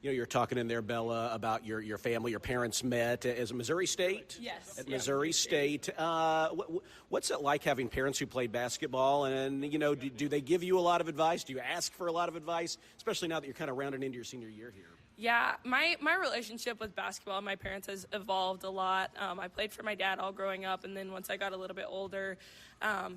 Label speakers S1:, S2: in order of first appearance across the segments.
S1: You know, you're talking in there, Bella, about your family, your parents met as Missouri State?
S2: Yes.
S1: At Missouri State. What's it like having parents who played basketball? And, you know, do they give you a lot of advice? Do you ask for a lot of advice, especially now that you're kind of rounding into your senior year here?
S2: Yeah, my relationship with basketball and my parents has evolved a lot. I played for my dad all growing up, and then once I got a little bit older,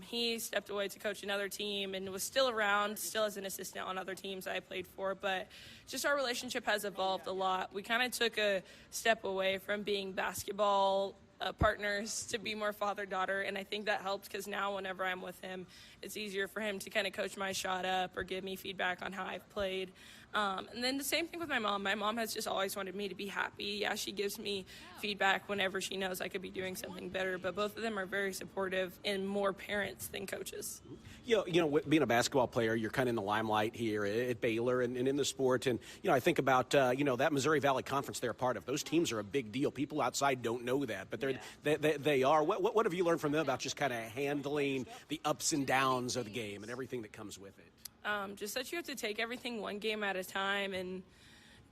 S2: he stepped away to coach another team and was still around, still as an assistant on other teams I played for. But just our relationship has evolved a lot. We kind of took a step away from being basketball partners to be more father-daughter, and I think that helped because now whenever I'm with him, it's easier for him to kind of coach my shot up or give me feedback on how I've played. And then the same thing with my mom. My mom has just always wanted me to be happy. Yeah, she gives me feedback whenever she knows I could be doing something better, but both of them are very supportive and more parents than coaches.
S1: You know, being a basketball player, you're kind of in the limelight here at Baylor and in the sport. And, you know, I think about, that Missouri Valley Conference they're a part of. Those teams are a big deal. People outside don't know that, but they are. What have you learned from them about just kind of handling the ups and downs of the game and everything that comes with it?
S2: Just that you have to take everything one game at a time, and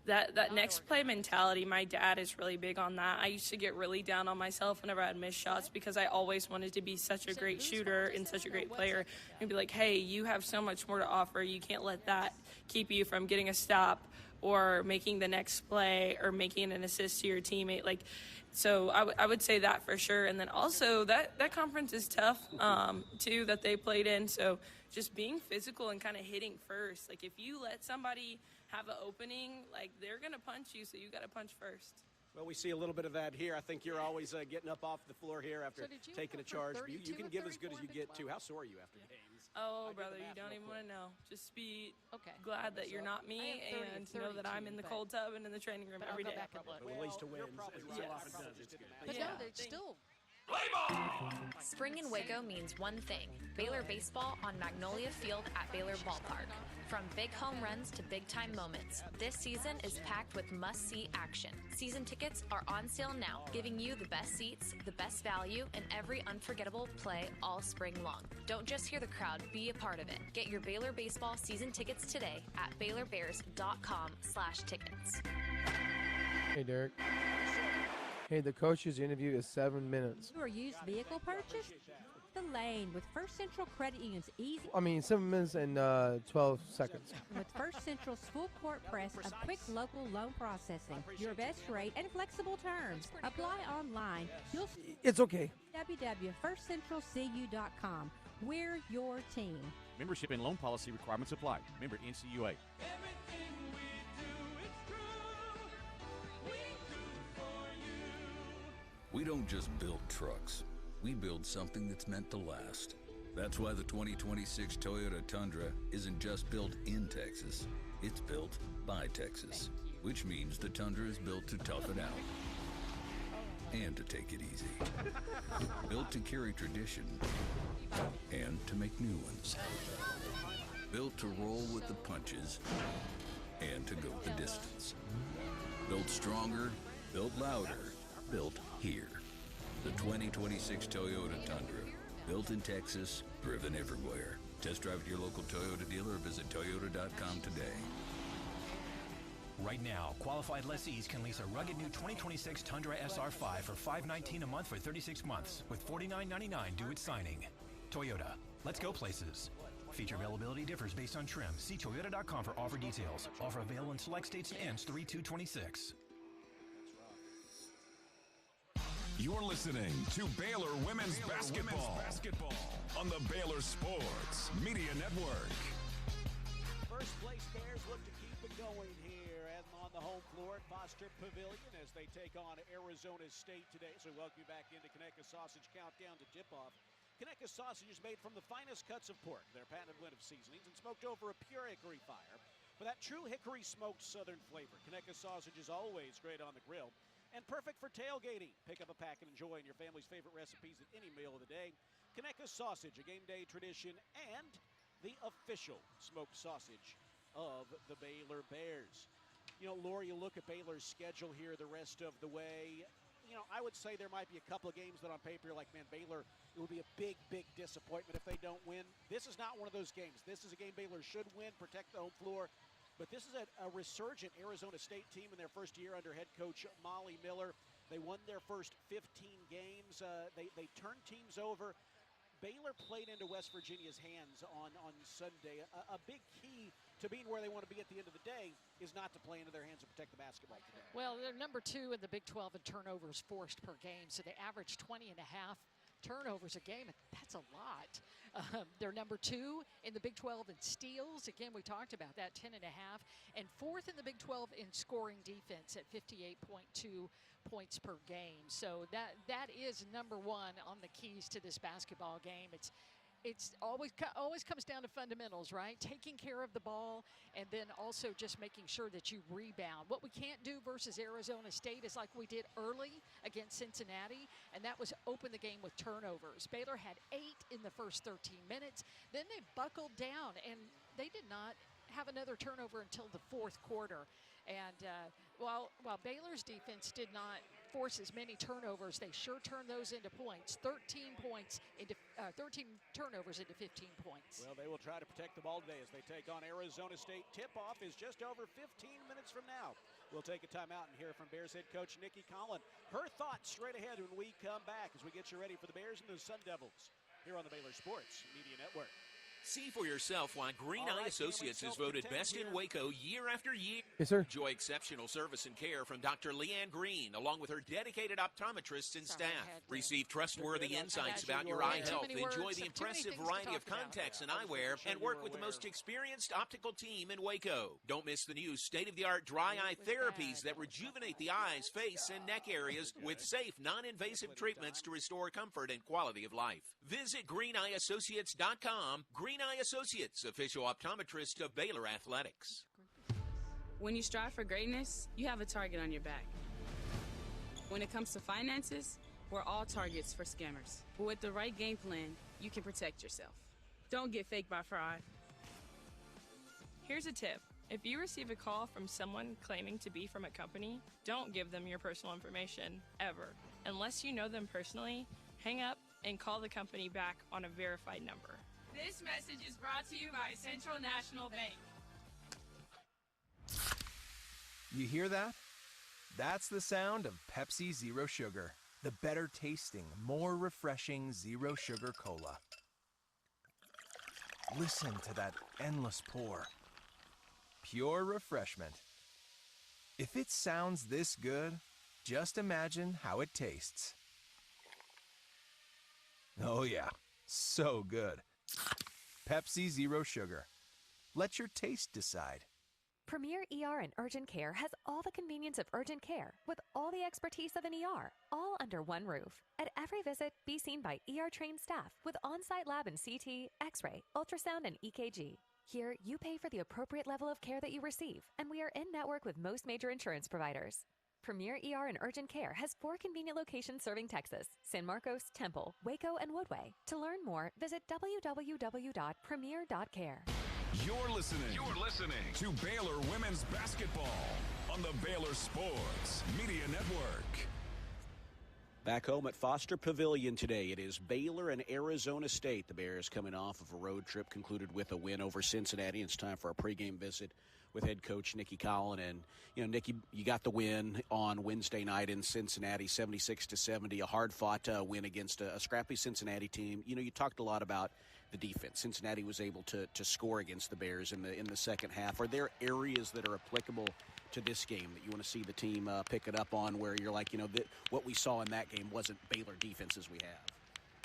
S2: that next play mentality, my dad is really big on that. I used to get really down on myself whenever I had missed shots because I always wanted to be such a great shooter and such a great player and be like, hey, you have so much more to offer. You can't let that keep you from getting a stop or making the next play or making an assist to your teammate. So I would say that for sure. And then also that conference is tough, too, that they played in. So just being physical and kind of hitting first. Like, if you let somebody have an opening, they're going to punch you, so you got to punch first.
S1: Well, we see a little bit of that here. I think you're always getting up off the floor here after taking a charge. You can give as good as you get, too. How sore are you after games?
S2: Oh, brother, you don't even want to know. Just be glad that you're not me and know that I'm in the cold tub and in the training room every day.
S1: But at least to win, as so often does. It's good.
S3: But no, they're still...
S4: Spring in Waco means one thing: Baylor baseball on Magnolia Field at Baylor Ballpark. From big home runs to big-time moments, this season is packed with must-see action. Season tickets are on sale now, giving you the best seats, the best value, and every unforgettable play all spring long. Don't just hear the crowd, be a part of it. Get your Baylor baseball season tickets today at BaylorBears.com/tickets.
S5: Hey, Derek. Hey, the coach's interview is 7 minutes.
S6: Your used vehicle purchase? The Lane with First Central Credit Union's easy.
S5: 7 minutes and 12 seconds.
S6: With First Central's full court press of quick local loan processing, your best rate and flexible terms. Apply online.
S5: It's okay.
S6: www.firstcentralcu.com. We're your team.
S7: Membership and loan policy requirements apply. Member NCUA.
S8: We don't just build trucks. We build something that's meant to last. That's why the 2026 Toyota Tundra isn't just built in Texas. It's built by Texas, which means the Tundra is built to tough it out and to take it easy. Built to carry tradition and to make new ones. Built to roll with the punches and to go the distance. Built stronger, built louder, built here. The 2026 Toyota Tundra. Built in Texas, driven everywhere. Test drive at your local Toyota dealer or visit Toyota.com today.
S9: Right now, qualified lessees can lease a rugged new 2026 Tundra SR5 for $519 a month for 36 months, with $49.99 due at signing. Toyota, let's go places. Feature availability differs based on trim. See Toyota.com for offer details. Offer available in select states and ends 3/2/26.
S10: You're listening to Baylor Women's Basketball on the Baylor Sports Media Network.
S1: First place Bears look to keep it going here and on the home floor at Foster Pavilion as they take on Arizona State today. So we welcome you back into Conecuh Sausage Countdown to tip-off. Conecuh Sausage is made from the finest cuts of pork, their patented blend of seasonings, and smoked over a pure hickory fire for that true hickory smoked southern flavor. Conecuh Sausage is always great on the grill and perfect for tailgating. Pick up a pack and enjoy your family's favorite recipes at any meal of the day. Conecuh Sausage, a game day tradition and the official smoked sausage of the Baylor Bears. You know, Laura, you look at Baylor's schedule here the rest of the way. You know, I would say there might be a couple of games that on paper you're like, man, Baylor, it would be a big, big disappointment if they don't win. This is not one of those games. This is a game Baylor should win, protect the home floor. But this is a resurgent Arizona State team in their first year under head coach Molly Miller. They won their first 15 games. They turned teams over. Baylor played into West Virginia's hands on Sunday. A big key to being where they want to be at the end of the day is not to play into their hands and protect the basketball today.
S3: Well, they're number 2 in the Big 12 in turnovers forced per game, so they average 20.5 turnovers a game. That's a lot. They're number 2 in the Big 12 in steals. Again, we talked about that, 10.5. And 4th in the Big 12 in scoring defense at 58.2 points per game. So that is number 1 on the keys to this basketball game. It's always comes down to fundamentals, right? Taking care of the ball and then also just making sure that you rebound. What we can't do versus Arizona State is like we did early against Cincinnati, and that was open the game with turnovers. Baylor had 8 in the first 13 minutes. Then they buckled down, and they did not have another turnover until the 4th quarter. And while Baylor's defense did not force as many turnovers, they sure turned those into points. 13 turnovers into 15 points.
S1: Well, they will try to protect the ball today as they take on Arizona State. Tip-off is just over 15 minutes from now. We'll take a timeout and hear from Bears head coach Nikki Colin. Her thoughts straight ahead when we come back as we get you ready for the Bears and the Sun Devils here on the Baylor Sports Media Network.
S11: See for yourself why Green Eye Associates is voted best in Waco year after year.
S5: Yes, sir.
S11: Enjoy exceptional service and care from Dr. Leanne Green, along with her dedicated optometrists and staff. Receive trustworthy insights about your eye health. Enjoy the impressive variety of contacts and eyewear, and work with the most experienced optical team in Waco. Don't miss the new state-of-the-art dry eye therapies that rejuvenate the eyes, face, and neck areas with safe, non-invasive treatments to restore comfort and quality of life. Visit greeneyeassociates.com. Green Eye Associates, official optometrist of Baylor Athletics.
S12: When you strive for greatness, you have a target on your back. When it comes to finances, we're all targets for scammers. But with the right game plan, you can protect yourself. Don't get faked by fraud. Here's a tip. If you receive a call from someone claiming to be from a company, don't give them your personal information, ever. Unless you know them personally, hang up and call the company back on a verified number. This message is brought to you by Central National Bank.
S13: You hear that? That's the sound of Pepsi Zero Sugar, the better tasting, more refreshing Zero Sugar Cola. Listen to that endless pour. Pure refreshment. If it sounds this good, just imagine how it tastes. Oh yeah, so good. Pepsi Zero Sugar. Let your taste decide.
S14: Premier ER and Urgent Care has all the convenience of urgent care with all the expertise of an ER, all under one roof. At every visit, be seen by ER-trained staff with on-site lab and CT, X-ray, ultrasound, and EKG. Here, you pay for the appropriate level of care that you receive, and we are in-network with most major insurance providers. Premier ER and Urgent Care has 4 convenient locations serving Texas: San Marcos, Temple, Waco, and Woodway. To learn more, visit www.premier.care.
S10: You're listening to Baylor Women's Basketball on the Baylor Sports Media Network.
S1: Back home at Foster Pavilion today, it is Baylor and Arizona State. The Bears coming off of a road trip concluded with a win over Cincinnati. It's time for our pregame visit with head coach Nikki Colin. And, you know, Nikki, you got the win on Wednesday night in Cincinnati, 76-70, a hard-fought win against a scrappy Cincinnati team. You know, you talked a lot about the defense. Cincinnati was able to score against the Bears in the second half. Are there areas that are applicable to this game that you want to see the team pick it up on, where you're like, you know, what we saw in that game wasn't Baylor defense as we have?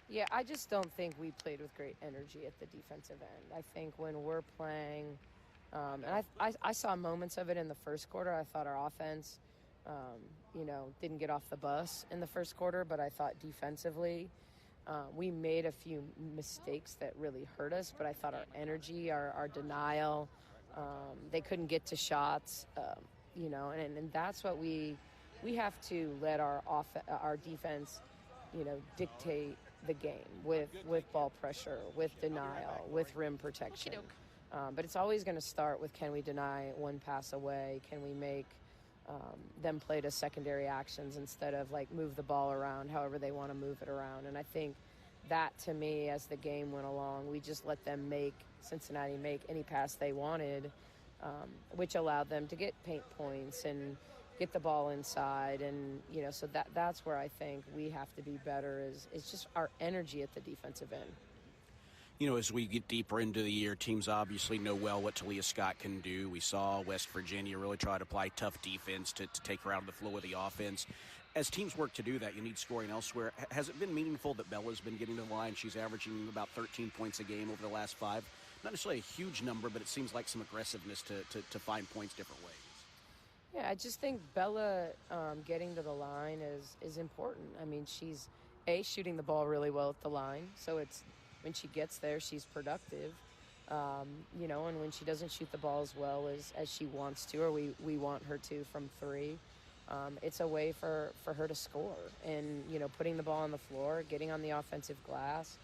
S15: Yeah, I just don't think we played with great energy at the defensive end. I think when we're playing, and I saw moments of it in the first quarter. I thought our offense, didn't get off the bus in the first quarter, but I thought defensively we made a few mistakes that really hurt us. But I thought our energy, our denial, they couldn't get to shots, and that's what we have to let our defense, dictate the game with ball pressure, with denial, with rim protection. But it's always going to start with, can we deny one pass away? Can we make them play to secondary actions instead of move the ball around however they want to move it around? And I think that, to me, as the game went along, we just let them Cincinnati make any pass they wanted. which allowed them to get paint points and get the ball inside. And, so that's where I think we have to be better is just our energy at the defensive end.
S16: As we get deeper into the year, teams obviously know well what Talia Scott can do. We saw West Virginia really try to apply tough defense to take her out of the flow of the offense. As teams work to do that, you need scoring elsewhere. Has it been meaningful that Bella's been getting to the line? She's averaging about 13 points a game over the last 5. Not necessarily a huge number, but it seems like some aggressiveness to find points different ways.
S15: Yeah, I just think Bella getting to the line is important. I mean, she's, shooting the ball really well at the line, so it's when she gets there, she's productive, and when she doesn't shoot the ball as well as she wants to, or we want her to from 3, it's a way for her to score. And, putting the ball on the floor, getting on the offensive glass,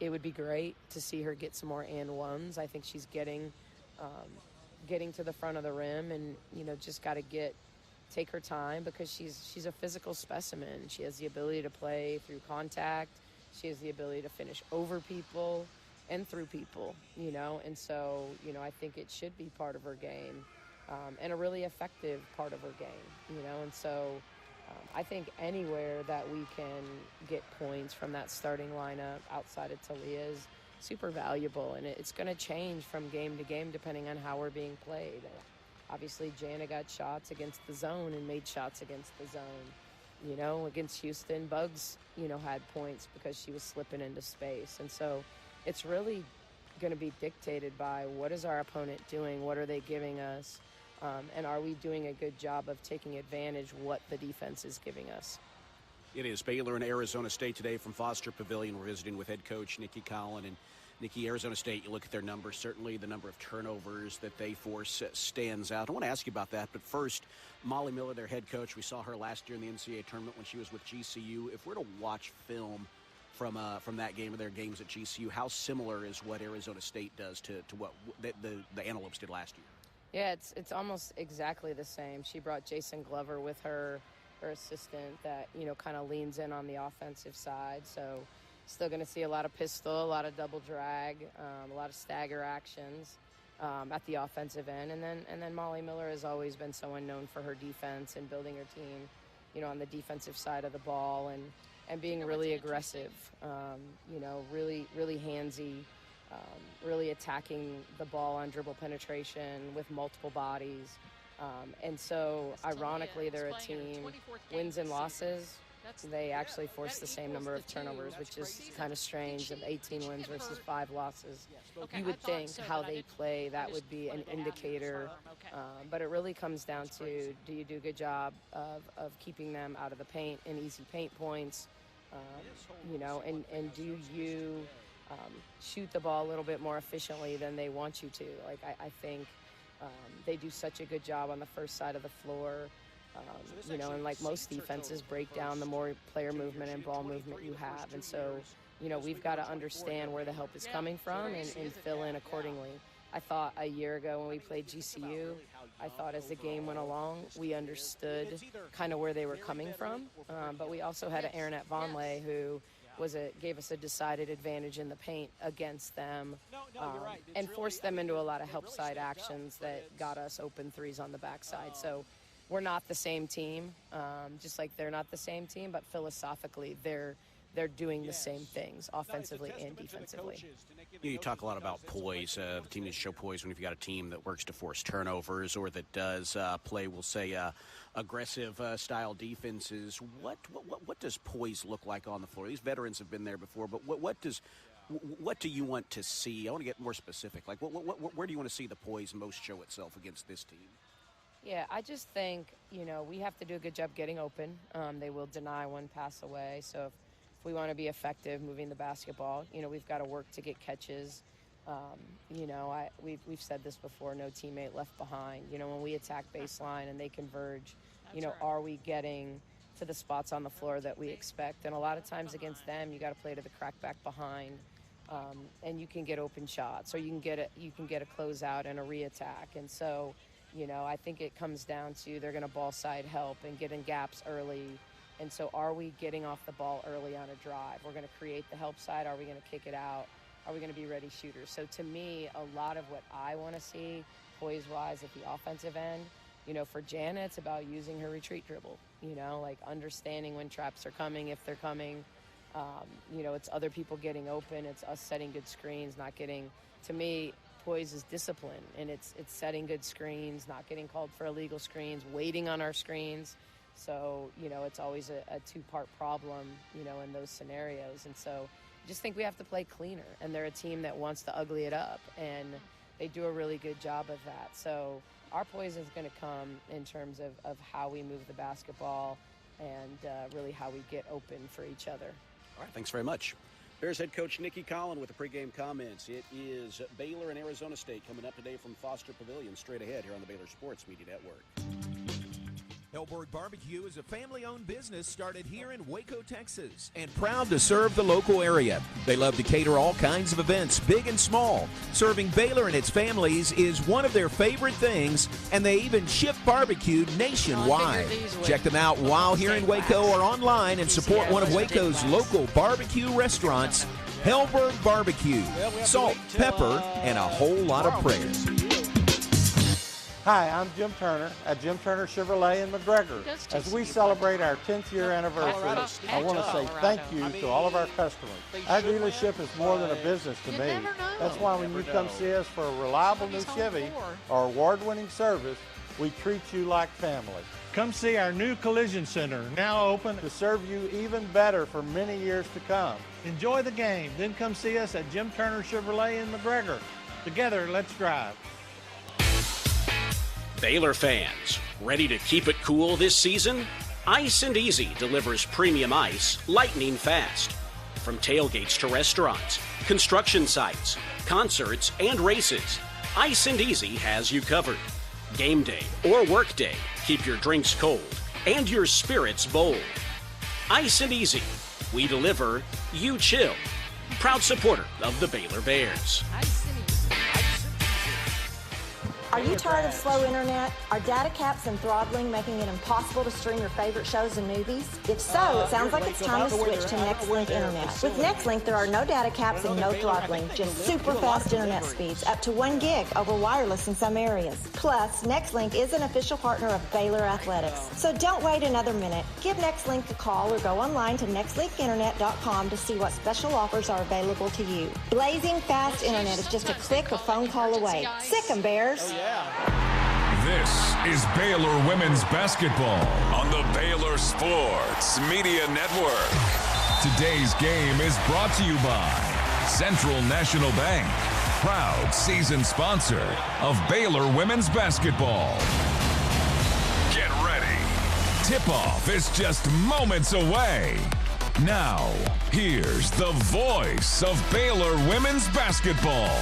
S15: it would be great to see her get some more and ones. I think she's getting to the front of the rim and, just got to take her time because she's a physical specimen. She has the ability to play through contact. She has the ability to finish over people and through people, and so, I think it should be part of her game and a really effective part of her game, and so I think anywhere that we can get points from that starting lineup outside of Talia is super valuable, and it's going to change from game to game depending on how we're being played. Obviously, Jana got shots against the zone and made shots against the zone. Against Houston, Bugs, had points because she was slipping into space. And so it's really going to be dictated by what is our opponent doing, what are they giving us, and are we doing a good job of taking advantage what the defense is giving us.
S16: It is Baylor and Arizona State today from Foster Pavilion. We're visiting with head coach Nikki Colin. And Nikki, Arizona State, you look at their numbers, certainly the number of turnovers that they force stands out. I want to ask you about that, but first, Molly Miller, their head coach, we saw her last year in the NCAA tournament when she was with GCU. If we're to watch film from that game or their games at GCU, how similar is what Arizona State does to what the Antelopes did last year?
S15: Yeah, it's almost exactly the same. She brought Jason Glover with her assistant that, kind of leans in on the offensive side. So still going to see a lot of pistol, a lot of double drag, a lot of stagger actions at the offensive end. And then Molly Miller has always been someone known for her defense and building her team, on the defensive side of the ball and being really aggressive, really, really handsy, really attacking the ball on dribble penetration with multiple bodies. And so, ironically, they're a team, wins and losses, they actually force the same number of turnovers, which is kind of strange, of 18 wins versus 5 losses. You would think how they play, that would be an indicator, but it really comes down to, do you do a good job of keeping them out of the paint and easy paint points, and do you shoot the ball a little bit more efficiently than they want you to? Like, I think they do such a good job on the first side of the floor. And like most defenses, break down the more player movement and ball movement you have. And so, we've got to understand where the help is coming from and fill in accordingly. I thought a year ago when we played GCU, I thought as the game went along, we understood kind of where they were coming from. But we also had an Aaronette Vonleh who gave us a decided advantage in the paint against them and forced them into a lot of help side actions that got us open threes on the backside. So we're not the same team, just like they're not the same team, but philosophically they're doing the same things offensively and defensively.
S16: You talk a lot about poise. The team needs to show poise when you've got a team that works to force turnovers or that does play, we'll say, aggressive style defenses. What does poise look like on the floor? These veterans have been there before, but what do you want to see? I want to get more specific. Like, where do you want to see the poise most show itself against this team?
S15: Yeah, I just think, we have to do a good job getting open. They will deny one pass away. So if we want to be effective moving the basketball, we've got to work to get catches. We've said this before, no teammate left behind. When we attack baseline and they converge, are we getting to the spots on the floor that we expect? And a lot of times against them, you got to play to the crack back behind. And you can get open shots or you can get a closeout and a re-attack. And so, I think it comes down to they're going to ball side help and get in gaps early. And so are we getting off the ball early on a drive? We're going to create the help side. Are we going to kick it out? are we going to be ready shooters? So to me, a lot of what I want to see poise-wise at the offensive end, for Jana, it's about using her retreat dribble, like understanding when traps are coming, if they're coming. It's other people getting open. It's us setting good screens, not getting, to me, poise is discipline, and it's setting good screens, not getting called for illegal screens, waiting on our screens. So, it's always a two-part problem, in those scenarios. And so I just think we have to play cleaner, and they're a team that wants to ugly it up, and they do a really good job of that. So our poise is going to come in terms of how we move the basketball and really how we get open for each other.
S16: All right, thanks very much. Bears head coach Nikki Colin with the pregame comments. It is Baylor and Arizona State coming up today from Foster Pavilion, straight ahead here on the Baylor Sports Media Network.
S17: Hellberg Barbecue is a family-owned business started here in Waco, Texas, and proud to serve the local area. They love to cater all kinds of events, big and small. Serving Baylor and its families is one of their favorite things, and they even ship barbecue nationwide. Check them out while here in Waco or online and support one of Waco's local barbecue restaurants, Hellberg Barbecue. Salt, pepper, and a whole lot of prayer.
S18: Hi, I'm Jim Turner at Jim Turner Chevrolet in McGregor. As we celebrate our 10th year anniversary, I want to say thank you to all of our customers. Our dealership is more than a business to me. That's why when you come see us for a reliable new Chevy or award-winning service, we treat you like family. Come see our new collision center, now open to serve you even better for many years to come. Enjoy the game, then come see us at Jim Turner Chevrolet in McGregor. Together, let's drive.
S16: Baylor fans, ready to keep it cool this season? Ice and Easy delivers premium ice lightning fast. From tailgates to restaurants, construction sites, concerts, and races, Ice and Easy has you covered. Game day or work day, keep your drinks cold and your spirits bold. Ice and Easy, we deliver, you chill. Proud supporter of the Baylor Bears.
S19: Are you tired of slow internet? Are data caps and throttling making it impossible to stream your favorite shows and movies? If so, it sounds like it's time to switch to NextLink Internet. With NextLink, there are no data caps and no throttling, just super fast internet speeds, up to 1 gig over wireless in some areas. Plus, NextLink is an official partner of Baylor Athletics. So don't wait another minute. Give NextLink a call or go online to nextlinkinternet.com to see what special offers are available to you. Blazing fast internet is just a click or phone call away. Sick 'em, Bears.
S10: This is Baylor Women's Basketball on the Baylor Sports Media Network. Today's game is brought to you by Central National Bank, proud season sponsor of Baylor Women's Basketball. Get ready. Tip-off is just moments away. Now, here's the voice of Baylor Women's Basketball,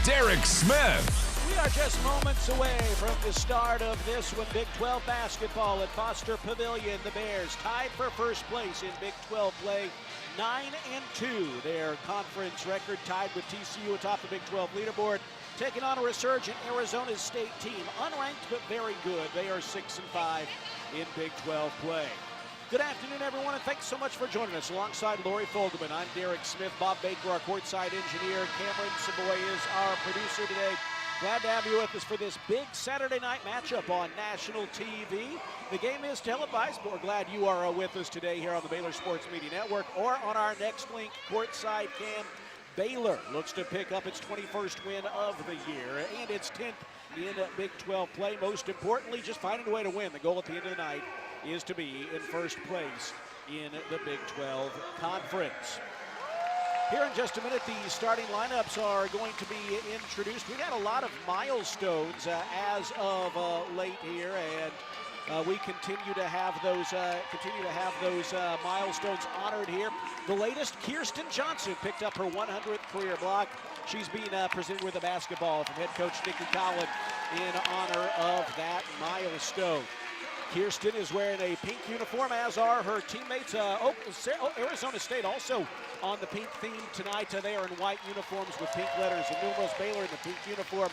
S10: Derek Smith.
S1: We are just moments away from the start of this one. Big 12 basketball at Foster Pavilion. The Bears tied for first place in Big 12 play, 9-2. Their conference record tied with TCU atop the Big 12 leaderboard, taking on a resurgent Arizona State team. Unranked but very good. They are 6-5 in Big 12 play. Good afternoon, everyone, and thanks so much for joining us. Alongside Lori Fogelman, I'm Derek Smith. Bob Baker, our courtside engineer. Cameron Savoy is our producer today. Glad to have you with us for this big Saturday night matchup on national TV. The game is televised, but we're glad you are with us today here on the Baylor Sports Media Network or on our next link, Courtside Cam. Baylor looks to pick up its 21st win of the year and its 10th in Big 12 play. Most importantly, just finding a way to win. The goal at the end of the night is to be in first place in the Big 12 Conference. Here in just a minute, the starting lineups are going to be introduced. We've had a lot of milestones as of late here, and we continue to have those milestones honored here. The latest, Kirsten Johnson picked up her 100th career block. She's being presented with a basketball from head coach Nikki Colin in honor of that milestone. Kirsten is wearing a pink uniform, as are her teammates. Arizona State also on the pink theme tonight. They are in white uniforms with pink letters and numerals. Baylor in the pink uniform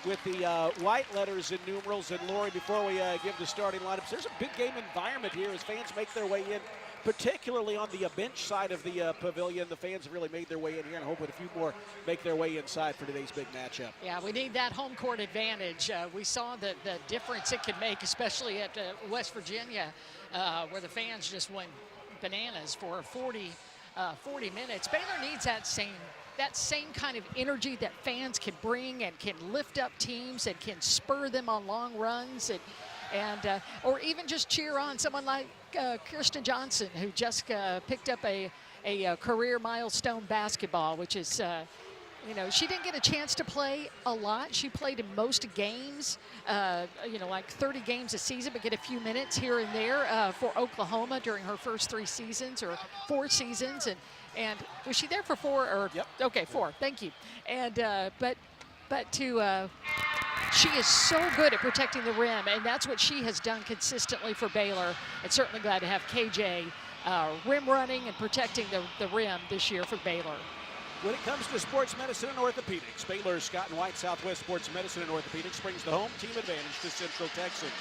S16: with the white letters and numerals. And Lori, before we give the starting lineups, there's a big game environment here as fans make their way in, particularly on the bench side of the pavilion. The fans have really made their way in here, and I hope with a few more make their way inside for today's big matchup.
S3: Yeah, we need that home court advantage. We saw the difference it could make, especially at West Virginia, where the fans just went bananas for 40 minutes. Baylor needs that same kind of energy that fans can bring and can lift up teams and can spur them on long runs and or even just cheer on someone like Kirsten Johnson, who just picked up a career milestone basketball, which is, she didn't get a chance to play a lot. She played in most games, like 30 games a season, but get a few minutes here and there for Oklahoma during her first 3 seasons or 4 seasons. And was she there for 4 or?
S16: Yep.
S3: Okay, 4. Thank you. And she is so good at protecting the rim, and that's what she has done consistently for Baylor. And certainly glad to have KJ rim running and protecting the rim this year for Baylor.
S16: When it comes to sports medicine and orthopedics, Baylor's Scott and White Southwest Sports Medicine and Orthopedics brings the home team advantage to Central Texas.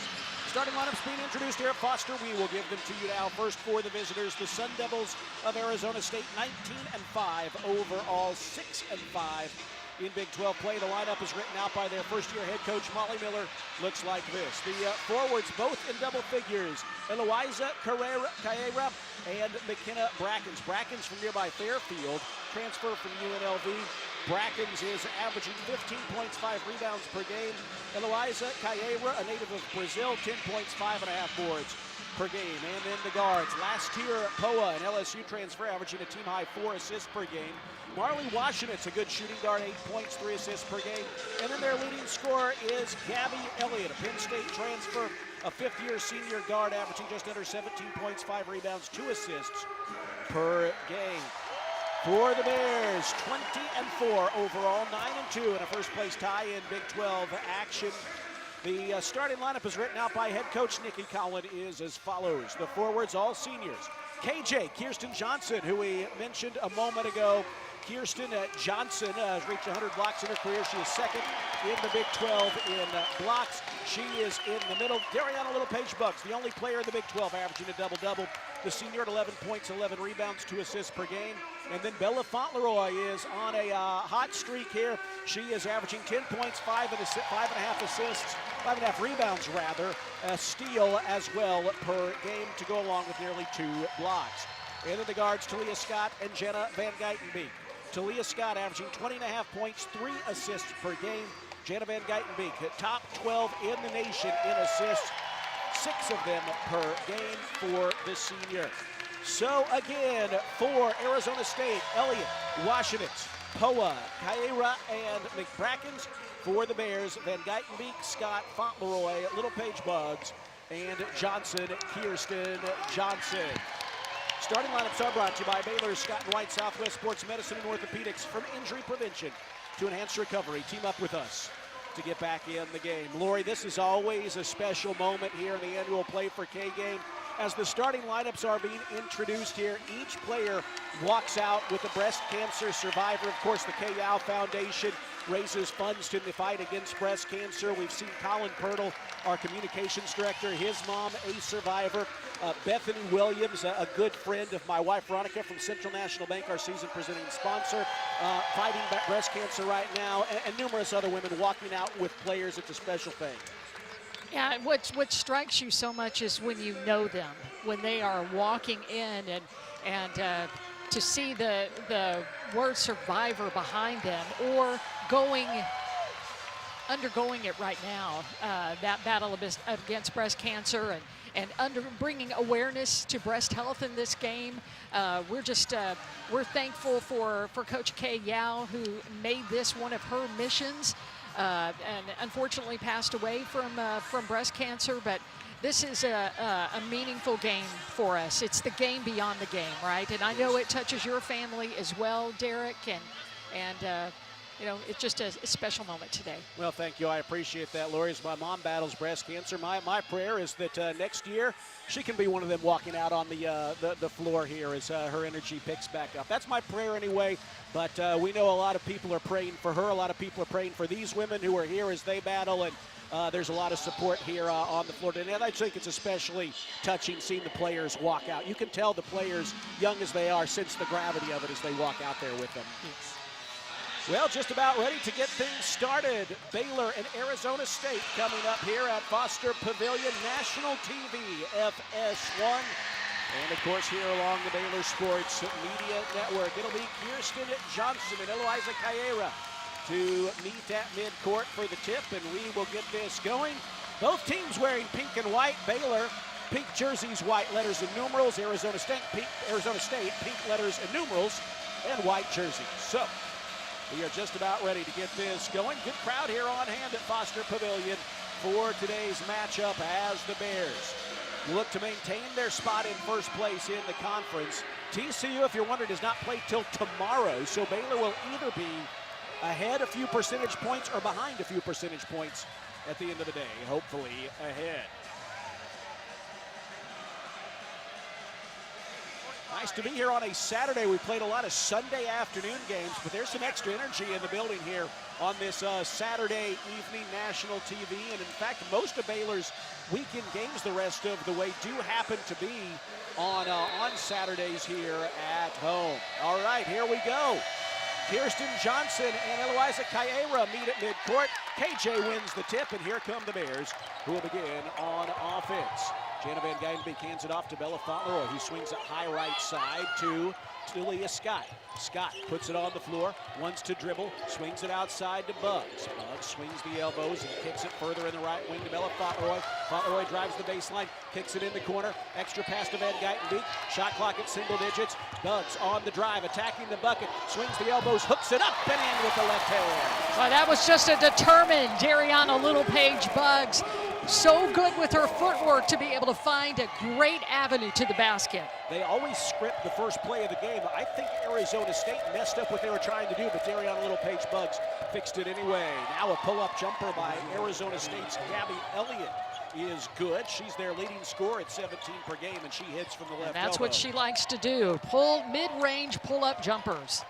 S16: Starting lineups being introduced here at Foster. We will give them to you now. First for the visitors, the Sun Devils of Arizona State, 19-5 overall, 6-5 in Big 12 play. The lineup is written out by their first-year head coach, Molly Miller. Looks like this. The forwards, both in double figures, Eloisa Carrera and McKenna Brackens. Brackens from nearby Fairfield, transfer from UNLV. Brackens is averaging 15 points, 5 rebounds per game. Eloisa Carrera, a native of Brazil, 10 points, 5.5 boards per game. And then the guards. Last year, Poa, an LSU transfer, averaging a team-high 4 assists per game. Marley Washington's a good shooting guard, 8 points, 3 assists per game. And then their leading scorer is Gabby Elliott, a Penn State transfer, a 5th-year senior guard, averaging just under 17 points, 5 rebounds, 2 assists per game. For the Bears, 20-4 overall, 9-2 in a first-place tie in Big 12 action. The starting lineup is written out by head coach Nikki Colin is as follows. The forwards, all seniors. KJ, Kirsten Johnson, who we mentioned a moment ago. Kirsten Johnson has reached 100 blocks in her career. She is second in the Big 12 in blocks. She is in the middle. Dariana Little Page Bucks, the only player in the Big 12 averaging a double-double. The senior at 11 points, 11 rebounds, 2 assists per game. And then Bella Fauntleroy is on a hot streak here. She is averaging 10 points, 5.5 assists, 5.5 rebounds rather, a steal as well per game to go along with nearly 2 blocks. And then the guards, Talia Scott and Jenna Van Geitenbeek. Talia Scott averaging 20.5 points, 3 assists per game. Jenna Van Geitenbeek, top 12 in the nation in assists, 6 of them per game for the senior. So again, for Arizona State, Elliott, Washington, Poa, Kaira, and McBrackens. For the Bears, Van Geitenbeek, Scott, Fauntleroy, Little Page Bugs, and Johnson, Kirsten Johnson. Starting lineups are brought to you by Baylor's Scott and White Southwest Sports Medicine and Orthopedics. From injury prevention to enhanced recovery, team up with us to get back in the game. Lori, this is always a special moment here in the annual Play for K game. As the starting lineups are being introduced here, each player walks out with a breast cancer survivor. Of course, the K-Yow Foundation raises funds to the fight against breast cancer. We've seen Colin Pirtle, our communications director, his mom, a survivor. Bethany Williams, a good friend of my wife, Veronica, from Central National Bank, our season presenting sponsor, fighting breast cancer right now, and numerous other women walking out with players. It's a special thing.
S3: Yeah, what strikes you so much is when you know them, when they are walking in and to see the word survivor behind them or undergoing it right now, that battle against breast cancer and bringing awareness to breast health in this game. We're thankful for Coach Kay Yao, who made this one of her missions. And unfortunately passed away from breast cancer, but this is a meaningful game for us. It's the game beyond the game, right? And I know it touches your family as well, Derek, and it's just a special moment today.
S16: Well, thank you. I appreciate that, Lori. As my mom battles breast cancer, my prayer is that next year she can be one of them walking out on the floor here as her energy picks back up. That's my prayer anyway, but we know a lot of people are praying for her. A lot of people are praying for these women who are here as they battle, and there's a lot of support here on the floor today. And I think it's especially touching seeing the players walk out. You can tell the players, young as they are, sense the gravity of it as they walk out there with them.
S3: Yes.
S16: Well, just about ready to get things started. Baylor and Arizona State coming up here at Foster Pavilion, National TV, FS1. And, of course, here along the Baylor Sports Media Network, it'll be Kirsten Johnson and Eloisa Cayeira to meet at midcourt for the tip, and we will get this going. Both teams wearing pink and white. Baylor, pink jerseys, white letters and numerals. Arizona State, pink letters and numerals, and white jerseys. So we are just about ready to get this going. Good crowd here on hand at Foster Pavilion for today's matchup as the Bears look to maintain their spot in first place in the conference. TCU, if you're wondering, does not play till tomorrow, so Baylor will either be ahead a few percentage points or behind a few percentage points at the end of the day, hopefully ahead. Nice to be here on a Saturday. We played a lot of Sunday afternoon games, but there's some extra energy in the building here on this Saturday evening national TV. And in fact, most of Baylor's weekend games the rest of the way do happen to be on Saturdays here at home. All right, here we go. Kirsten Johnson and Eloisa Cayeira meet at midcourt. KJ wins the tip, and here come the Bears, who will begin on offense. Jana Van Guytenbeek hands it off to Bella Fauntleroy, who swings it high right side to Leah Scott. Scott puts it on the floor, wants to dribble, swings it outside to Bugs. Bugs swings the elbows and kicks it further in the right wing to Bella Fauntleroy. Fauntleroy drives the baseline, kicks it in the corner. Extra pass to Van Guytenbeek. Shot clock at single digits. Bugs on the drive, attacking the bucket, swings the elbows, hooks it up and in with the left hand.
S3: Well, that was just a determined Dariana Littlepage Bugs. So good with her footwork to be able to find a great avenue to the basket.
S16: They always script the first play of the game. I think Arizona State messed up what they were trying to do, but Dariana Littlepage Bugs fixed it anyway. Now a pull-up jumper by Arizona State's Gabby Elliott is good. She's their leading scorer at 17 per game, and she hits from the left
S3: That's
S16: elbow.
S3: what she likes to do. Pull mid-range pull-up jumpers.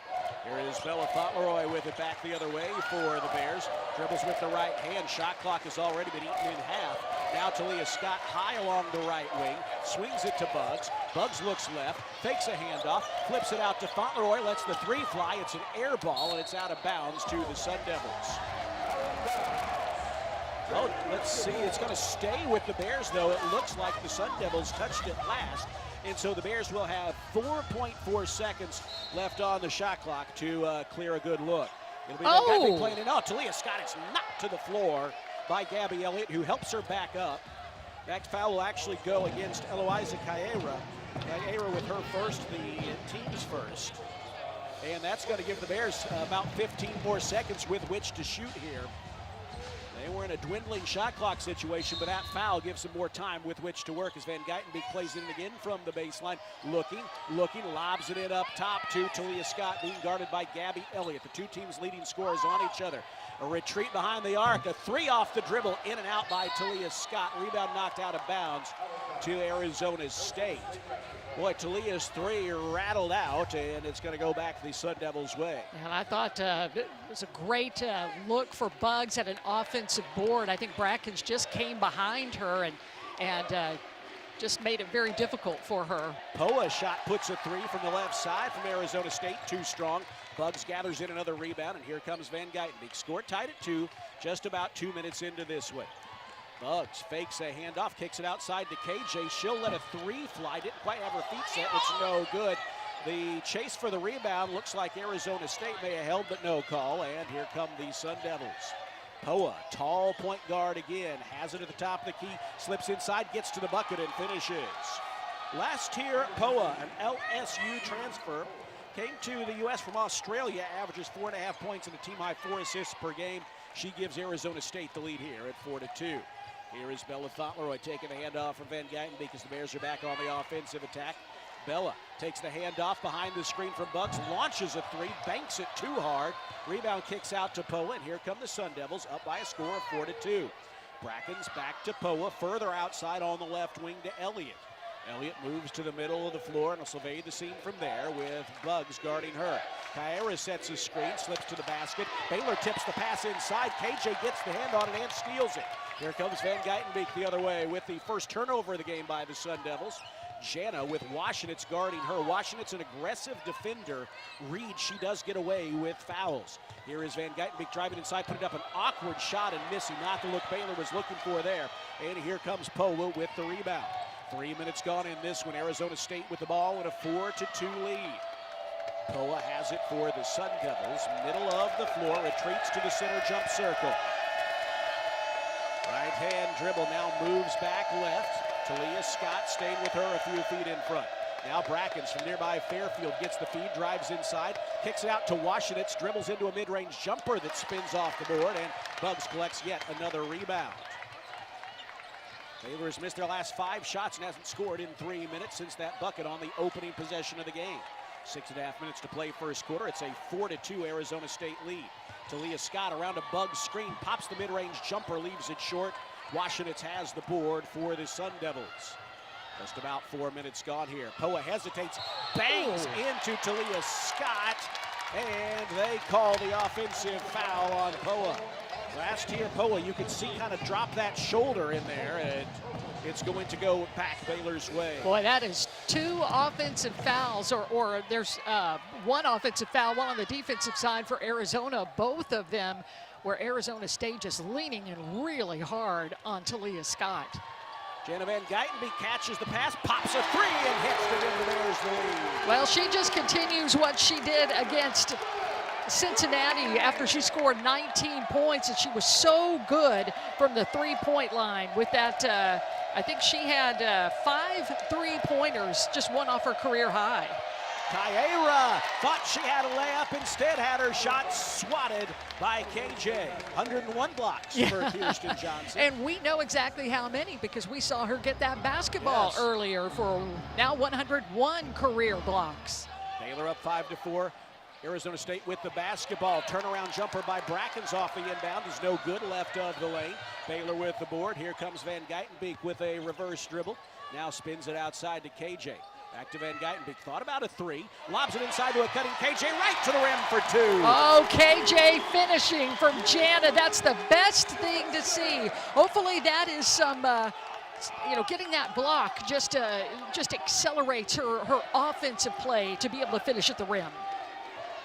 S16: Here is Bella Fauntleroy with it back the other way for the Bears. Dribbles with the right hand. Shot clock has already been eaten in half. Now to Leah Scott high along the right wing. Swings it to Bugs. Bugs looks left. Fakes a handoff. Flips it out to Fauntleroy. Lets the three fly. It's an air ball, and it's out of bounds to the Sun Devils. Well, let's see. It's going to stay with the Bears, though. It looks like the Sun Devils touched it last. And so the Bears will have 4.4 seconds left on the shot clock to clear a good look. It'll be Guytenbeek playing it out. Talia Scott is knocked to the floor by Gabby Elliott, who helps her back up. That foul will actually go against Eloisa Cayeira. Cayeira with her first, the team's first. And that's going to give the Bears about 15 more seconds with which to shoot here. They were in a dwindling shot clock situation, but that foul gives them more time with which to work as Van Guytenbeek plays it in again from the baseline. Looking, lobs it in up top to Talia Scott, being guarded by Gabby Elliott. The two teams' leading scorers on each other. A retreat behind the arc, a three off the dribble, in and out by Talia Scott. Rebound knocked out of bounds to Arizona State. Boy, Talia's three rattled out, and it's going to go back the Sun Devils' way.
S3: And I thought it was a great look for Bugs at an offensive board. I think Brackens just came behind her and just made it very difficult for her.
S16: Poa shot puts a three from the left side from Arizona State, too strong. Bugs gathers in another rebound, and here comes Van Guytenbeek. Score tied at 2, just about 2 minutes into this one. Bugs fakes a handoff, kicks it outside to KJ. She'll let a three fly. Didn't quite have her feet set. It's no good. The chase for the rebound looks like Arizona State may have held, but no call. And here come the Sun Devils. Poa, tall point guard again. Has it at the top of the key. Slips inside, gets to the bucket, and finishes. Last year, Poa, an LSU transfer, came to the U.S. from Australia, averages 4.5 points and a team-high 4 assists per game. She gives Arizona State the lead here at 4-2. Here is Bella Fauntleroy taking the handoff from Van Guytenbeek as the Bears are back on the offensive attack. Bella takes the handoff behind the screen from Bucks, launches a three, banks it too hard. Rebound kicks out to Poa, and here come the Sun Devils, up by a score of 4-2. Brackens back to Poa, further outside on the left wing to Elliott. Elliott moves to the middle of the floor and will survey the scene from there with Bugs guarding her. Kyra sets a screen, slips to the basket. Baylor tips the pass inside. KJ gets the hand on it and steals it. Here comes Van Geitenbeek the other way with the first turnover of the game by the Sun Devils. Jana with Washenitz guarding her. Washenitz an aggressive defender. Reed, she does get away with fouls. Here is Van Geitenbeek driving inside, putting up an awkward shot and missing. Not the look Baylor was looking for there. And here comes Poa with the rebound. 3 minutes gone in this one. Arizona State with the ball and a 4-2 lead. Poa has it for the Sun Devils. Middle of the floor, retreats to the center jump circle. Right hand dribble now moves back left. Talia Scott staying with her a few feet in front. Now Brackens from nearby Fairfield gets the feed, drives inside, kicks it out to Washenitz, dribbles into a mid-range jumper that spins off the board, and Bugs collects yet another rebound. Baylor has missed their last 5 shots and hasn't scored in 3 minutes since that bucket on the opening possession of the game. 6.5 minutes to play first quarter. It's a 4-2 Arizona State lead. Talia Scott around a Bugs screen, pops the mid-range jumper, leaves it short. Washenitz has the board for the Sun Devils. Just about 4 minutes gone here. Poa hesitates, bangs into Talia Scott, and they call the offensive foul on Poa. Last year, Poa, you could see kind of drop that shoulder in there, and it's going to go back Baylor's way.
S3: Boy, that is 2 offensive fouls, or there's 1 offensive foul, 1 on the defensive side for Arizona. Both of them where Arizona State just leaning in really hard on Talia Scott.
S16: Jana Van Geitenbeek catches the pass, pops a 3, and hits it into Bears the lead.
S3: Well, she just continues what she did against Cincinnati after she scored 19 points, and she was so good from the 3-point line with that. I think she had 5 3-pointers, just 1 off her career high.
S16: Kyra thought she had a layup, instead had her shot swatted by KJ. 101 blocks for Kirsten Johnson.
S3: And we know exactly how many because we saw her get that basketball earlier for now 101 career blocks.
S16: Baylor up 5-4. Arizona State with the basketball. Turnaround jumper by Brackens off the inbound is no good, left of the lane. Baylor with the board. Here comes Van Geitenbeek with a reverse dribble. Now spins it outside to KJ. Back to Van Geitenbeek. Thought about a 3. Lobs it inside to a cutting KJ right to the rim for 2.
S3: Oh, KJ finishing from Jana. That's the best thing to see. Hopefully that is some, getting that block just accelerates her offensive play to be able to finish at the rim.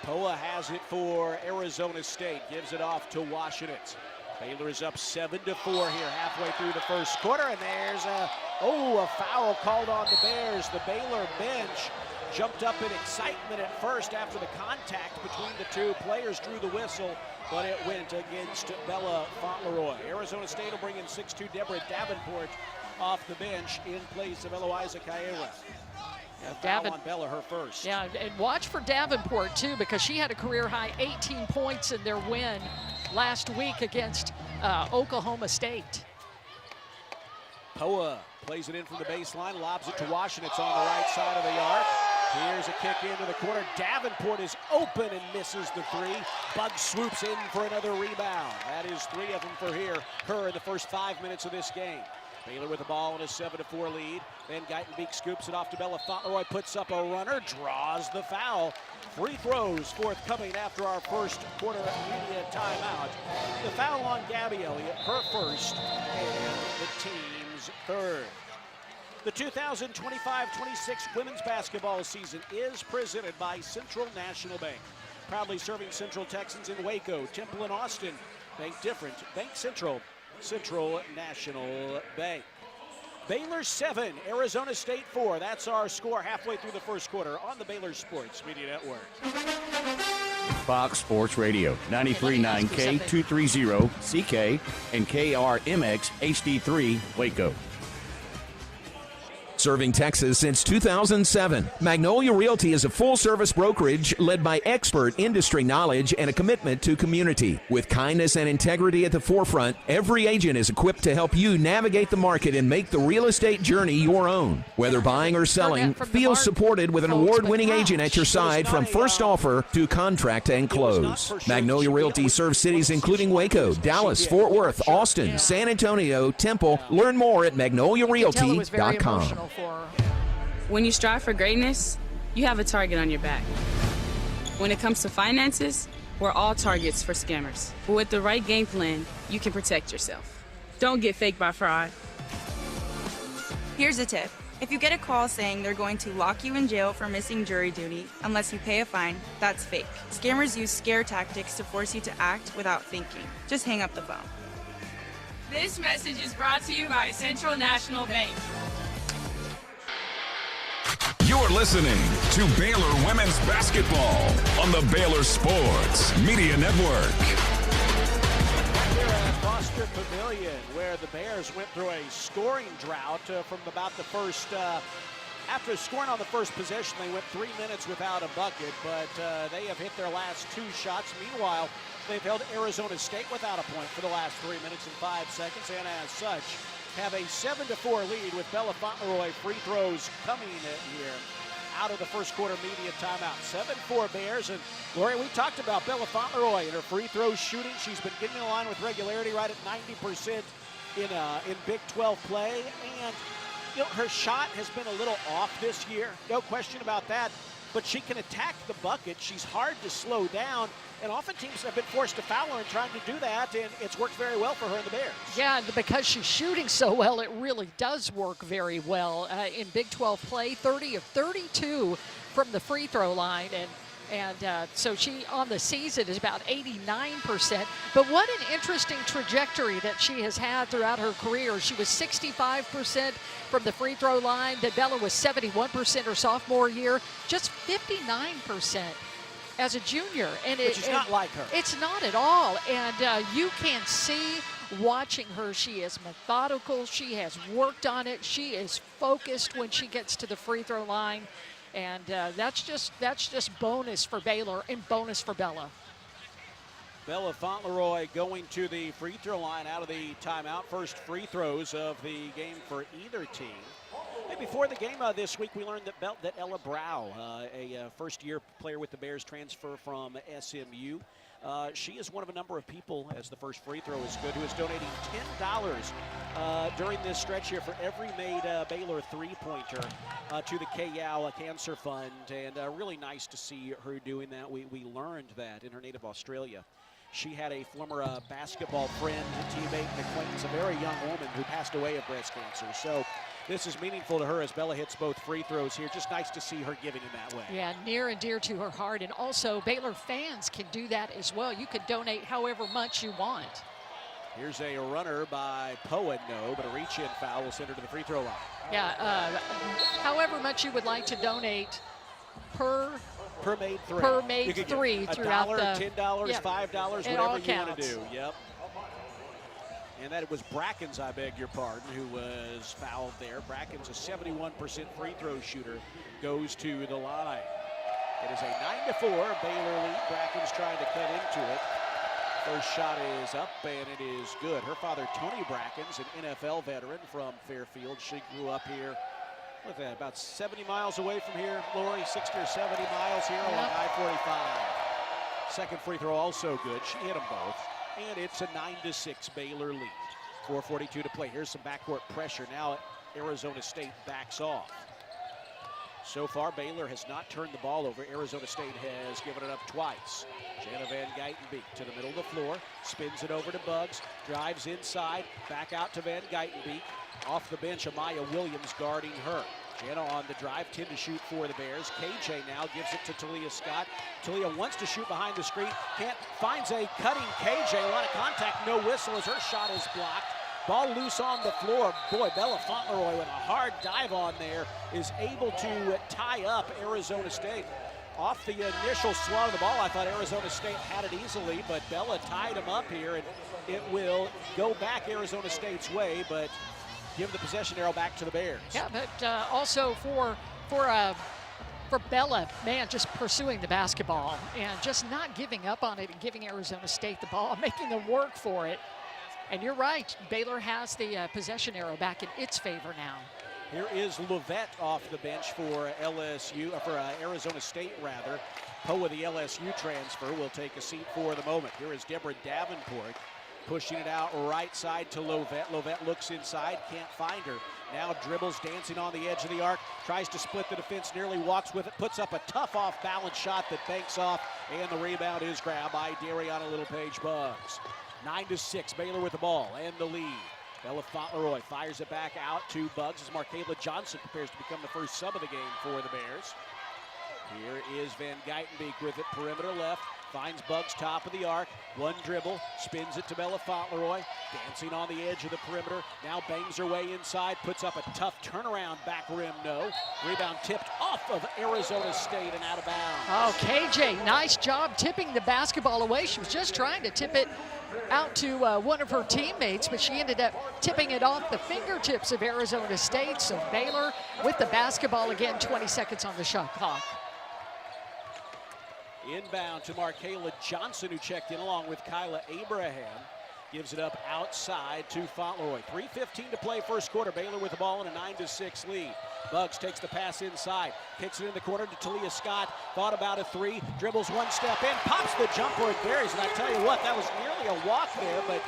S16: Poa has it for Arizona State. Gives it off to Washenitz. Baylor is up 7-4 here halfway through the first quarter, and there's a foul called on the Bears. The Baylor bench jumped up in excitement at first after the contact between the 2 players, drew the whistle, but it went against Bella Fauntleroy. Arizona State will bring in 6'2" Deborah Davenport off the bench in place of Eloisa Kyra. Foul on Bella, her first.
S3: Yeah, and watch for Davenport, too, because she had a career-high 18 points in their win last week against Oklahoma State.
S16: Poa plays it in from the baseline, lobs it to Washenitz on the right side of the arc. Here's a kick into the corner. Davenport is open and misses the 3. Bug swoops in for another rebound. That is 3 of them for her in the first 5 minutes of this game. Baylor with the ball in a 7-4 lead. Van Geitenbeek scoops it off to Bella Fauntleroy, puts up a runner, draws the foul. Free throws forthcoming after our first quarter media timeout. The foul on Gabby Elliott, her first, and the team's 3rd. The 2025-26 women's basketball season is presented by Central National Bank. Proudly serving Central Texans in Waco, Temple, and Austin. Bank different. Bank Central. Central National Bank. Baylor 7, Arizona State 4. That's our score halfway through the first quarter on the Baylor Sports Media Network.
S7: Fox Sports Radio, 93.9 K230 CK and KRMX HD3 Waco.
S17: Serving Texas since 2007, Magnolia Realty is a full-service brokerage led by expert industry knowledge and a commitment to community. With kindness and integrity at the forefront, every agent is equipped to help you navigate the market and make the real estate journey your own. Whether buying or selling, feel supported with an award-winning agent at your side from first offer to contract and close. Magnolia Realty serves cities including Waco, Dallas, Fort Worth, Austin, San Antonio, Temple. Learn more at magnoliarealty.com.
S12: When you strive for greatness, you have a target on your back. When it comes to finances, we're all targets for scammers. But with the right game plan, you can protect yourself. Don't get faked by fraud.
S20: Here's a tip. If you get a call saying they're going to lock you in jail for missing jury duty unless you pay a fine, that's fake. Scammers use scare tactics to force you to act without thinking. Just hang up the phone.
S12: This message is brought to you by Central National Bank.
S10: You're listening to Baylor Women's Basketball on the Baylor Sports Media Network.
S1: Here at Foster Pavilion, where the Bears went through a scoring drought from about the first, after scoring on the first possession, they went 3 minutes without a bucket, but they have hit their last 2 shots. Meanwhile, they've held Arizona State without a point for the last 3 minutes and 5 seconds, and as such, have a 7-4 lead with Bella Fauntleroy free throws coming here out of the first quarter media timeout. 7-4 Bears. And Lori, we talked about Bella Fauntleroy and her free throw shooting. She's been getting in the line with regularity, right at 90% in Big 12 play. And you know, her shot has been a little off this year, no question about that. But she can attack the bucket. She's hard to slow down. And often teams have been forced to foul her in trying to do that, and it's worked very well for her and the Bears.
S3: Yeah, and because she's shooting so well, it really does work very well. In Big 12 play, 30 of 32 from the free throw line, and so she on the season is about 89%. But what an interesting trajectory that she has had throughout her career. She was 65% from the free throw line. Then Bella was 71% her sophomore year, just 59% as a junior. And
S1: which is not like her.
S3: It's not at all. And you can see watching her, she is methodical. She has worked on it. She is focused when she gets to the free throw line. And that's just bonus for Baylor and bonus for Bella.
S1: Bella Fauntleroy going to the free throw line out of the timeout. First free throws of the game for either team. And before the game this week, we learned that Ella Brow, a first-year player with the Bears, transfer from SMU. She is one of a number of people, as the first free throw is good, who is donating $10 during this stretch here for every made Baylor three-pointer to the K-Yow Cancer Fund. And really nice to see her doing that. We learned that in her native Australia. She had a former basketball friend, teammate, and acquaintance, a very young woman who passed away of breast cancer. So this is meaningful to her as Bella hits both free throws here. Just nice to see her giving in that way.
S3: Yeah, near and dear to her heart. And also, Baylor fans can do that as well. You can donate however much you want.
S1: Here's a runner by Poen, no, but a reach-in foul will send her to the free throw line.
S3: Yeah, however much you would like to donate per made three throughout
S1: $1, $10,
S3: yep,
S1: $5, whatever you want to do. Yep. And that it was Brackens, I beg your pardon, who was fouled there. Brackens, a 71% free throw shooter, goes to the line. It is a 9-4 Baylor lead. Brackens trying to cut into it. First shot is up, and it is good. Her father, Tony Brackens, an NFL veteran from Fairfield. She grew up here, what's that, about 70 miles away from here, Lori, 60 or 70 miles here along I-45. Second free throw also good. She hit them both. And it's a 9-6 Baylor lead. 4:42 to play. Here's some backcourt pressure. Now Arizona State backs off. So far, Baylor has not turned the ball over. Arizona State has given it up twice. Jana Van Geitenbeek to the middle of the floor. Spins it over to Buggs. Drives inside. Back out to Van Geitenbeek. Off the bench, Amaya Williams guarding her. Jana on the drive, 10 to shoot for the Bears. KJ now gives it to Talia Scott. Talia wants to shoot behind the screen. Finds a cutting KJ. A lot of contact, no whistle as her shot is blocked. Ball loose on the floor. Boy, Bella Fauntleroy with a hard dive on there is able to tie up Arizona State. Off the initial swat of the ball, I thought Arizona State had it easily, but Bella tied them up here, and it will go back Arizona State's way, but
S16: give the possession arrow back to the Bears.
S3: Yeah, but also for Bella, man, just pursuing the basketball and just not giving up on it and giving Arizona State the ball, making them work for it. And you're right, Baylor has the possession arrow back in its favor now.
S16: Here is Lovett off the bench for Arizona State, rather. Poa, the LSU transfer, will take a seat for the moment. Here is Deborah Davenport pushing it out right side to Lovett. Lovett looks inside, can't find her. Now dribbles, dancing on the edge of the arc, tries to split the defense, nearly walks with it, puts up a tough off-balance shot that banks off, and the rebound is grabbed by Dariana Littlepage Buggs. 9-6, Baylor with the ball and the lead. Bella Fauntleroy fires it back out to Buggs as Markayla Johnson prepares to become the first sub of the game for the Bears. Here is Van Geitenbeek with it, perimeter left, finds Buggs top of the arc, one dribble, spins it to Bella Fauntleroy, dancing on the edge of the perimeter, now bangs her way inside, puts up a tough turnaround, back rim, no. Rebound tipped off of Arizona State and out of bounds.
S3: Oh, KJ, nice job tipping the basketball away. She was just trying to tip it out to one of her teammates, but she ended up tipping it off the fingertips of Arizona State. So Baylor with the basketball again, 20 seconds on the shot clock.
S16: Inbound to Markayla Johnson, who checked in along with Kyla Abraham. Gives it up outside to Fauntleroy. 3:15 to play first quarter. Baylor with the ball in a 9-6 lead. Buggs takes the pass inside. Kicks it in the corner to Talia Scott. Thought about a three. Dribbles one step in. Pops the jumper and buries. And I tell you what, that was nearly a walk there, but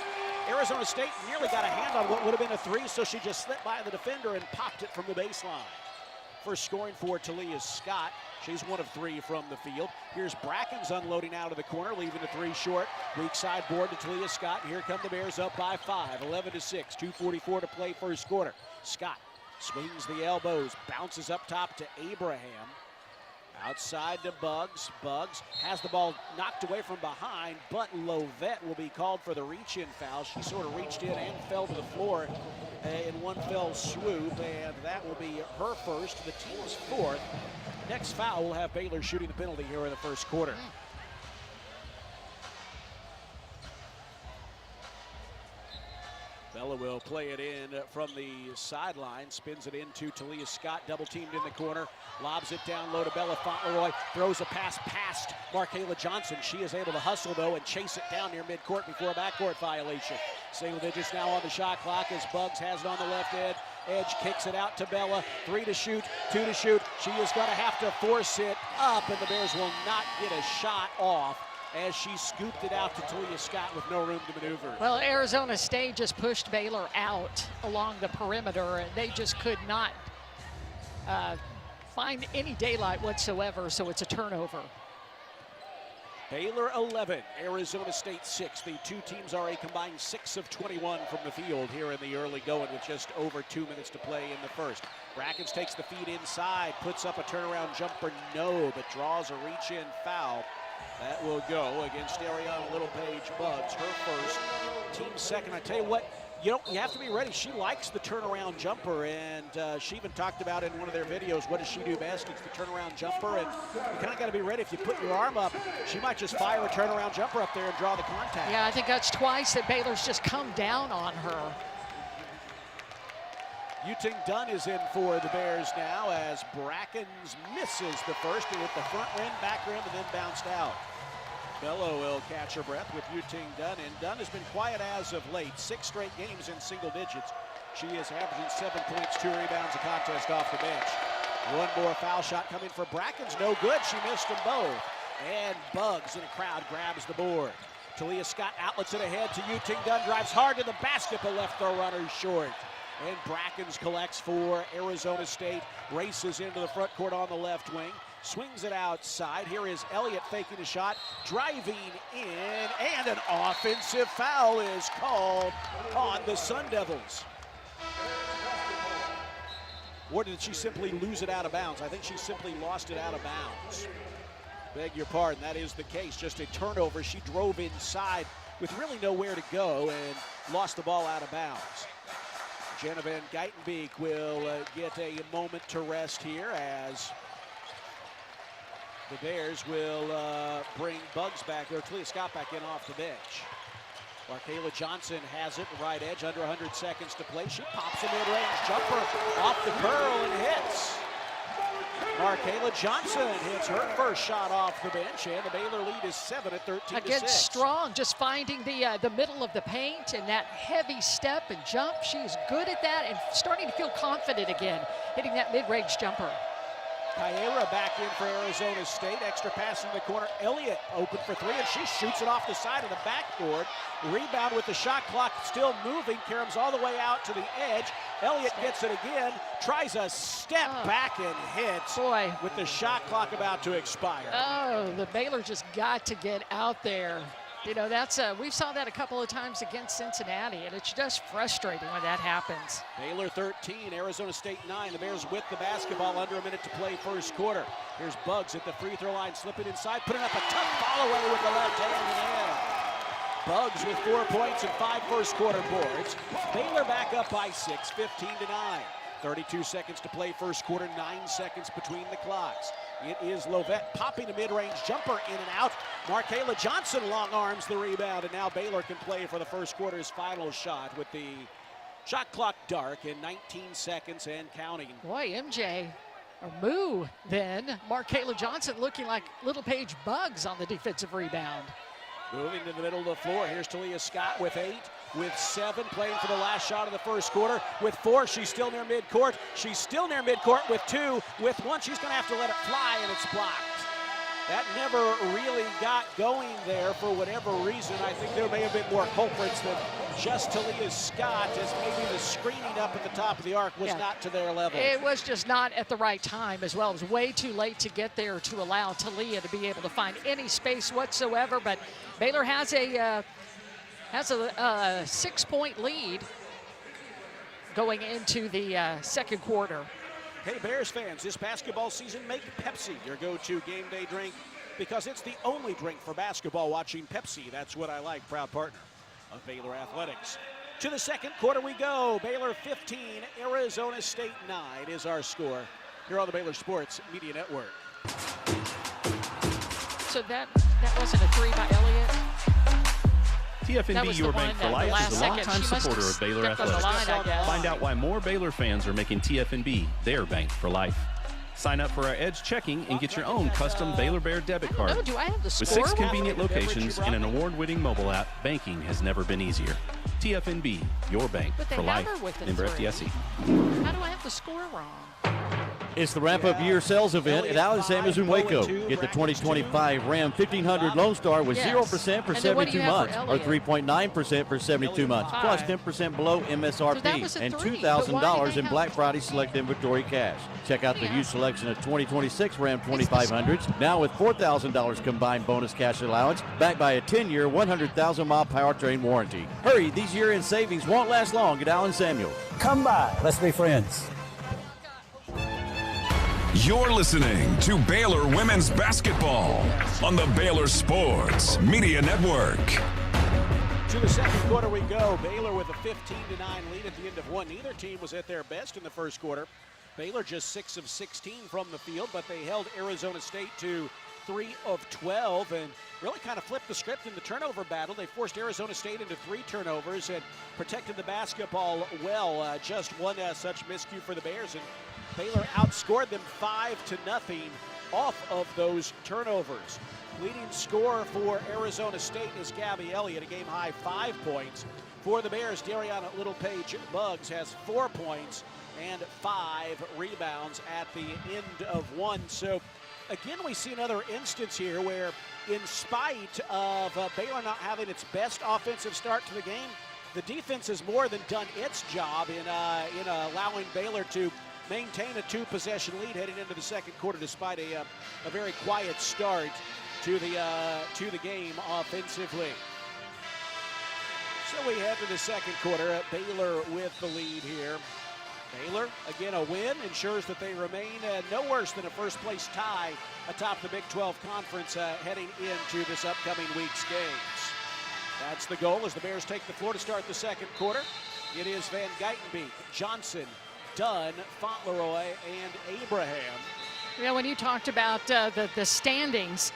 S16: Arizona State nearly got a hand on what would have been a three, so she just slipped by the defender and popped it from the baseline. First scoring for Talia Scott. She's one of three from the field. Here's Brackens unloading out of the corner, leaving the three short. Weak side board to Talia Scott. And here come the Bears up by 5, 11-6, 2:44 to play first quarter. Scott swings the elbows, bounces up top to Abraham. Outside to Buggs. Buggs has the ball knocked away from behind, but Lovett will be called for the reach-in foul. She sort of reached in and fell to the floor in one fell swoop, and that will be her first, the team's fourth. Next foul will have Baylor shooting the penalty here in the first quarter. Bella will play it in from the sideline, spins it into Talia Scott, double teamed in the corner, lobs it down low to Bella Fauntleroy, throws a pass past Markayla Johnson. She is able to hustle though and chase it down near midcourt before a backcourt violation. Single digits now on the shot clock as Buggs has it on the left edge, kicks it out to Bella, 3 to shoot, 2 to shoot. She is going to have to force it up, and the Bears will not get a shot off as she scooped it out to Talia Scott with no room to maneuver.
S3: Well, Arizona State just pushed Baylor out along the perimeter, and they just could not find any daylight whatsoever, so it's a turnover.
S16: Baylor 11, Arizona State 6. The two teams are a combined 6 of 21 from the field here in the early going with just over 2 minutes to play in the first. Brackens takes the feed inside, puts up a turnaround jumper, no, but draws a reach-in foul. That will go against Ariana Littlepage Buggs, her first, team second. I tell you what, you have to be ready. She likes the turnaround jumper, and she even talked about in one of their videos, what does she do best? It's the turnaround jumper, and you kind of got to be ready. If you put your arm up, she might just fire a turnaround jumper up there and draw the contact.
S3: Yeah, I think that's twice that Baylor's just come down on her.
S16: Yuting Dunn is in for the Bears now as Brackens misses the first. He hit the front rim, back rim, and then bounced out. Bello will catch her breath with Yuting Dunn, and Dunn has been quiet as of late. 6 straight games in single digits. She is averaging 7 points, 2 rebounds a contest off the bench. One more foul shot coming for Brackens, no good. She missed them both. And Buggs in a crowd grabs the board. Talia Scott outlets it ahead to Yuting Dunn, drives hard to the basket, but left throw runner short. And Brackens collects for Arizona State, races into the front court on the left wing, swings it outside. Here is Elliott faking a shot, driving in, and an offensive foul is called on the Sun Devils. Or did she simply lose it out of bounds? I think she simply lost it out of bounds. Beg your pardon, that is the case. Just a turnover. She drove inside with really nowhere to go and lost the ball out of bounds. Jenna Van Geitenbeek will get a moment to rest here as the Bears will bring Buggs back, or Talia Scott back in off the bench.
S1: Markayla Johnson has it, right edge, under 100 seconds to play. She pops a mid-range jumper off the curl and hits. Markayla Johnson hits her first shot off the bench, and the Baylor lead is 7 at 13-6.
S3: Again, strong, just finding the middle of the paint and that heavy step and jump. She's good at that and starting to feel confident again, hitting that mid-range jumper.
S1: Kyra back in for Arizona State. Extra pass in the corner. Elliott open for three, and she shoots it off the side of the backboard. Rebound with the shot clock still moving. Karam's all the way out to the edge. Elliott gets it again, tries a step back and hits.
S3: Boy,
S1: with the shot clock about to expire.
S3: Oh, the Baylor just got to get out there. You know, that's we saw that a couple of times against Cincinnati, and it's just frustrating when that happens.
S1: Baylor 13, Arizona State 9. The Bears with the basketball, under a minute to play first quarter. Here's Buggs at the free throw line, slipping inside, putting up a tough follow away with the left hand and in. Buggs with 4 points and 5 first quarter boards. Baylor back up by 6, 15-9. 32 seconds to play first quarter, 9 seconds between the clocks. It is Lovett popping a mid-range jumper in and out. Markayla Johnson long arms the rebound, and now Baylor can play for the first quarter's final shot with the shot clock dark in 19 seconds and counting.
S3: Boy, MJ, or Moo then. Markayla Johnson looking like Little Paige Buggs on the defensive rebound.
S1: Moving to the middle of the floor, here's Talia Scott with 8, with 7, playing for the last shot of the first quarter. With 4, she's still near midcourt. She's still near midcourt with 2. With 1, she's going to have to let it fly, and it's blocked. That never really got going there for whatever reason. I think there may have been more culprits than just Talia Scott, as maybe the screening up at the top of the arc was not to their level.
S3: It was just not at the right time as well. It was way too late to get there to allow Talia to be able to find any space whatsoever. But Baylor has a 6-point lead going into the second quarter.
S1: Hey, Bears fans, this basketball season, make Pepsi your go-to game day drink, because it's the only drink for basketball watching. Pepsi, that's what I like, proud partner of Baylor Athletics. To the second quarter we go. Baylor 15, Arizona State 9 is our score here on the Baylor Sports Media Network.
S3: So that wasn't a three by Elliott?
S21: TFNB, your bank for life, is a longtime supporter of Baylor Athletics. Find out why more Baylor fans are making TFNB their bank for life. Sign up for our Edge checking and get your own custom Baylor Bear debit card.
S3: No, do I have the score?
S21: With 6 convenient locations and an award-winning mobile app, banking has never been easier. TFNB, your bank for life. Member FDIC.
S3: How do I have the score wrong?
S22: It's the wrap-up year sales event at Allen Samuels in Waco. Get the 2025 Ram 1500 Lone Star with 0% for 72 months or 3.9% for 72 months, plus 10% below MSRP and $2,000 in Black Friday select inventory cash. Check out the huge selection of 2026 Ram 2500s, now with $4,000 combined bonus cash allowance, backed by a 10-year, 100,000-mile powertrain warranty. Hurry, these year-end savings won't last long at Allen Samuels.
S23: Come by, let's be friends.
S10: You're listening to Baylor Women's Basketball on the Baylor Sports Media Network.
S1: To the second quarter we go. Baylor with a 15-9 lead at the end of one. Neither team was at their best in the first quarter. Baylor just 6 of 16 from the field, but they held Arizona State to 3 of 12 and really kind of flipped the script in the turnover battle. They forced Arizona State into 3 turnovers and protected the basketball well. Just one such miscue for the Bears, and Baylor outscored them 5-0 off of those turnovers. Leading scorer for Arizona State is Gabby Elliott, a game-high 5 points. For the Bears, Dariana Little Paige Buggs has 4 points and 5 rebounds at the end of one. So, again, we see another instance here where, in spite of Baylor not having its best offensive start to the game, the defense has more than done its job in allowing Baylor to maintain a 2-possession lead heading into the second quarter, despite a very quiet start to the game offensively. So we head to the second quarter. Baylor with the lead here. Baylor, again, a win ensures that they remain no worse than a first-place tie atop the Big 12 Conference heading into this upcoming week's games. That's the goal as the Bears take the floor to start the second quarter. It is Van Geitenbeek, Johnson, Dunn, Fauntleroy, and Abraham.
S3: Yeah, when you talked about the standings,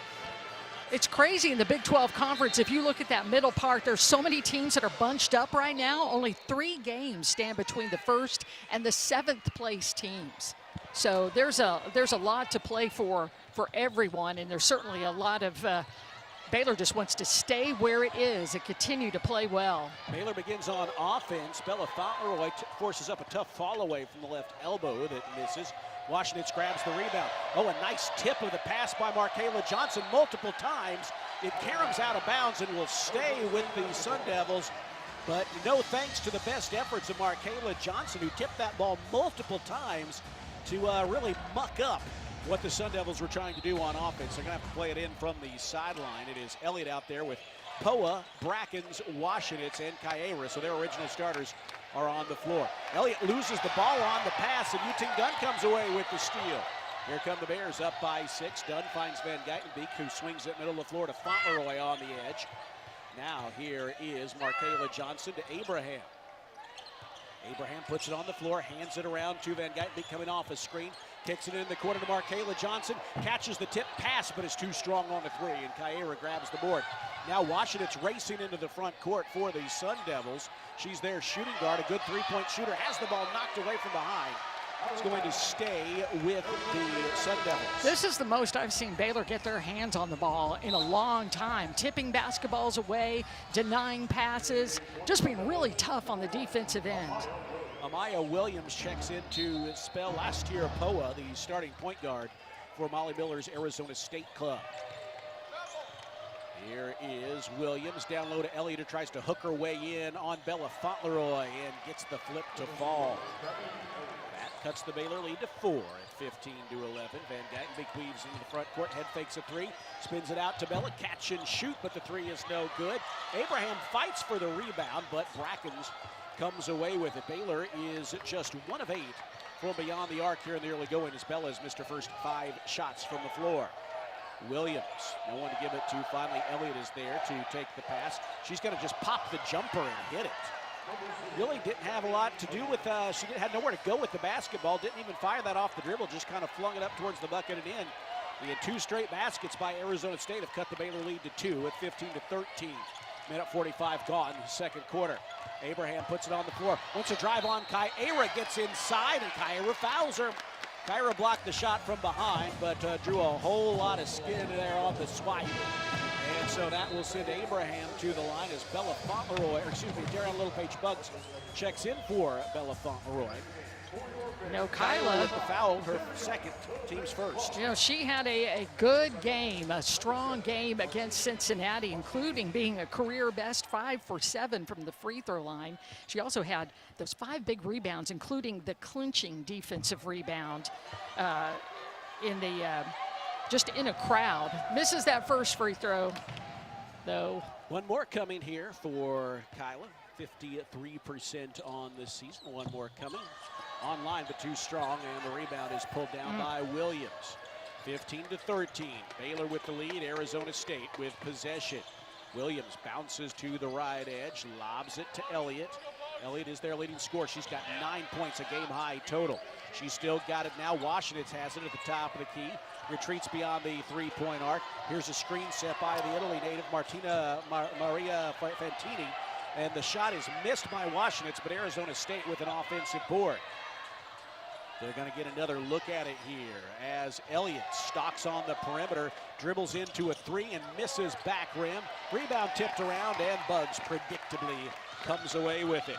S3: It's crazy in the Big 12 Conference. If you look at that middle part, there's so many teams that are bunched up right now. Only 3 games stand between the 1st and the 7th place teams. So there's a lot to play for everyone, and there's certainly a lot of Baylor just wants to stay where it is and continue to play well.
S1: Baylor begins on offense. Bella Fauntleroy forces up a tough fall away from the left elbow that misses. Washington grabs the rebound. Oh, a nice tip of the pass by Markayla Johnson multiple times. It caroms out of bounds and will stay with the Sun Devils. But no thanks to the best efforts of Markayla Johnson, who tipped that ball multiple times to really muck up what the Sun Devils were trying to do on offense. They're going to have to play it in from the sideline. It is Elliott out there with Poa, Brackens, Washinitz, and Kaira. So their original starters are on the floor. Elliott loses the ball on the pass, and Yuting Dunn comes away with the steal. Here come the Bears up by 6. Dunn finds Van Geitenbeek, who swings it middle of the floor to Fauntleroy on the edge. Now here is Markayla Johnson to Abraham. Abraham puts it on the floor, hands it around to Van Geitenbeek coming off a screen. Kicks it in the corner to Markayla Johnson. Catches the tip pass, but is too strong on the 3, and Kaira grabs the board. Now Washinitz racing into the front court for the Sun Devils. She's their shooting guard, a good 3-point shooter. Has the ball knocked away from behind. It's going to stay with the Sun Devils.
S3: This is the most I've seen Baylor get their hands on the ball in a long time. Tipping basketballs away, denying passes, just being really tough on the defensive end.
S1: Amaya Williams checks into spell last year Poa, the starting point guard for Molly Miller's Arizona State club. Here is Williams, down low to Elliott, who tries to hook her way in on Bella Fauntleroy and gets the flip to fall. That cuts the Baylor lead to 4 at 15-11. Van Geitenbeek weaves into the front court, head fakes a 3, spins it out to Bella, catch and shoot, but the 3 is no good. Abraham fights for the rebound, but Brackens comes away with it. Baylor is just 1 of 8 from beyond the arc here in the early going, as Bella has missed her first 5 shots from the floor. Williams, no one to give it to. Finally, Elliott is there to take the pass. She's going to just pop the jumper and hit it. Really didn't have a lot to do with, she had nowhere to go with the basketball. Didn't even fire that off the dribble, just kind of flung it up towards the bucket and in. We had 2 straight baskets by Arizona State have cut the Baylor lead to 2 at 15-13. Minute 45 gone, second quarter. Abraham puts it on the floor. Wants to drive on Kaira, gets inside, and Kaira fouls her. Kaira blocked the shot from behind, but drew a whole lot of skin there on the swipe. And so that will send Abraham to the line as Bella Fauntleroy, Darren Littlepage Buggs checks in for Bella Fauntleroy.
S3: You know,
S1: Kyla with the foul, her second, team's first.
S3: You know, she had a good game, a strong game against Cincinnati, including being a career best 5 for 7 from the free throw line. She also had those 5 big rebounds, including the clinching defensive rebound just in a crowd. Misses that first free throw, though.
S1: One more coming here for Kyla. 53% on this season. One more coming. Online, but too strong, and the rebound is pulled down by Williams. 15-13. Baylor with the lead. Arizona State with possession. Williams bounces to the right edge, lobs it to Elliott. Elliott is their leading scorer. She's got 9 points, a game-high total. She's still got it now. Washington has it at the top of the key. Retreats beyond the 3-point arc. Here's a screen set by the Italy native Maria Fantini. And the shot is missed by Washington, but Arizona State with an offensive board. They're going to get another look at it here as Elliott stalks on the perimeter, dribbles into a 3 and misses back rim. Rebound tipped around, and Buggs predictably comes away with it.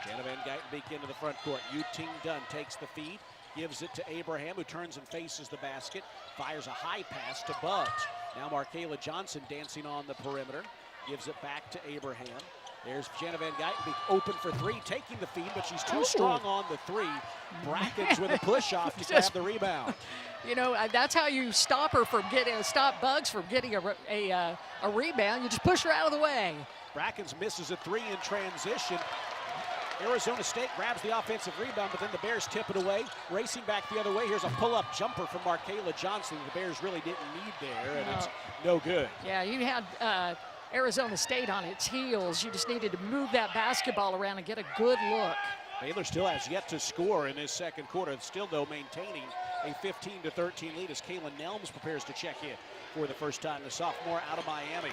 S1: Jenna Van Geitenbeek into the front court. Yuting Dunn takes the feed, gives it to Abraham, who turns and faces the basket, fires a high pass to Buggs. Now Markayla Johnson dancing on the perimeter, gives it back to Abraham. There's Jenna Van Geitenbeek open for 3, taking the feed, but she's too strong on the 3. Brackens with a push-off to grab the rebound.
S3: You know, that's how you stop her from stop Buggs from getting a rebound. You just push her out of the way.
S1: Brackens misses a 3 in transition. Arizona State grabs the offensive rebound, but then the Bears tip it away. Racing back the other way, here's a pull-up jumper from Markayla Johnson. The Bears really didn't need there, and it's no good.
S3: Yeah, you had Arizona State on its heels. You just needed to move that basketball around and get a good look.
S1: Baylor still has yet to score in this second quarter. Still, though, maintaining a 15-13 lead as Kaylin Nelms prepares to check in for the first time. The sophomore out of Miami.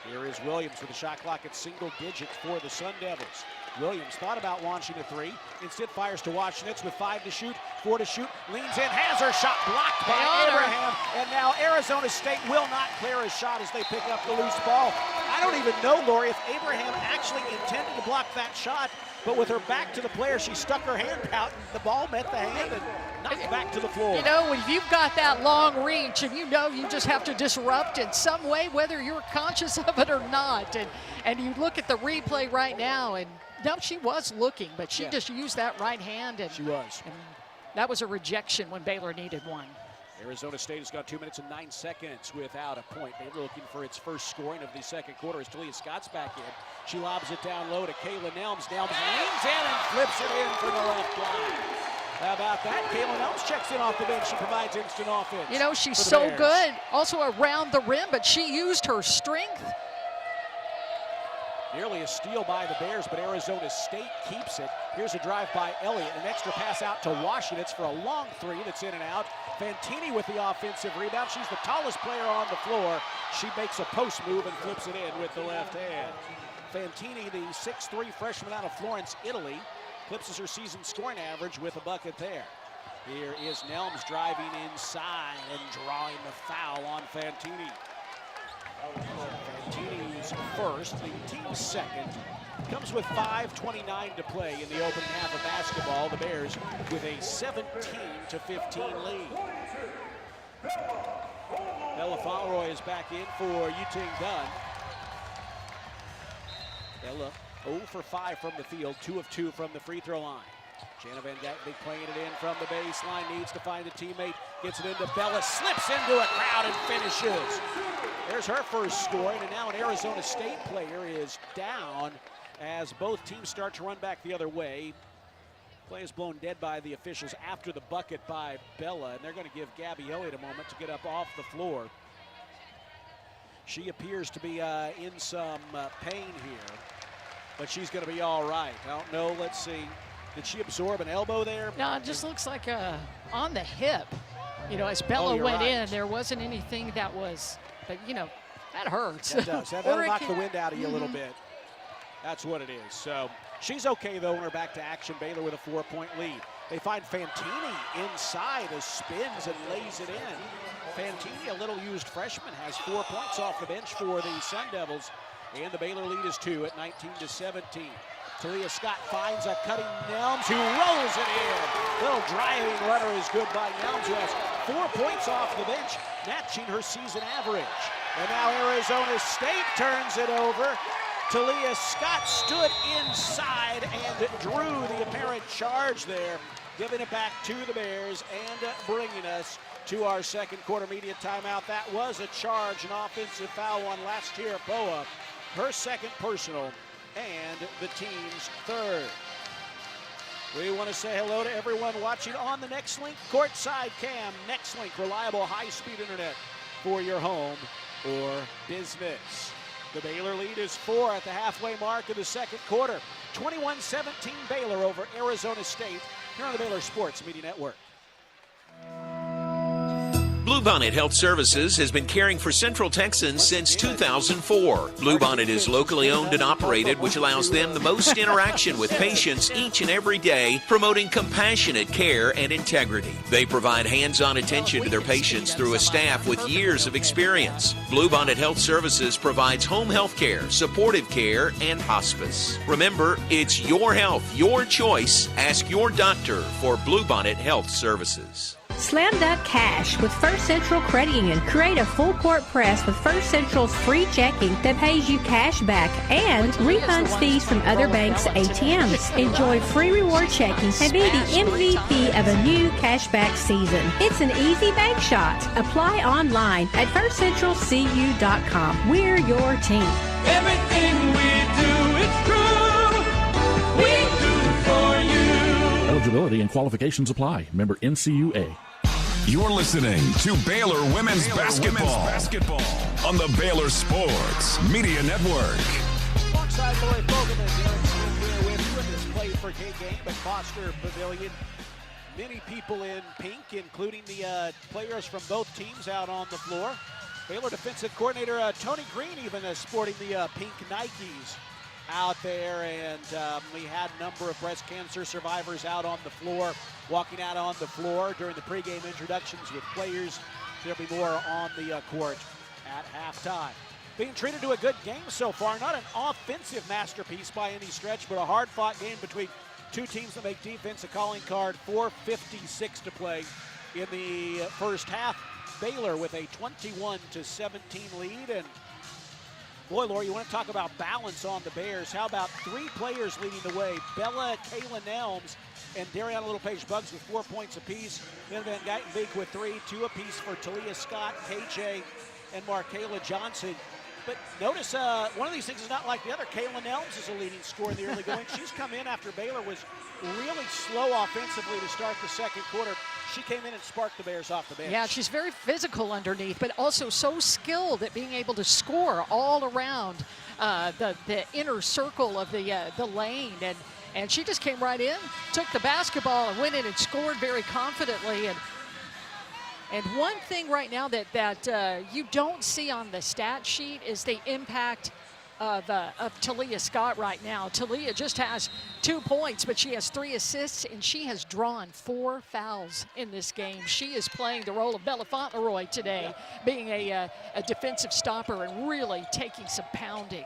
S1: Here is Williams with the shot clock at single digits for the Sun Devils. Williams thought about launching a three. Instead fires to Washenitz with 5 to shoot, 4 to shoot. Leans in, has her shot blocked by Abraham. And now Arizona State will not clear a shot as they pick up the loose ball. I don't even know, Lori, if Abraham actually intended to block that shot. But with her back to the player, she stuck her hand out, and the ball met the hand and knocked back to the floor.
S3: You know, when you've got that long reach and you know you just have to disrupt in some way, whether you're conscious of it or not. And you look at the replay right now, and no, she was looking, but she just used that right hand. And
S1: she was.
S3: And that was a rejection when Baylor needed one.
S1: Arizona State has got 2 minutes and 9 seconds without a point. Baylor looking for its first scoring of the second quarter as Talia Scott's back in. She lobs it down low to Kaylin Nelms. Nelms leans in and flips it in from the left line. How about that? Kaylin Nelms checks in off the bench. She provides instant offense.
S3: You know, she's so good also around the rim, but she used her strength.
S1: Nearly a steal by the Bears, but Arizona State keeps it. Here's a drive by Elliott. An extra pass out to Washenitz for a long three that's in and out. Fantini with the offensive rebound. She's the tallest player on the floor. She makes a post move and flips it in with the left hand. Fantini, the 6'3" freshman out of Florence, Italy, eclipses her season scoring average with a bucket there. Here is Nelms driving inside and drawing the foul on Fantini. Fantini's first, the team's second. Comes with 5:29 to play in the opening half of basketball. The Bears with a 17-15 lead. Ella Fauroy is back in for Yuting Dunn. Ella 0 for 5 from the field, 2 of 2 from the free throw line. Jana Van Gattenbeek playing it in from the baseline, needs to find a teammate, gets it into Bella, slips into a crowd and finishes. There's her first scoring, and now an Arizona State player is down as both teams start to run back the other way. Play is blown dead by the officials after the bucket by Bella, and they're going to give Gabby Elliott a moment to get up off the floor. She appears to be in some pain here, but she's going to be all right. I don't know, let's see. Did she absorb an elbow there?
S3: No, it just looks like on the hip. You know, as Bella went in, there wasn't anything that was, but you know, that hurts.
S1: That does. That'll knock the wind out of you a little bit. That's what it is. So she's okay, though, when we're back to action. Baylor with a 4-point lead. They find Fantini inside as spins and lays it in. Fantini, a little used freshman, has 4 points off the bench for the Sun Devils. And the Baylor lead is 2 at 19-17. Talia Scott finds a cutting Nelms who rolls it in. Little driving runner is good by Nelms, who has 4 points off the bench, matching her season average. And now Arizona State turns it over. Talia Scott stood inside and drew the apparent charge there, giving it back to the Bears and bringing us to our second quarter media timeout. That was a charge, an offensive foul on Last-Tier-Poa, her second personal, and the team's third. We want to say hello to everyone watching on the Nextlink Courtside Cam. Nextlink, reliable high-speed internet for your home or business. The Baylor lead is 4 at the halfway mark of the second quarter. 21-17 Baylor over Arizona State here on the Baylor Sports Media Network.
S11: Bluebonnet Health Services has been caring for Central Texans since 2004. Bluebonnet is locally owned and operated, which allows them the most interaction with patients each and every day, promoting compassionate care and integrity. They provide hands-on attention to their patients through a staff with years of experience. Bluebonnet Health Services provides home health care, supportive care, and hospice. Remember, it's your health, your choice. Ask your doctor for Bluebonnet Health Services.
S2: Slam dunk cash with First Central Credit Union. Create a full court press with First Central's free checking that pays you cash back and refunds fees from other banks' ATMs. Enjoy free reward checking and be the MVP of a new cashback season. It's an easy bank shot. Apply online at firstcentralcu.com. We're your team.
S4: Everything we do, it's true. We do for you.
S6: Eligibility and qualifications apply. Member NCUA.
S10: You're listening to Baylor Women's Basketball on the Baylor Sports Media Network.
S1: Alongside Lori Fogelman, Derek Smith here with you, and this play for Pregame at Foster Pavilion. Many people in pink, including the players from both teams out on the floor. Baylor defensive coordinator Tony Green even sporting the pink Nikes out there. And we had a number of breast cancer survivors out on the floor, walking out on the floor during the pregame introductions with players. There'll be more on the court at halftime. Being treated to a good game so far. Not an offensive masterpiece by any stretch, but a hard-fought game between two teams that make defense a calling card. 4:56 to play in the first half. Baylor with a 21-17 lead. And boy, Laura, you want to talk about balance on the Bears. How about three players leading the way? Bella, Kayla Nelms, and Dariana Little-Page Buggs with 4 points apiece. Then Van Geitenbeek with 3, 2 apiece for Talia Scott, KJ, and Markayla Johnson. But notice one of these things is not like the other. Kayla Nelms is a leading scorer in the early going. She's come in after Baylor was really slow offensively to start the second quarter. She came in and sparked the Bears off the bench.
S3: Yeah, she's very physical underneath, but also so skilled at being able to score all around the inner circle of the lane. And she just came right in, took the basketball, and went in and scored very confidently. And one thing right now that you don't see on the stat sheet is the impact of Talia Scott right now. Talia just has 2 points, but she has 3 assists, and she has drawn 4 fouls in this game. She is playing the role of Bella Fauntleroy today, being a defensive stopper and really taking some pounding.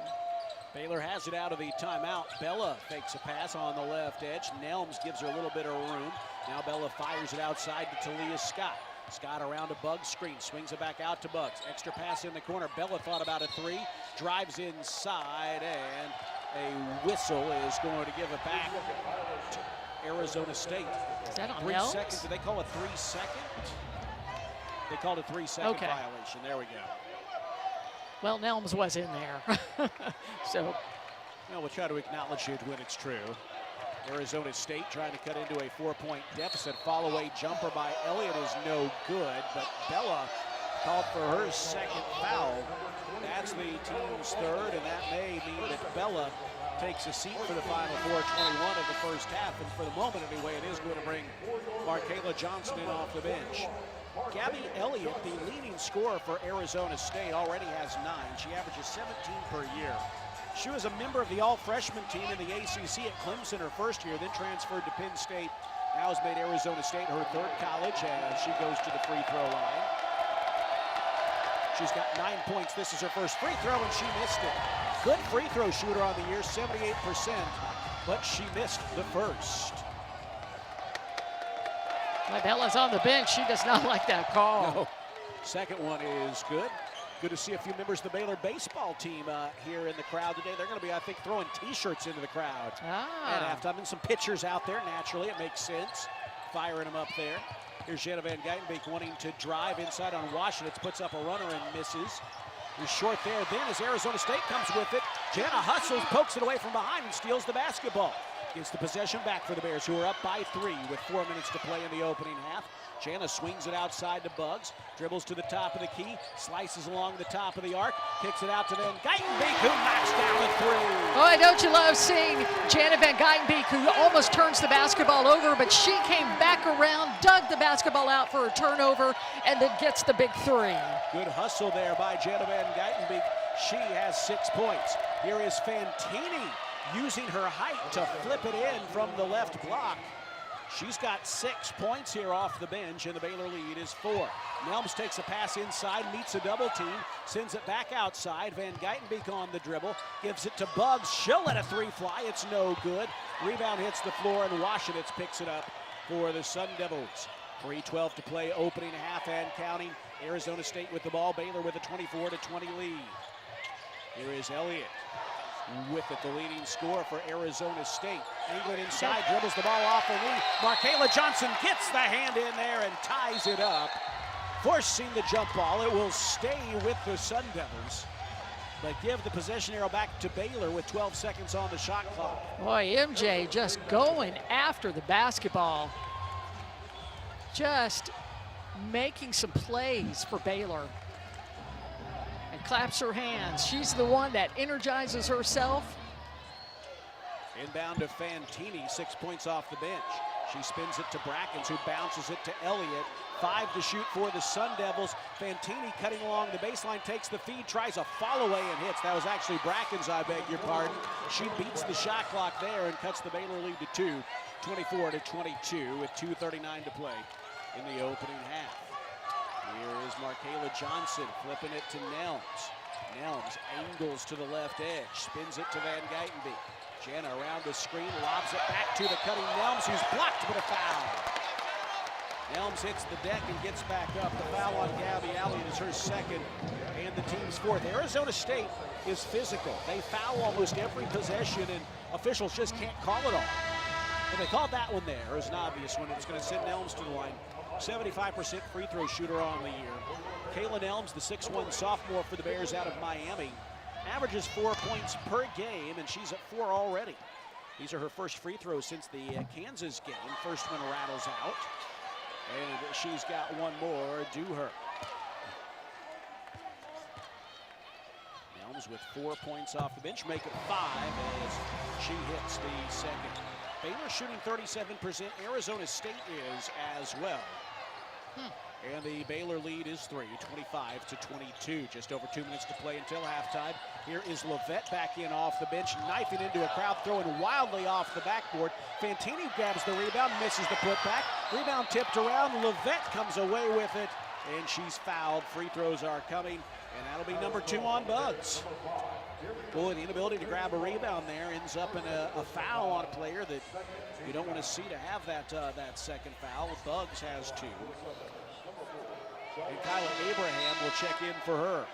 S1: Baylor has it out of the timeout. Bella fakes a pass on the left edge. Nelms gives her a little bit of room. Now Bella fires it outside to Talia Scott. Scott around a Buggs screen, swings it back out to Buggs. Extra pass in the corner. Bella thought about a 3, drives inside, and a whistle is going to give it back to Arizona State.
S3: Is that on
S1: 3
S3: Nelms?
S1: seconds. Did they call a 3-second? They called a 3-second violation. There we go.
S3: Well, Nelms was in there. So,
S1: we'll try to acknowledge it when it's true. Arizona State trying to cut into a 4-point deficit. Follow-away jumper by Elliott is no good, but Bella called for her second foul. That's the team's third, and that may mean that Bella takes a seat for the final 4:21 of the first half. And for the moment, anyway, it is going to bring Markayla Johnson in off the bench. Gabby Elliott, the leading scorer for Arizona State, already has 9. She averages 17 per year. She was a member of the all-freshman team in the ACC at Clemson her first year, then transferred to Penn State. Now has made Arizona State her 3rd college as she goes to the free throw line. She's got 9 points. This is her first free throw, and she missed it. Good free throw shooter on the year, 78%, but she missed the first.
S3: Bella's on the bench. She does not like that call.
S1: No. Second one is good. Good to see a few members of the Baylor baseball team here in the crowd today. They're going to be, I think, throwing T-shirts into the crowd at halftime. And some pitchers out there, naturally. It makes sense. Firing them up there. Here's Jana Van Geitenbeek wanting to drive inside on Washington. Puts up a runner and misses. He's short there. Then as Arizona State comes with it, Jana hustles, pokes it away from behind, and steals the basketball. Gets the possession back for the Bears, who are up by 3 with 4 minutes to play in the opening half. Jana swings it outside to Buggs, dribbles to the top of the key, slices along the top of the arc, kicks it out to Van Geitenbeek, who knocks down a 3.
S3: Boy, don't you love seeing Jana Van Geitenbeek, who almost turns the basketball over, but she came back around, dug the basketball out for a turnover, and then gets the big 3.
S1: Good hustle there by Jana Van Geitenbeek. She has 6 points. Here is Fantini using her height to flip it in from the left block. She's got 6 points here off the bench, and the Baylor lead is 4. Nelms takes a pass inside, meets a double team, sends it back outside. Van Geitenbeek on the dribble, gives it to Buggs. She'll let a 3 fly. It's no good. Rebound hits the floor, and Washington picks it up for the Sun Devils. 3:12 to play, opening half and counting. Arizona State with the ball. Baylor with a 24-20 lead. Here is Elliott. With it, the leading scorer for Arizona State. England inside, dribbles the ball off her knee. Markayla Johnson gets the hand in there and ties it up. Forcing the jump ball. It will stay with the Sun Devils, but give the possession arrow back to Baylor with 12 seconds on the shot clock.
S3: Boy, MJ just going after the basketball. Just making some plays for Baylor. Claps her hands. She's the one that energizes herself.
S1: Inbound to Fantini, 6 points off the bench. She spins it to Brackens, who bounces it to Elliott. 5 to shoot for the Sun Devils. Fantini cutting along the baseline, takes the feed, tries a follow away and hits. That was actually Brackens, I beg your pardon. She beats the shot clock there and cuts the Baylor lead to 2, 24-22 with 2:39 to play in the opening half. Here is Markayla Johnson flipping it to Nelms. Nelms angles to the left edge, spins it to Van Geitenbeek. Jenna around the screen, lobs it back to the cutting Nelms, who's blocked but a foul. Nelms hits the deck and gets back up. The foul on Gabby Elliott is her second and the team's fourth. Arizona State is physical. They foul almost every possession and officials just can't call it all. And they called that one there as an obvious one. It's going to send Nelms to the line. 75% free throw shooter on the year. Kayla Nelms, the 6'1 sophomore for the Bears out of Miami, averages 4 points per game, and she's at 4 already. These are her first free throws since the Kansas game. First one rattles out, and she's got one more due her. Nelms with 4 points off the bench, make it 5 as she hits the second. Baylor shooting 37%. Arizona State is as well. And the Baylor lead is 3, 25-22. Just over 2 minutes to play until halftime. Here is Levette back in off the bench, knifing into a crowd, throwing wildly off the backboard. Fantini grabs the rebound, misses the putback. Rebound tipped around. Levette comes away with it, and she's fouled. Free throws are coming, and that'll be number 2 on Bugs. Boy, the inability to grab a rebound there ends up in a foul on a player that you don't want to see to have that second foul. Bugs has 2. And Kyla Abraham will check in for her.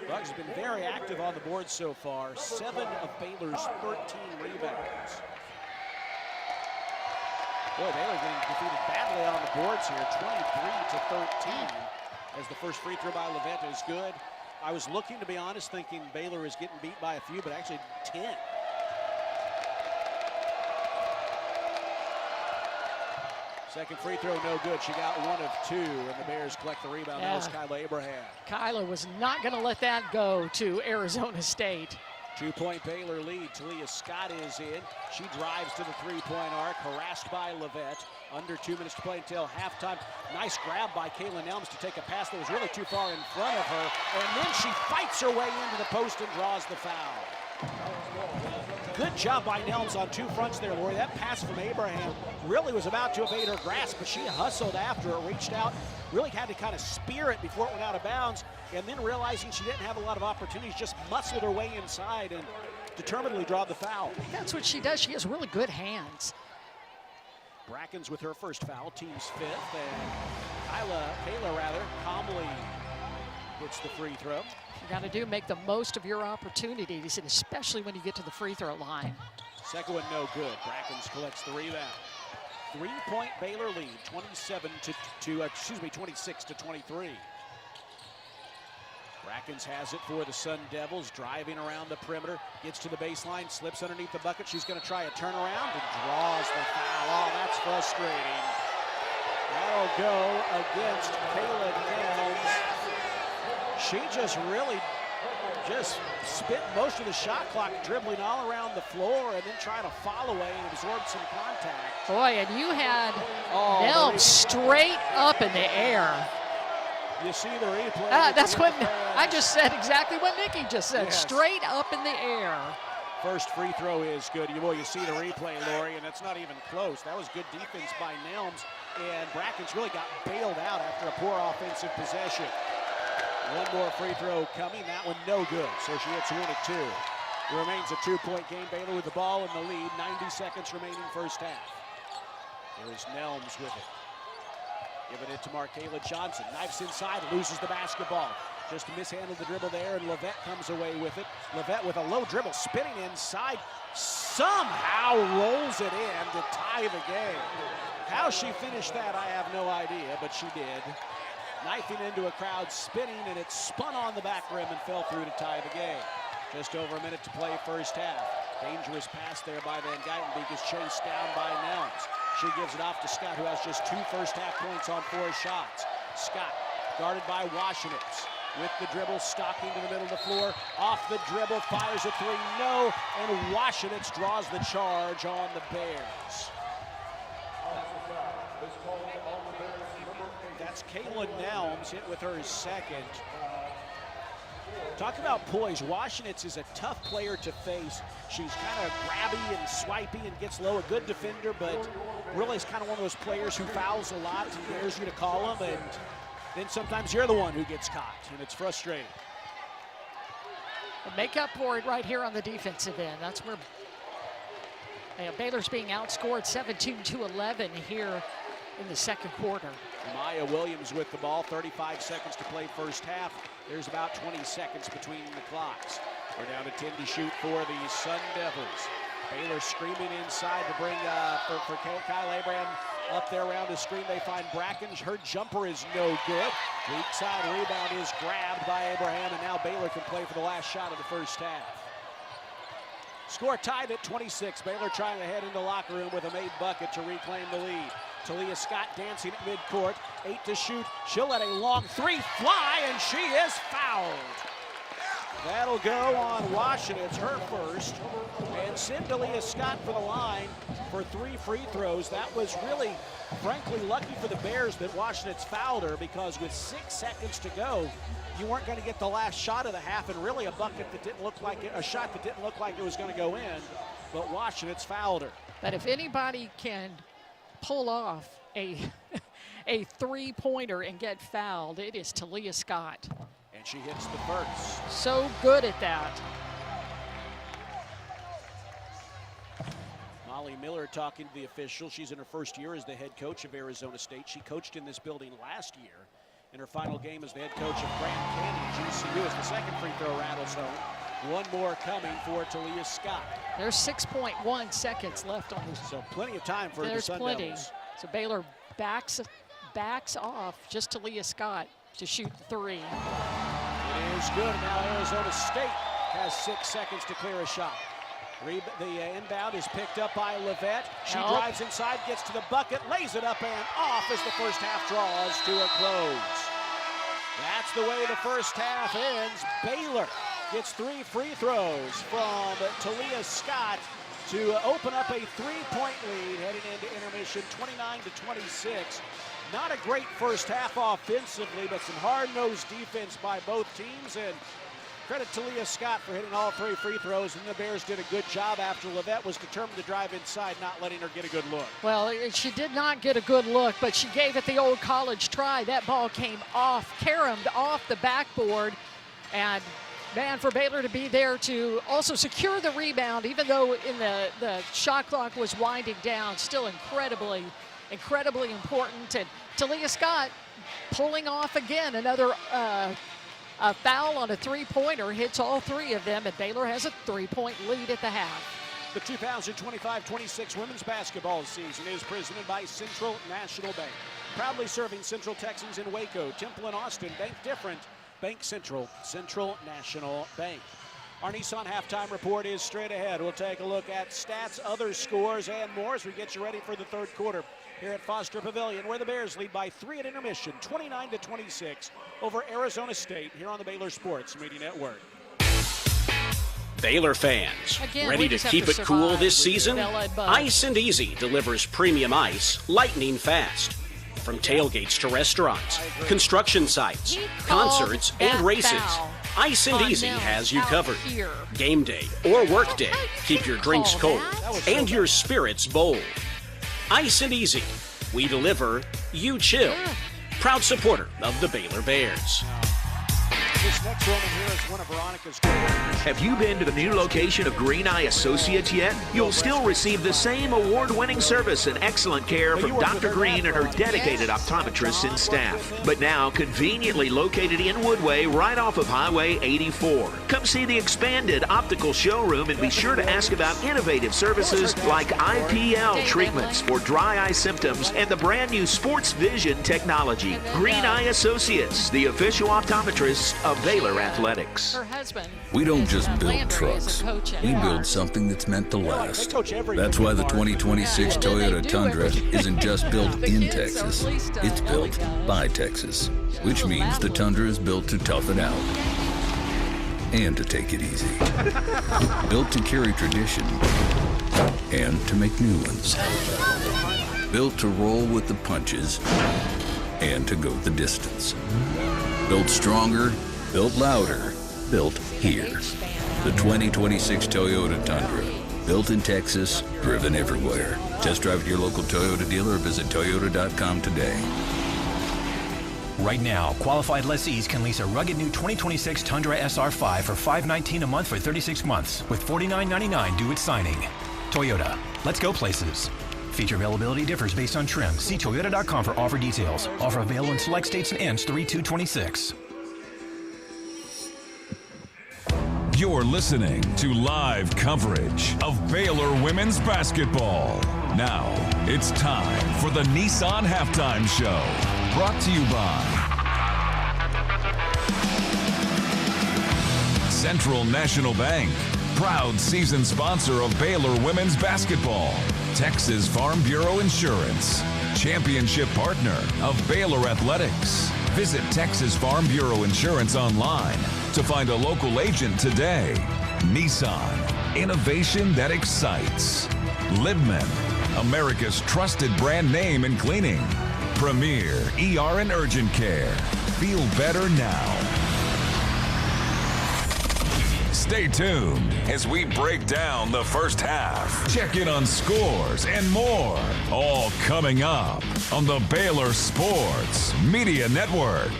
S1: Bugs has been very active on the board so far. 7 of Baylor's 13 rebounds. Boy, Baylor getting defeated badly on the boards here. 23-13 as the first free throw by Levette is good. I was looking, to be honest, thinking Baylor is getting beat by a few, but actually 10. Second free throw, no good. She got 1 of 2, and the Bears collect the rebound. That was Kyla Abraham.
S3: Kyla was not going to let that go to Arizona State.
S1: 2-point Baylor lead. Talia Scott is in. She drives to the three-point arc, harassed by Levette. Under 2 minutes to play until halftime. Nice grab by Kayla Nelms to take a pass that was really too far in front of her. And then she fights her way into the post and draws the foul. Good job by Nelms on 2 fronts there, Lori. That pass from Abraham really was about to evade her grasp, but she hustled after it, reached out, really had to kind of spear it before it went out of bounds, and then realizing she didn't have a lot of opportunities, just muscled her way inside and determinedly draw the foul.
S3: That's what she does. She has really good hands.
S1: Brackens with her first foul, team's 5th, and Kayla calmly hits the free throw.
S3: You got to make the most of your opportunities, and especially when you get to the free throw line.
S1: Second one no good. Brackens collects the rebound. 3-point Baylor lead, 26-23. Brackens has it for the Sun Devils, driving around the perimeter, gets to the baseline, slips underneath the bucket. She's going to try a turnaround and draws the foul. Oh, that's frustrating. That'll go against Kayla Nelms. She just really spent most of the shot clock dribbling all around the floor and then trying to follow away and absorb some contact.
S3: Boy, and you had Nelms straight up in the air.
S1: You see the replay.
S3: That's what I just said, exactly what Nikki just said. Yes. Straight up in the air.
S1: First free throw is good. You see the replay, Lori, and it's not even close. That was good defense by Nelms, and Brackens really got bailed out after a poor offensive possession. One more free throw coming. That one no good, so she hits 1 of 2. It remains a 2-point game. Baylor with the ball in the lead. 90 seconds remaining first half. There is Nelms with it. Giving it to Markayla Johnson. Knifes inside, loses the basketball. Just mishandled the dribble there, and Levette comes away with it. Levette with a low dribble, spinning inside. Somehow rolls it in to tie the game. How she finished that, I have no idea, but she did. Knifing into a crowd, spinning, and it spun on the back rim and fell through to tie the game. Just over a minute to play first half. Dangerous pass there by Van Geitenbeek is chased down by Nelms. She gives it off to Scott, who has just 2 first half points on 4 shots. Scott, guarded by Washington. with the dribble, stalking to the middle of the floor. Off the dribble, fires a three, no. And Washington draws the charge on the Bears. That's Kaylin Nelms, hit with her second. Talk about poise. Washington is a tough player to face. She's kind of grabby and swipey and gets low, a good defender, but really is kind of one of those players who fouls a lot and dares you to call them, and then sometimes you're the one who gets caught, and it's frustrating.
S3: And make up for it right here on the defensive end. That's where Baylor's being outscored 17-11 here in the second quarter.
S1: Maya Williams with the ball, 35 seconds to play first half. There's about 20 seconds between the clocks. We're down to 10 to shoot for the Sun Devils. Baylor screaming inside to bring for Kyle Abraham up there around the screen. They find Bracken. Her jumper is no good. Weak side rebound is grabbed by Abraham, and now Baylor can play for the last shot of the first half. Score tied at 26. Baylor trying to head into the locker room with a made bucket to reclaim the lead. Talia Scott dancing at midcourt. 8 to shoot. She'll let a long three fly, and she is fouled. That'll go on Washington. It's her first. And send Talia Scott for the line for 3 free throws. That was really, frankly, lucky for the Bears that Washington's fouled her, because with 6 seconds to go, you weren't going to get the last shot of the half, and really a bucket that didn't look like it, a shot that didn't look like it was going to go in. But Washington's fouled her.
S3: But if anybody can pull off a three-pointer and get fouled, it is Talia Scott.
S1: And she hits the first.
S3: So good at that.
S1: Molly Miller talking to the official. She's in her first year as the head coach of Arizona State. She coached in this building last year. In her final game as the head coach of Grand Canyon GCU, as the second free throw rattles home. One more coming for Talia Scott.
S3: There's 6.1 seconds left on this.
S1: So plenty of time for the Sun Devils.
S3: So Baylor backs off just Talia Scott to shoot the three.
S1: It is good. Now Arizona State has 6 seconds to clear a shot. The inbound is picked up by Levette. She drives inside, gets to the bucket, lays it up and off as the first half draws to a close. That's the way the first half ends. Baylor gets 3 free throws from Talia Scott to open up a 3-point lead heading into intermission, 29-26. Not a great first half offensively, but some hard-nosed defense by both teams, and credit to Talia Scott for hitting all 3 free throws, and the Bears did a good job after Levette was determined to drive inside, not letting her get a good look.
S3: Well, she did not get a good look, but she gave it the old college try. That ball came off, caromed off the backboard, and man, for Baylor to be there to also secure the rebound, even though in the shot clock was winding down, still incredibly important. And Talia Scott pulling off again another a foul on a three-pointer, hits all 3 of them, and Baylor has a 3-point lead at the half.
S1: The 2025-26 women's basketball season is presented by Central National Bank. Proudly serving Central Texans in Waco, Temple, and Austin. Bank different. Bank Central, Central National Bank. Our Nissan halftime report is straight ahead. We'll take a look at stats, other scores, and more as we get you ready for the third quarter here at Foster Pavilion, where the Bears lead by 3 at intermission, 29-26 over Arizona State here on the Baylor Sports Media Network.
S16: Baylor fans, ready to keep it cool this season? Ice and Easy delivers premium ice, lightning fast. From tailgates to restaurants, construction sites, concerts, and races, Ice and Easy has you covered. Game day or work day, keep your drinks cold and your spirits bold. Ice and Easy, we deliver, you chill. Proud supporter of the Baylor Bears.
S1: This next woman here is one of Veronica's coworkers.
S5: Have you been to the new location of Green Eye Associates yet? You'll still receive the same award-winning service and excellent care from Dr. Green and her dedicated optometrists and staff. But now conveniently located in Woodway, right off of Highway 84. Come see the expanded optical showroom and be sure to ask about innovative services like IPL treatments for dry eye symptoms and the brand new Sports Vision technology. Green Eye Associates, the official optometrists of Baylor Athletics.
S3: Her husband.
S10: We don't just build
S3: Landry is
S10: trucks.
S3: a coach at
S10: We
S3: Mars.
S10: build something that's meant to last. That's
S1: why
S10: why the 2026 Toyota Tundra isn't just built in Texas. It's built by Texas, which means the Tundra is built to tough it out and to take it easy. Built to carry tradition and to make new ones. Built to roll with the punches and to go the distance. Built stronger, built louder, built here. The 2026 Toyota Tundra. Built in Texas, driven everywhere. Test drive at your local Toyota dealer or visit toyota.com today.
S8: Right now, qualified lessees can lease a rugged new 2026 Tundra SR5 for $519 a month for 36 months, with $49.99 due at signing. Toyota, let's go places. Feature availability differs based on trim. See toyota.com for offer details. Offer available in select states and ends 3/2/26.
S10: You're listening to live coverage of Baylor women's basketball. Now, it's time for the Nissan Halftime Show. Brought to you by Central National Bank, proud season sponsor of Baylor women's basketball. Texas Farm Bureau Insurance, championship partner of Baylor Athletics. Visit Texas Farm Bureau Insurance online to find a local agent today. Nissan, innovation that excites. Libman, America's trusted brand name in cleaning. Premier ER and Urgent Care. Feel better now. Stay tuned as we break down the first half. Check in on scores and more. All coming up on the Baylor Sports Media Network.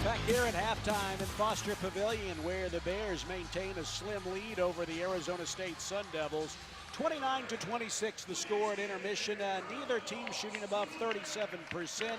S1: Back here at halftime in Foster Pavilion, where the Bears maintain a slim lead over the Arizona State Sun Devils. 29-26 the score at intermission. Neither team shooting above 37%,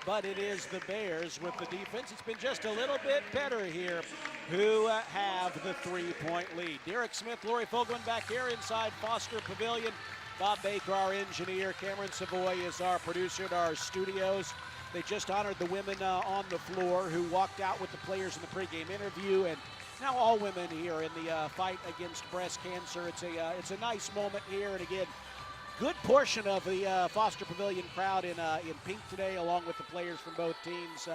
S1: but it is the Bears with the defense. It's been just a little bit better here, who have the three-point lead. Derek Smith, Lori Fogelman back here inside Foster Pavilion. Bob Baker, our engineer. Cameron Savoy is our producer at our studios. They just honored the women on the floor who walked out with the players in the pregame interview, and now all women here in the fight against breast cancer. It's a nice moment here, and again, good portion of the Foster Pavilion crowd in pink today, along with the players from both teams.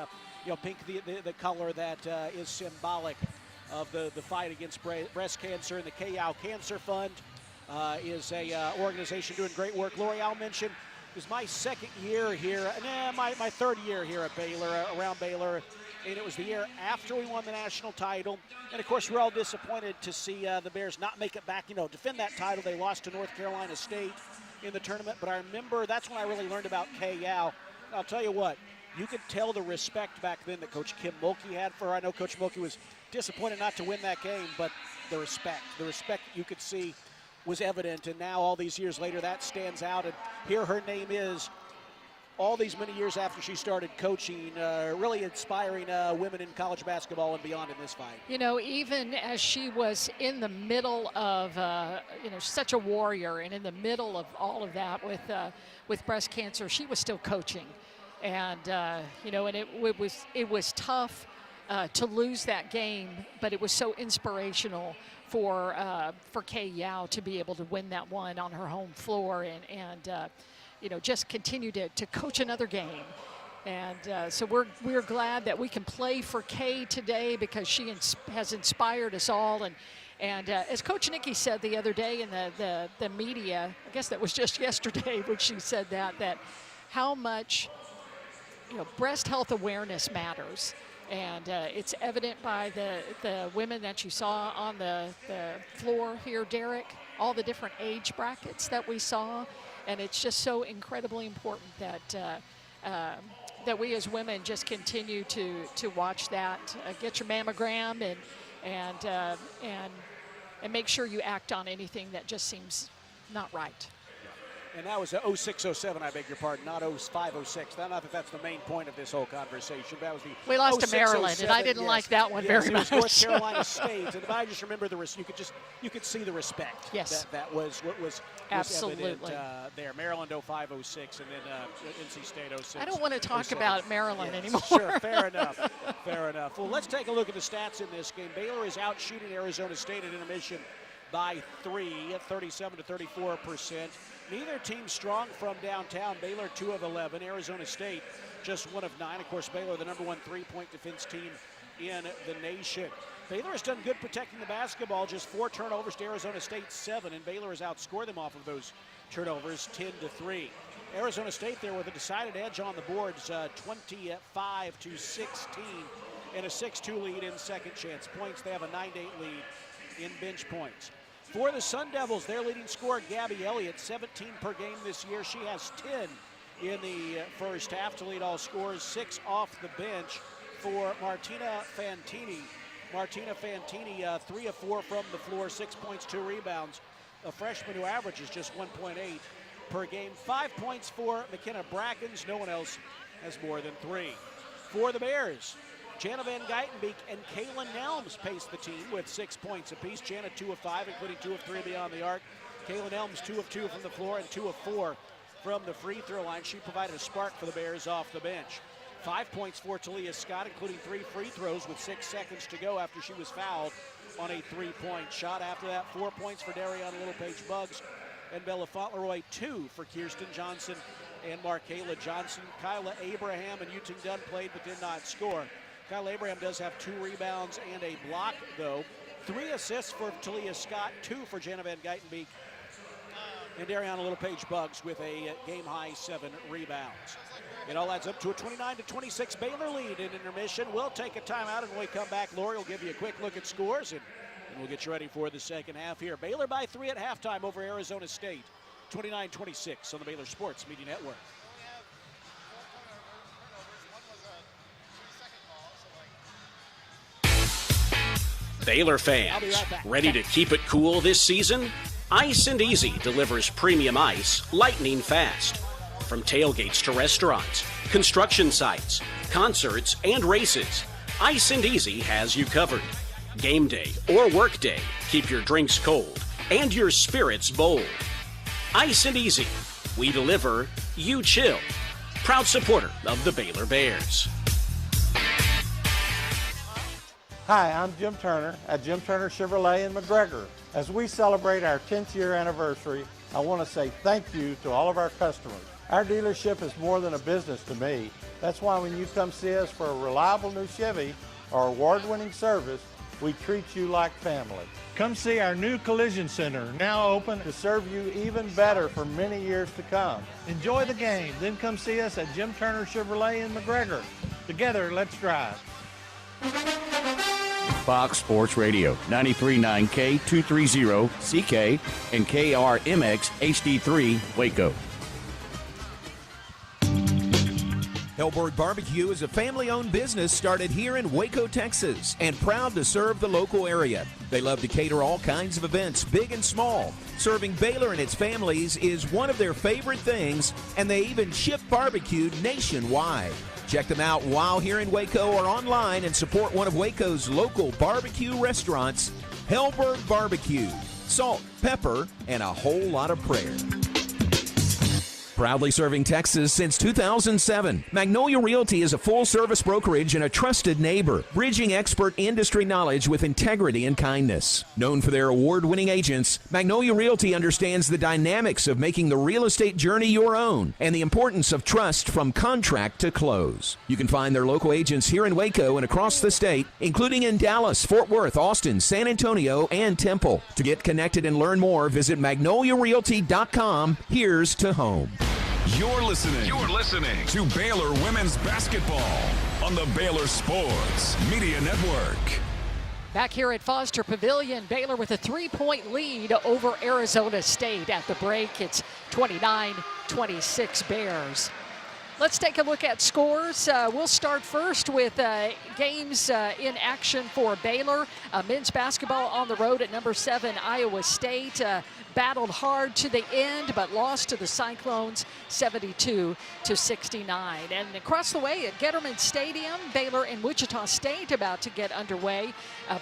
S1: Pink, the color that is symbolic of the fight against breast cancer. And the KYAO Cancer Fund is a organization doing great work. Lori, I'll mention, it was my second year here, my third year here at Baylor, around Baylor, and it was the year after we won the national title. And of course, we're all disappointed to see the Bears not make it back, defend that title. They lost to North Carolina State in the tournament, but I remember that's when I really learned about KYAO. I'll tell you what, you could tell the respect back then that Coach Kim Mulkey had for her. I know Coach Mulkey was disappointed not to win that game, but the respect you could see was evident, and now all these years later that stands out, and here her name is all these many years after she started coaching, really inspiring women in college basketball and beyond in this fight.
S3: Even as she was in the middle of, such a warrior, and in the middle of all of that with breast cancer, she was still coaching. And, and it was tough to lose that game, but it was so inspirational for KYAO to be able to win that one on her home floor and just continue to coach another game. And so we're glad that we can play for Kay today, because she has inspired us all. And as Coach Nikki said the other day in the media, I guess that was just yesterday when she said that how much breast health awareness matters. And it's evident by the women that you saw on the floor here, Derek, all the different age brackets that we saw. And it's just so incredibly important that we as women just continue to watch that, get your mammogram, and make sure you act on anything that just seems not right.
S16: And that was 06-07, I beg your pardon, not 05-06. I don't know if that's the main point of this whole conversation. That was the
S3: we lost to Maryland, and I didn't like that one very much.
S16: It was North Carolina State, and I just remember you could see the respect.
S3: Yes,
S16: that was what was
S3: absolutely
S16: evident, there. Maryland 05-06, and then NC State 06.
S3: I don't want to talk about Maryland anymore.
S16: Sure, fair enough. Fair enough. Well, let's take a look at the stats in this game. Baylor is out shooting Arizona State at intermission by 3 at 37-34%. Neither team strong from downtown. Baylor 2 of 11. Arizona State just 1 of 9. Of course, Baylor the number 1 3-point defense team in the nation. Baylor has done good protecting the basketball. Just 4 turnovers to Arizona State 7, and Baylor has outscored them off of those turnovers 10-3. Arizona State there with a decided edge on the boards, 25-16, and a 6-2 lead in second chance points. They have a 9-8 lead in bench points. For the Sun Devils, their leading scorer, Gabby Elliott, 17 per game this year. She has 10 in the first half to lead all scorers, 6 off the bench for Martina Fantini. Martina Fantini, 3 of 4 from the floor, 6 points, 2 rebounds. A freshman who averages just 1.8 per game. 5 points for McKenna Brackens. No one else has more than 3. For the Bears, Jana Van Geitenbeek and Kaylin Nelms pace the team with 6 points apiece. Jana 2 of 5, including 2 of 3 beyond the arc. Kaylin Nelms 2 of 2 from the floor and 2 of 4 from the free throw line. She provided a spark for the Bears off the bench. 5 points for Talia Scott, including 3 free throws with 6 seconds to go after she was fouled on a 3-point shot. After that, 4 points for Dariana Littlepage Buggs and Bella Fauntleroy, 2 for Kirsten Johnson and Markayla Johnson. Kyla Abraham and Yuting Dunn played but did not score. Kyla Abraham does have 2 rebounds and a block, though. 3 assists for Talia Scott, 2 for Jana Van Geitenbeek, and Dariana Littlepage Buggs with a game-high 7 rebounds. It all adds up to a 29-26 Baylor lead in intermission. We'll take a timeout, and when we come back, Lori will give you a quick look at scores, and we'll get you ready for the second half here. Baylor by 3 at halftime over Arizona State, 29-26 on the Baylor Sports Media Network.
S11: Baylor fans, ready to keep it cool this season? Ice and Easy delivers premium ice lightning fast. From tailgates to restaurants, construction sites, concerts, and races, Ice and Easy has you covered. Game day or work day, keep your drinks cold and your spirits bold. Ice and Easy, we deliver, you chill. Proud supporter of the Baylor Bears.
S18: Hi, I'm Jim Turner at Jim Turner Chevrolet in McGregor. As we celebrate our 10th year anniversary, I want to say thank you to all of our customers. Our dealership is more than a business to me. That's why when you come see us for a reliable new Chevy or award-winning service, we treat you like family. Come see our new collision center, now open to serve you even better for many years to come. Enjoy the game, then come see us at Jim Turner Chevrolet in McGregor. Together, let's drive.
S22: Fox Sports Radio, 93.9 K230 CK and KRMX HD3 Waco.
S17: Hellberg Barbecue is a family-owned business started here in Waco, Texas, and proud to serve the local area. They love to cater all kinds of events, big and small. Serving Baylor and its families is one of their favorite things, and they even ship barbecue nationwide. Check them out while here in Waco or online and support one of Waco's local barbecue restaurants, Hellberg Barbecue. Salt, pepper, and a whole lot of prayer. Proudly serving Texas since 2007, Magnolia Realty is a full-service brokerage and a trusted neighbor, bridging expert industry knowledge with integrity and kindness. Known for their award-winning agents, Magnolia Realty understands the dynamics of making the real estate journey your own and the importance of trust from contract to close. You can find their local agents here in Waco and across the state, including in Dallas, Fort Worth, Austin, San Antonio, and Temple. To get connected and learn more, visit magnoliarealty.com. Here's to home.
S10: You're listening to Baylor Women's Basketball on the Baylor Sports Media Network.
S3: Back here at Foster Pavilion, Baylor with a 3-point lead over Arizona State. At the break, it's 29-26 Bears. Let's take a look at scores. We'll start first with games in action for Baylor. Men's basketball on the road at number 7, Iowa State. battled hard to the end, but lost to the Cyclones 72-69. And across the way at Getterman Stadium, Baylor and Wichita State about to get underway.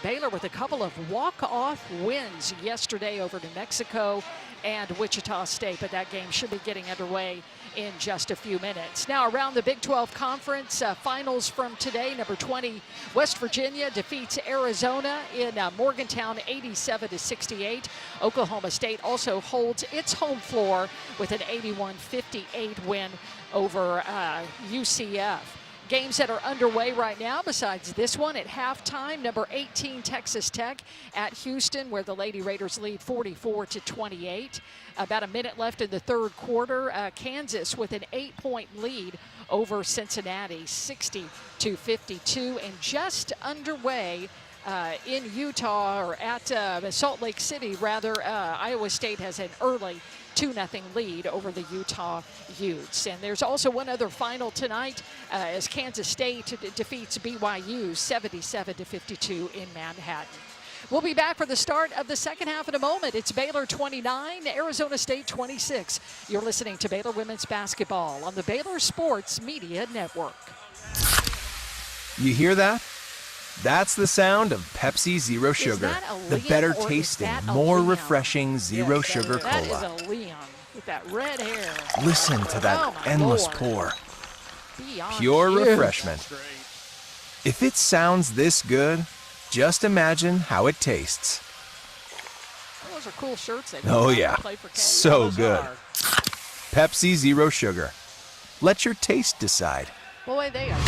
S3: Baylor with a couple of walk-off wins yesterday over New Mexico and Wichita State, but that game should be getting underway in just a few minutes. Now around the Big 12 Conference finals from today, number 20 West Virginia defeats Arizona in Morgantown 87-68. Oklahoma State also holds its home floor with an 81-58 win over UCF. Games that are underway right now besides this one at halftime, number 18 Texas Tech at Houston, where the Lady Raiders lead 44-28. About a minute left in the third quarter. Kansas with an 8-point lead over Cincinnati, 60-52. And just underway in Utah, or at Salt Lake City, rather, Iowa State has an early 2-0 lead over the Utah Utes. And there's also one other final tonight as Kansas State defeats BYU 77-52 in Manhattan. We'll be back for the start of the second half in a moment. It's Baylor 29, Arizona State 26. You're listening to Baylor Women's Basketball on the Baylor Sports Media Network.
S9: You hear that? That's the sound of Pepsi Zero Sugar. The better tasting, more refreshing Zero Sugar Cola.
S3: That is a Leon with that red hair.
S9: Listen to that endless pour.
S3: Beyond
S9: Pure
S3: you.
S9: refreshment. If it sounds this good, just imagine how it tastes.
S3: Those are cool shirts.
S9: Oh yeah, so good. Pepsi Zero Sugar. Let your taste decide.
S3: Boy, they are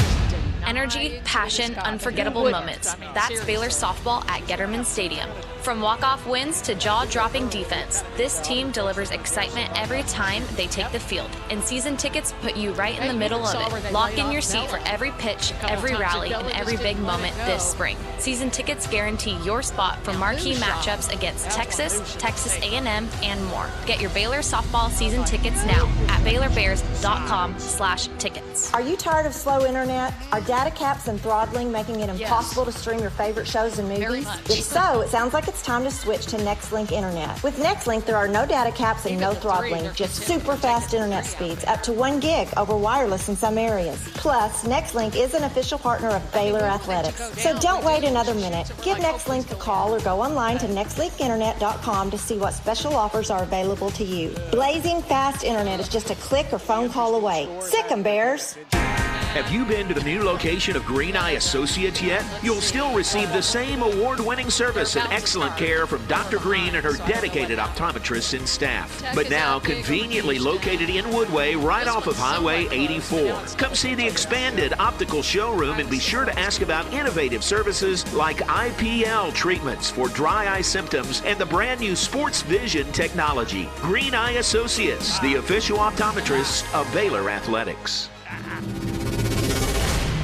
S13: Energy, passion, unforgettable moments. That's Baylor softball at Getterman Stadium. From walk-off wins to jaw-dropping defense, this team delivers excitement every time they take the field. And season tickets put you right in the middle of it. Lock in your seat for every pitch, every rally, and every big moment this spring. Season tickets guarantee your spot for marquee matchups against Texas, Texas A&M, and more. Get your Baylor softball season tickets now at BaylorBears.com/tickets.
S19: Are you tired of slow internet? Are data caps and throttling making it impossible to stream your favorite shows and movies? If so, it sounds like it's time to switch to NextLink Internet. With NextLink, there are no data caps and no throttling, just super fast internet speeds, up to 1 gig over wireless in some areas. Plus, NextLink is an official partner of Baylor Athletics. So don't wait another minute. Give NextLink a call or go online to nextlinkinternet.com to see what special offers are available to you. Blazing fast internet is just a click or phone call away. Sick 'em, Bears.
S5: Have you been to the new location of Green Eye Associates yet? You'll still receive the same award-winning service and excellent care from Dr. Green and her dedicated optometrists and staff. But now conveniently located in Woodway, right off of Highway 84. Come see the expanded optical showroom and be sure to ask about innovative services like IPL treatments for dry eye symptoms and the brand new Sports Vision technology. Green Eye Associates, the official optometrist of Baylor Athletics.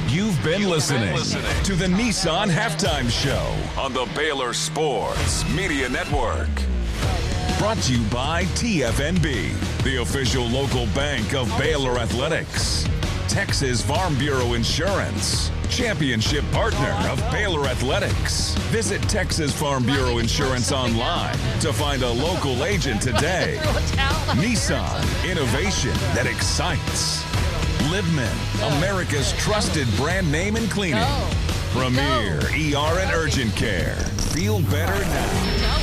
S10: You've been listening to the Nissan Halftime Show on the Baylor Sports Media Network. Brought to you by TFNB, the official local bank of Baylor Athletics. Texas Farm Bureau Insurance, championship partner of Baylor Athletics. Visit Texas Farm Bureau Insurance online to find a local agent today. Nissan, innovation that excites. Libman, America's trusted brand name in cleaning. Premier ER and Urgent Care. Feel better now.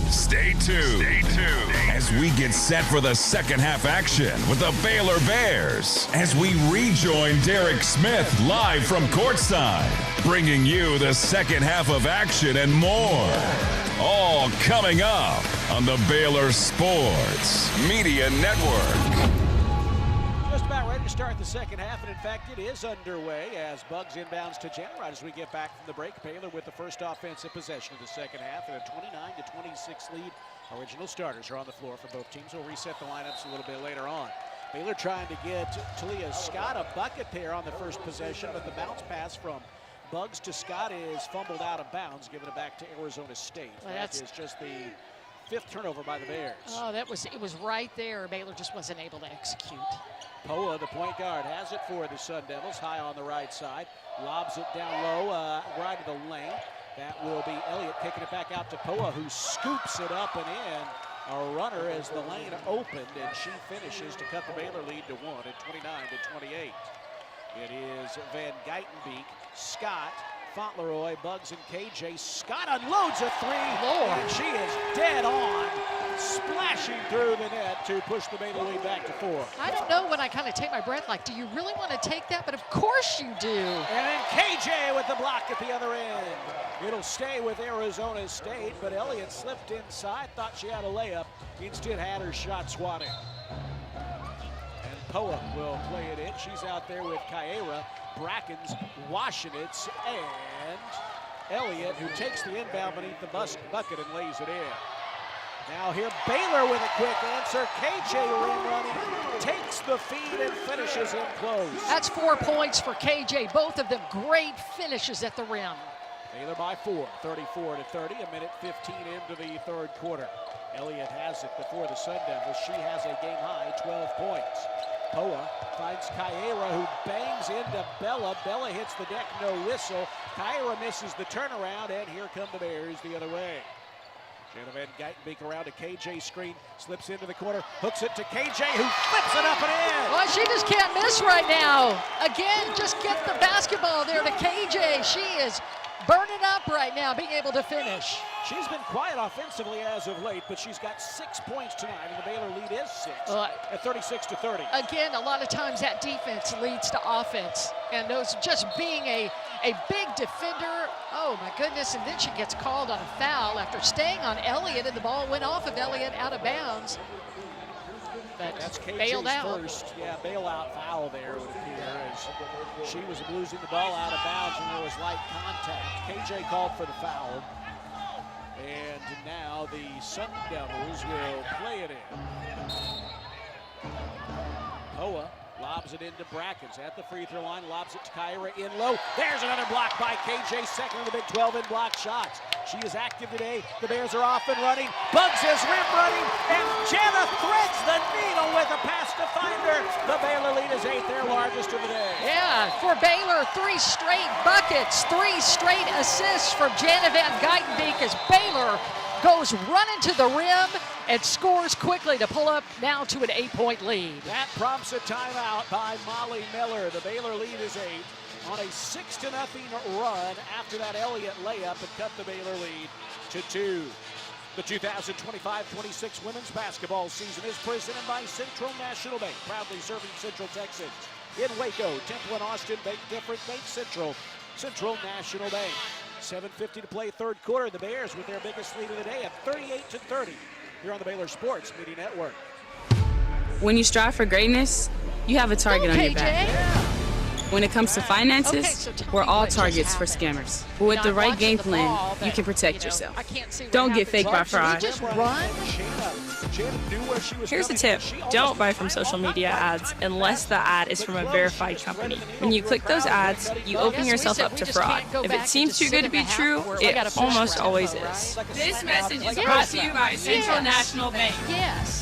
S10: Stay tuned as we get set for the second half action with the Baylor Bears as we rejoin Derek Smith live from Courtside, bringing you the second half of action and more. All coming up on the Baylor Sports Media Network.
S1: Just about ready to start the second half, and in fact it is underway as Bugs inbounds to Jen right as we get back from the break. Baylor with the first offensive possession of the second half and a 29-26 lead. Original starters are on the floor for both teams. We'll reset the lineups a little bit later on. Baylor trying to get Talia Scott a bucket there on the first possession, but the bounce pass from Bugs to Scott is fumbled out of bounds, giving it back to Arizona State.
S3: Well,
S1: that is just the fifth turnover by the Bears.
S3: Oh, it was right there. Baylor just wasn't able to execute.
S1: Poa, the point guard, has it for the Sun Devils, high on the right side. Lobs it down low, right of the lane. That will be Elliott kicking it back out to Poa, who scoops it up and in. a runner as the lane opened, and she finishes to cut the Baylor lead to 1 at 29-28. It is Van Geitenbeek, Scott, Fauntleroy, Buggs, and KJ. Scott unloads a three, and she is dead on, splashing through the net to push the Baylor lead back to 4.
S3: I don't know when I kind of take my breath, like, do you really want to take that? But of course you do.
S1: And then KJ with the block at the other end. It'll stay with Arizona State, but Elliott slipped inside, thought she had a layup, instead had her shot swatted. And Poa will play it in. She's out there with Kaira. Brackens washing it, and Elliott, who takes the inbound beneath the bucket and lays it in. Now here Baylor with a quick answer. KJ rim running, takes the feed and finishes in close.
S3: That's 4 points for KJ. Both of them great finishes at the rim.
S1: Baylor by 4, 34-30, a minute 15 into the third quarter. Elliott has it before the Sun Devils. She has a game-high 12 points. Poa finds Kaira, who bangs into Bella. Bella hits the deck, no whistle. Kaira misses the turnaround, and here come the Bears the other way. Jana Van Geitenbeek around a KJ screen, slips into the corner, hooks it to KJ, who flips it up and in.
S3: Well, she just can't miss right now. Again, just get the basketball there to KJ. She is burning up right now, being able to finish.
S1: She's been quiet offensively as of late, but she's got 6 points tonight, and the Baylor lead is 6 at 36-30.
S3: Again, a lot of times that defense leads to offense, and those just being a big defender, oh my goodness, and then she gets called on a foul after staying on Elliott, and the ball went off of Elliott out of bounds. But
S1: that's KJ's
S3: bailed out.
S1: First, bailout foul there would appear as she was losing the ball out of bounds and there was light contact. KJ called for the foul. And now the Sun Devils will play it in. Poa lobs it into Brackens at the free throw line, lobs it to Kaira in low. There's another block by KJ, second in the Big 12 in block shots. She is active today. The Bears are off and running. Buggs is rim running, and Jenna threads the needle with a pass to find her. The Baylor lead is 8, their largest of the day.
S3: Yeah, for Baylor, 3 straight buckets, 3 straight assists from Jana Van Geitenbeek as Baylor goes running to the rim and scores quickly to pull up now to an 8-point lead.
S1: That prompts a timeout by Molly Miller. The Baylor lead is 8 on a 6-0 run after that Elliott layup and cut the Baylor lead to 2. The 2025-26 women's basketball season is presented by Central National Bank, proudly serving Central Texans. In Waco, Temple, and Austin, make different, make Central. Central National Bank. 7:50 to play third quarter. The Bears with their biggest lead of the day at 38-30 here on the Baylor Sports Media Network.
S20: When you strive for greatness, you have a target on your back. When it comes to finances, we're all targets for scammers. But with the right game plan, you can protect yourself. Don't get faked by fraud.
S3: Just run.
S12: Here's a tip. Don't buy from social media ads unless the ad is from a verified company. When you click those ads, you open yourself up to fraud. If it seems too good to be true, it almost always is. This message is brought to you by Central National Bank.
S3: Yes.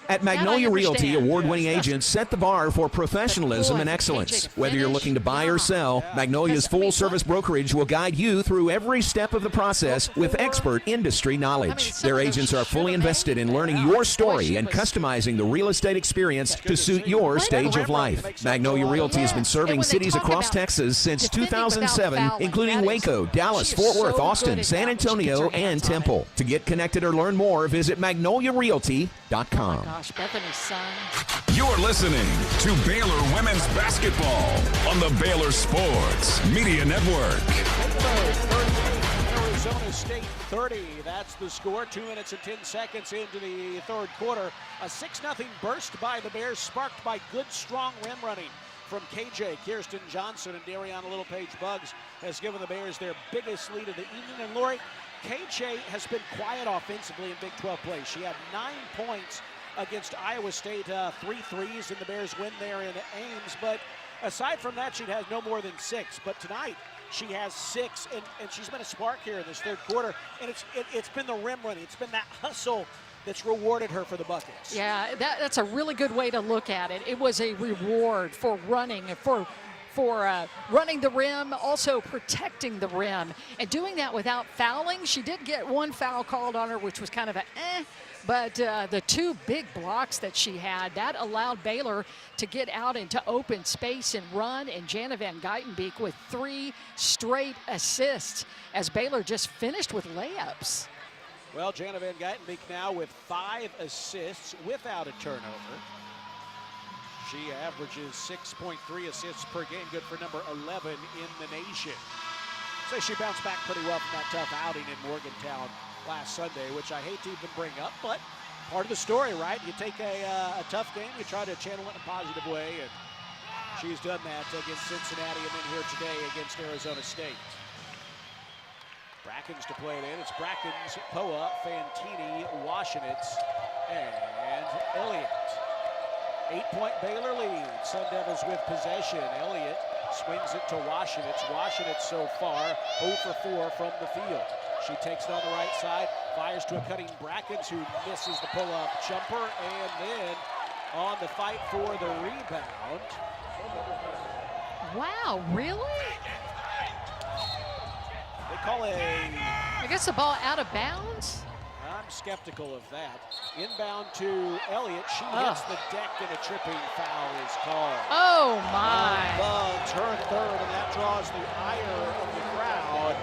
S17: At Magnolia Realty, award-winning agents set the bar for professionalism and excellence. Whether you're looking to buy or sell, Magnolia's full-service brokerage will guide you through every step of the process with expert industry knowledge. Their agents are fully invested in learning your story and customizing the real estate experience to suit your stage of life. Magnolia Realty has been serving cities across Texas since 2007, including Waco, Dallas, Fort Worth, Austin, San Antonio, and Temple. To get connected or learn more, visit magnoliarealty.com.
S3: Gosh, Bethany's son.
S10: You're listening to Baylor Women's Basketball on the Baylor Sports Media Network.
S1: Arizona State 30. That's the score. 2 minutes and 10 seconds into the third quarter. A 6-0 burst by the Bears, sparked by good, strong rim running from KJ, Kirsten Johnson, and Dariana Littlepage-Buggs has given the Bears their biggest lead of the evening. And Lori, KJ has been quiet offensively in Big 12 play. She had 9 points against Iowa State, 3 threes in the Bears win there in Ames. But aside from that, she has no more than 6. But tonight, she has 6, and she's been a spark here in this third quarter. And it's been the rim running. It's been that hustle that's rewarded her for the buckets.
S3: Yeah, that's a really good way to look at it. It was a reward for running, for for running the rim, also protecting the rim, and doing that without fouling. She did get one foul called on her, which was kind of but the two big blocks that she had, that allowed Baylor to get out into open space and run, and Jana Van Geitenbeek with 3 straight assists as Baylor just finished with layups.
S1: Well, Jana Van Geitenbeek now with 5 assists without a turnover. She averages 6.3 assists per game, good for number 11 in the nation. So she bounced back pretty well from that tough outing in Morgantown last Sunday, which I hate to even bring up, but part of the story, right? You take a tough game, you try to channel it in a positive way, and she's done that against Cincinnati and then here today against Arizona State. Brackens to play it in. It's Brackens, Poa, Fantini, Washenitz, and Elliott. 8-point Baylor lead. Sun Devils with possession. Elliott swings it to Washenitz. Washenitz so far 0 for 4 from the field. She takes it on the right side, fires to a cutting Brackens who misses the pull-up jumper, and then on the fight for the rebound.
S3: Wow, really?
S1: They call it
S3: I guess the ball out of bounds?
S1: I'm skeptical of that. Inbound to Elliott. She hits the deck and a tripping foul is called.
S3: Oh, my.
S1: Bugs her third, and that draws the ire of the crowd.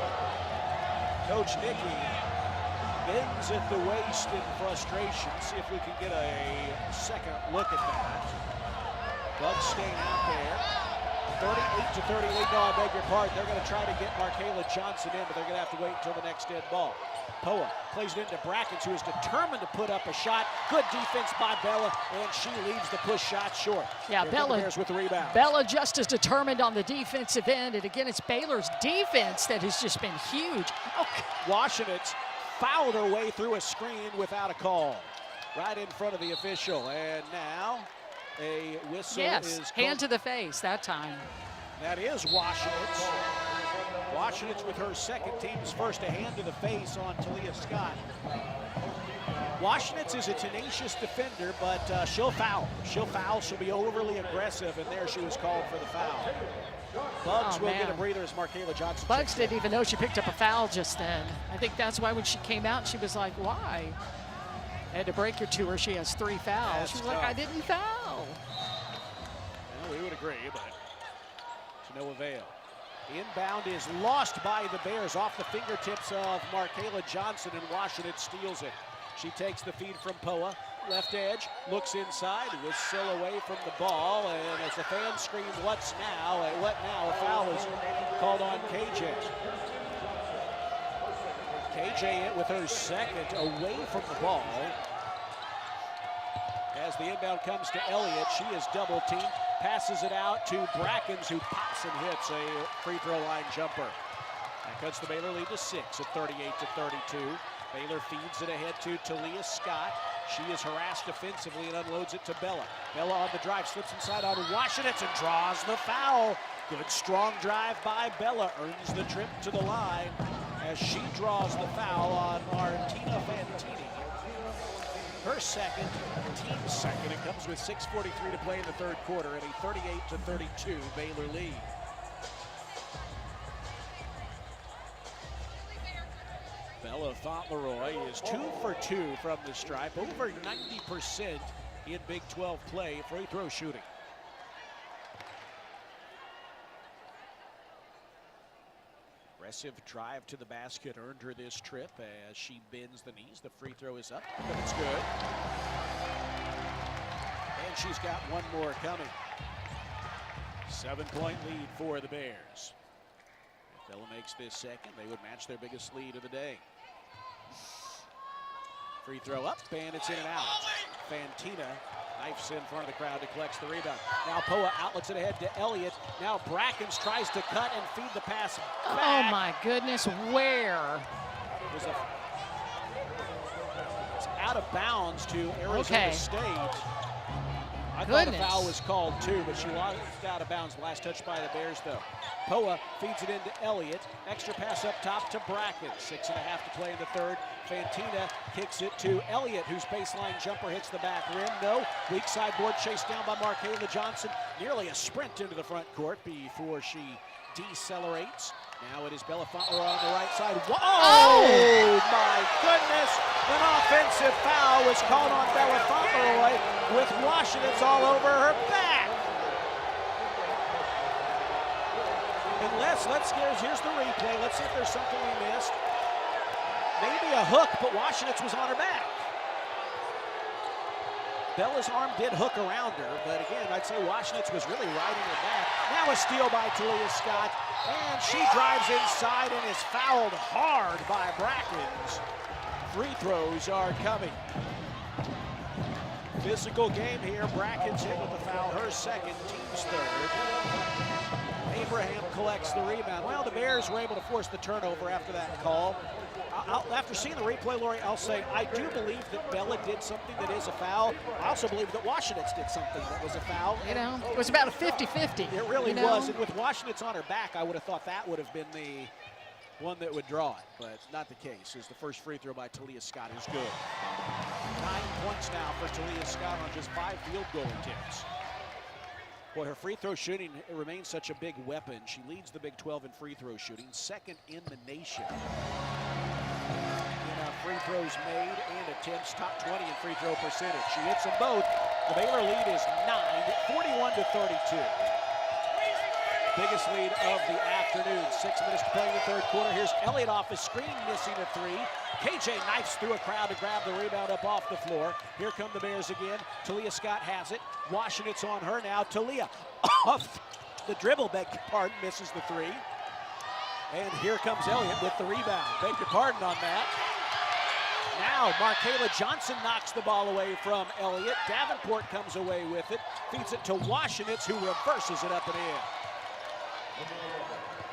S1: Coach Nikki bends at the waist in frustration. See if we can get a second look at that. Bugs staying out there. 38 to 30 lead. No, I beg your pardon. They're going to try to get Markayla Johnson in, but they're going to have to wait until the next dead ball. Poa plays it into Brackens, who is determined to put up a shot. Good defense by Bella, and she leaves the push shot short.
S3: Yeah, Bella
S1: with the rebound.
S3: Bella just as determined on the defensive end, and again, it's Baylor's defense that has just been huge.
S1: Washenitz fouled her way through a screen without a call, right in front of the official, and now a whistle is
S3: hand to the face that time.
S1: That is Washenitz. Washenitz with her second, team's first, a hand to the face on Talia Scott. Washenitz is a tenacious defender, but she'll foul. She'll be overly aggressive, and there she was called for the foul. Bugs will get a breather as Markayla Johnson.
S3: Bugs didn't even know she picked up a foul just then. I think that's why when she came out, she was like, why? I had to break her to her. She has 3 fouls. She was like, I didn't foul.
S1: Well, we would agree, but to no avail. Inbound is lost by the Bears off the fingertips of Markayla Johnson, and Washenitz steals it. She takes the feed from Poa, left edge, looks inside, whistle away from the ball, and as the fans scream, what now? A foul is called on KJ. KJ with her second away from the ball. As the inbound comes to Elliott, she is double teamed, passes it out to Brackens, who pops and hits a free throw line jumper. That cuts the Baylor lead to 6 at 38 to 32. Baylor feeds it ahead to Talia Scott. She is harassed defensively and unloads it to Bella. Bella on the drive, slips inside on Washenitz and draws the foul. Good strong drive by Bella, earns the trip to the line as she draws the foul on Martina Fantini. Her second, team's second. It comes with 6:43 to play in the third quarter and a 38 to 32 Baylor lead. Bella Fauntleroy is 2 for 2 from the stripe, over 90% in Big 12 play, free throw shooting. Aggressive drive to the basket earned her this trip as she bends the knees. The free throw is up, but it's good. And she's got one more coming. 7-point lead for the Bears. If Bella makes this second, they would match their biggest lead of the day. Free throw up, and it's in and out. Fantina knifes in front of the crowd, collects the rebound. Now Poa outlets it ahead to Elliott. Now Brackens tries to cut and feed the pass back.
S3: Oh my goodness, where?
S1: It's out of bounds to Arizona State. I thought a foul was called too, but she lost out of bounds. Last touch by the Bears though. Poa feeds it into Elliott. Extra pass up top to Brackens. 6.5 to play in the third. Fantina kicks it to Elliott, whose baseline jumper hits the back rim. No. Weak side board chased down by Markayla Johnson. nearly a sprint into the front court before she decelerates. Now it is Belafonte on the right side. Whoa! Oh my goodness! An offensive foul was called on Belafonte with Washington's all over her back. Here's the replay. Let's see if there's something we missed. Maybe a hook, but Washington's was on her back. Bella's arm did hook around her, but again, I'd say Washington's was really riding her back. Now a steal by Talia Scott, and she drives inside and is fouled hard by Brackens. Free throws are coming. Physical game here. Brackens hit with the foul, her second, team's third. Abraham collects the rebound. Well, the Bears were able to force the turnover after that call. After seeing the replay, Lori, I'll say I do believe that Bella did something that is a foul. I also believe that Washington's did something that was a foul.
S3: You know, it was about a 50-50.
S1: It really was. And with Washington's on her back, I would have thought that would have been the one that would draw it, but not the case. As the first free throw by Talia Scott is good. 9 points now for Talia Scott on just 5 field goal attempts. Boy, her free throw shooting remains such a big weapon. She leads the Big 12 in free throw shooting, second in the nation. Free throws made and attempts, top 20 in free throw percentage. She hits them both. The Baylor lead is 41-32. Biggest lead of the afternoon. 6 minutes to play in the third quarter. Here's Elliott off his screen, missing a three. KJ knifes through a crowd to grab the rebound up off the floor. Here come the Bears again. Talia Scott has it. Washington's on her now. Talia off the dribble, beg your pardon, misses the three. And here comes Elliott with the rebound. Beg your pardon on that. Now, Markayla Johnson knocks the ball away from Elliott. Davenport comes away with it, feeds it to Washington, who reverses it up and in.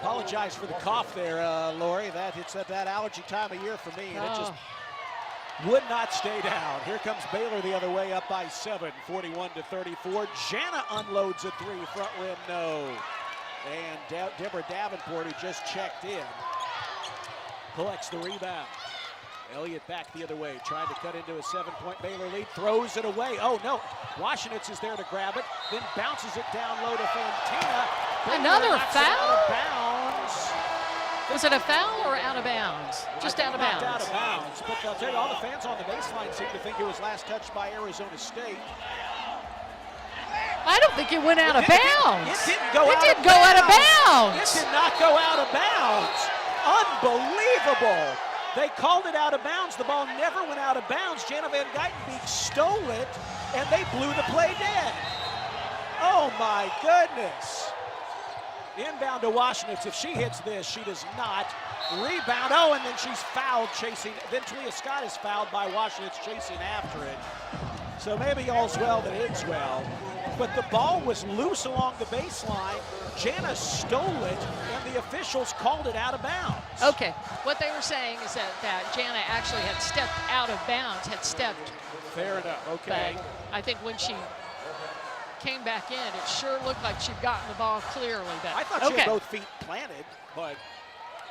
S1: Apologize for the cough there, Lori. It's at that allergy time of year for me, and it just would not stay down. Here comes Baylor the other way, up by 7, 41-34. Jana unloads a three, front rim, no. And Deborah Davenport, who just checked in, collects the rebound. Elliott back the other way, trying to cut into a 7-point Baylor lead, throws it away. Oh no, Washington's is there to grab it, then bounces it down low to Fantina.
S3: Another foul?
S1: Out of bounds.
S3: Was it a foul or out of bounds? Just out of bounds.
S1: Out of bounds, but I'll tell you, all the fans on the baseline seem to think it was last touched by Arizona State.
S3: I don't think it went out of bounds.
S1: It didn't go out of bounds. It did not go out of bounds. Unbelievable. They called it out of bounds. The ball never went out of bounds. Jana Van Geitenbeek stole it, and they blew the play dead. Oh, my goodness. Inbound to Washington. If she hits this, she does not. Rebound. Oh, and then she's fouled chasing. Then Talia Scott is fouled by Washington chasing after it. So maybe all's well that ends well. But the ball was loose along the baseline. Jana stole it, and the officials called it out of bounds.
S3: Okay, what they were saying is that Jana actually had stepped out of bounds,
S1: Fair enough, okay.
S3: But I think when she came back in, it sure looked like she'd gotten the ball clearly. But
S1: I thought she had both feet planted, but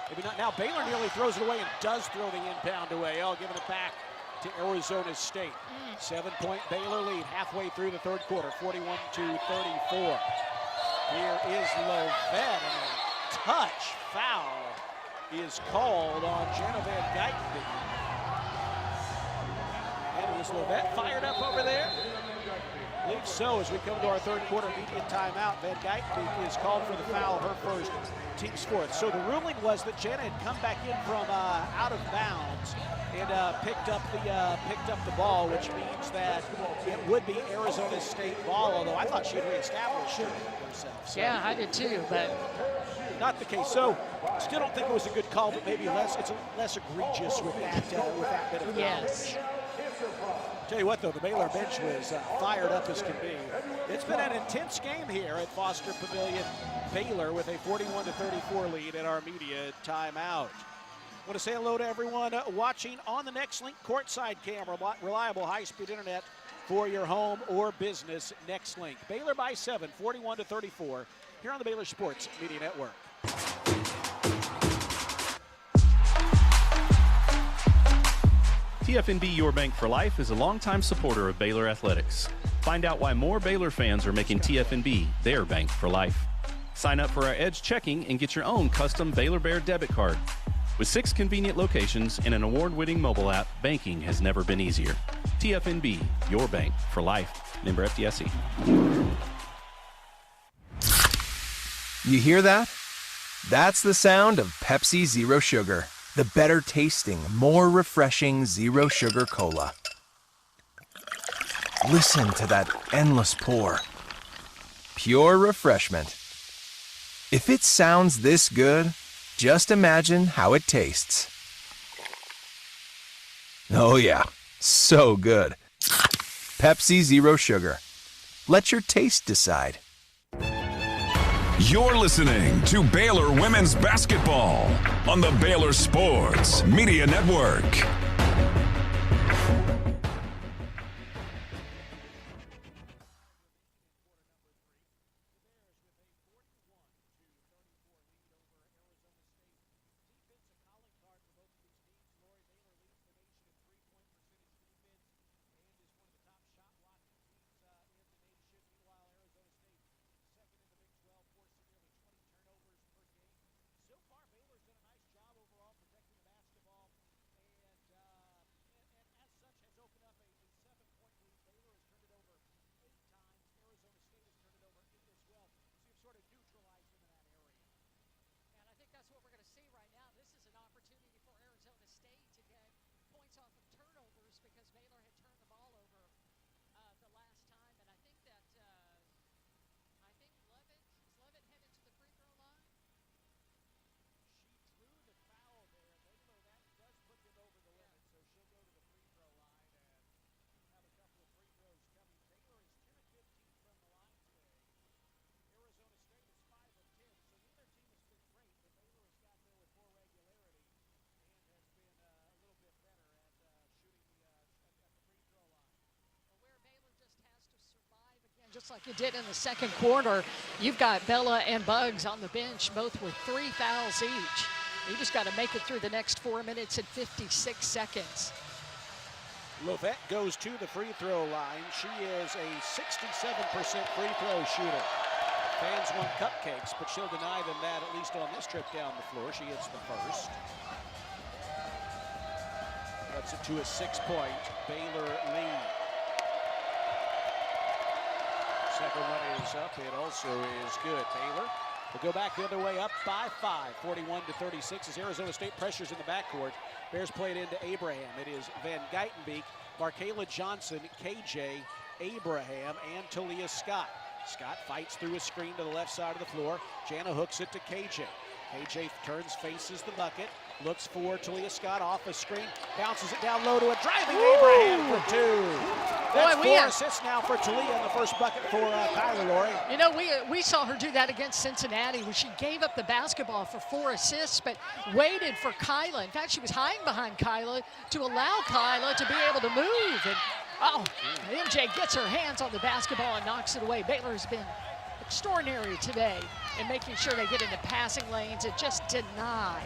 S1: maybe not. Now Baylor nearly throws it away and does throw the inbound away. Giving it back to Arizona State. 7-point Baylor lead halfway through the third quarter, 41-34. Here is Lovett, and a touch foul is called on Jana Van Geitenbeek. And is Lovett fired up over there? I believe so. As we come to our third quarter media timeout, Van Geitenbeek is called for the foul, her first, team's fourth. So the ruling was that Jana had come back in from out of bounds and picked up the ball, which means that it would be Arizona State ball, although I thought she had reestablished herself. So.
S3: Yeah, I did too, but
S1: not the case. So still don't think it was a good call, but maybe it's less egregious with that bit of
S3: yes.
S1: Tell you what, though, the Baylor bench was fired up as can be. It's been an intense game here at Foster Pavilion. Baylor with a 41-34 lead at our media timeout. I want to say hello to everyone watching on the Next Link Courtside camera. Reliable high-speed internet for your home or business. Next Link. Baylor by 7, 41-34, here on the Baylor Sports Media Network.
S21: TFNB Your Bank for Life is a longtime supporter of Baylor athletics. Find out why more Baylor fans are making TFNB their bank for life. Sign up for our Edge checking and get your own custom Baylor Bear debit card. With 6 convenient locations and an award-winning mobile app, banking has never been easier. TFNB, your bank for life. Member FDIC.
S9: You hear that? That's the sound of Pepsi Zero Sugar, the better tasting, more refreshing Zero Sugar Cola. Listen to that endless pour. Pure refreshment. If it sounds this good, just imagine how it tastes. Oh yeah, so good. Pepsi Zero Sugar. Let your taste decide.
S10: You're listening to Baylor Women's Basketball on the Baylor Sports Media Network.
S3: Just like you did in the second quarter, you've got Bella and Bugs on the bench, both with 3 fouls each. You just got to make it through the next 4 minutes and 56 seconds.
S1: Lovette goes to the free throw line. She is a 67% free throw shooter. Fans want cupcakes, but she'll deny them that, at least on this trip down the floor. She hits the first. Cuts it to a 6-point Baylor lead. Second one is up. It also is good. Baylor will go back the other way, up by 5, 41-36, as Arizona State pressures in the backcourt. Bears play it into Abraham. It is Van Geitenbeek, Markayla Johnson, KJ, Abraham, and Talia Scott. Scott fights through a screen to the left side of the floor. Jana hooks it to KJ. KJ turns, faces the bucket, looks for Talia Scott off a screen, bounces it down low to a driving Abraham for 2. That's 4 assists now for Talia in the first bucket for Kyler, Lori.
S3: You know, we saw her do that against Cincinnati when she gave up the basketball for 4 assists, but waited for Kyla. In fact, she was hiding behind Kyla to allow Kyla to be able to move. And MJ gets her hands on the basketball and knocks it away. Baylor has been extraordinary today in making sure they get into passing lanes and just deny.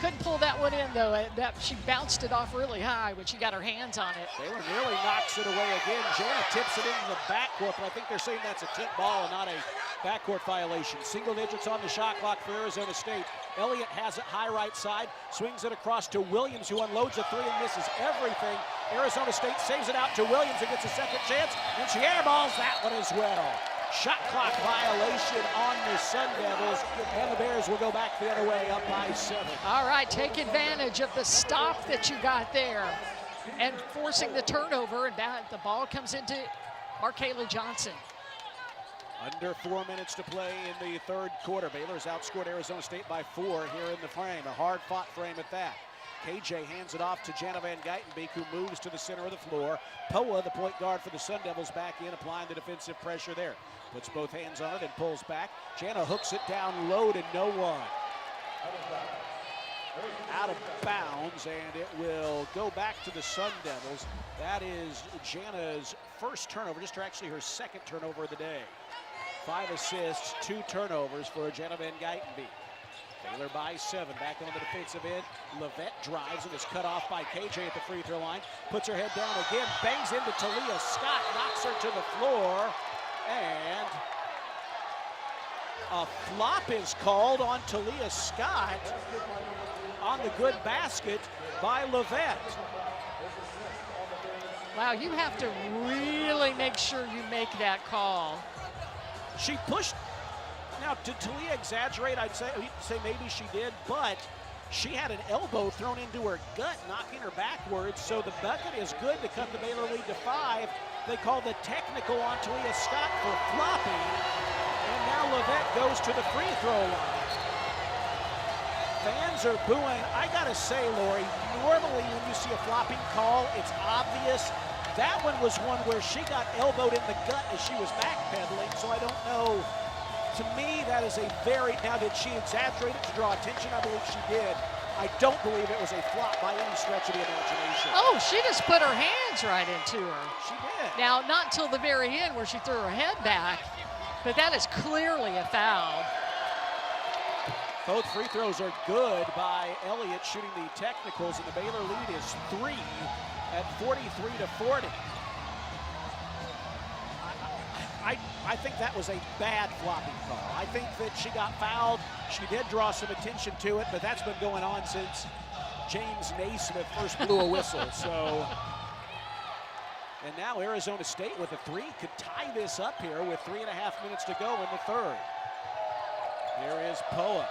S3: Couldn't pull that one in, though. She bounced it off really high when she got her hands on it.
S1: Baylor nearly knocks it away again. Jana tips it into the backcourt, but I think they're saying that's a tip ball and not a backcourt violation. Single digits on the shot clock for Arizona State. Elliott has it high right side, swings it across to Williams, who unloads a 3 and misses everything. Arizona State saves it out to Williams, who gets a second chance, and she airballs that one as well. Shot clock violation on the Sun Devils, and the Bears will go back the other way, up by 7.
S3: All right, take advantage of the stop that you got there and forcing the turnover, and the ball comes into Markayla Johnson.
S1: Under 4 minutes to play in the third quarter. Baylor's outscored Arizona State by 4 here in the frame, a hard-fought frame at that. KJ hands it off to Jana Van Geitenbeek, who moves to the center of the floor. Poa, the point guard for the Sun Devils, back in, applying the defensive pressure there. Puts both hands on it and pulls back. Jana hooks it down low to no one. Out of bounds, and it will go back to the Sun Devils. That is Jana's first turnover, just actually her second turnover of the day. 5 assists, 2 turnovers for Jana Van Geitenbeek. Baylor by 7, back on the defensive end. Levette drives and is cut off by KJ at the free throw line. Puts her head down again, bangs into Talia Scott, knocks her to the floor, and a flop is called on Talia Scott on the good basket by Levette.
S3: Wow, you have to really make sure you make that call.
S1: She pushed. Now, did Talia exaggerate? I'd say maybe she did, but she had an elbow thrown into her gut, knocking her backwards. So the bucket is good to cut the Baylor lead to 5. They call the technical on Talia Scott for flopping. And now Levette goes to the free throw line. Fans are booing. I gotta say, Lori, normally when you see a flopping call, it's obvious. That one was one where she got elbowed in the gut as she was backpedaling, so I don't know. To me, that is a very, now did she exaggerate it to draw attention? I believe she did. I don't believe it was a flop by any stretch of the imagination.
S3: Oh, she just put her hands right into her.
S1: She did.
S3: Now, not until the very end where she threw her head back, but that is clearly a foul.
S1: Both free throws are good by Elliott shooting the technicals, and the Baylor lead is 3 at 43-40. I think that was a bad flopping call. I think that she got fouled. She did draw some attention to it, but that's been going on since James Naismith first blew a whistle. So, and now Arizona State with a 3 could tie this up here with 3.5 minutes to go in the third. Here is Poa,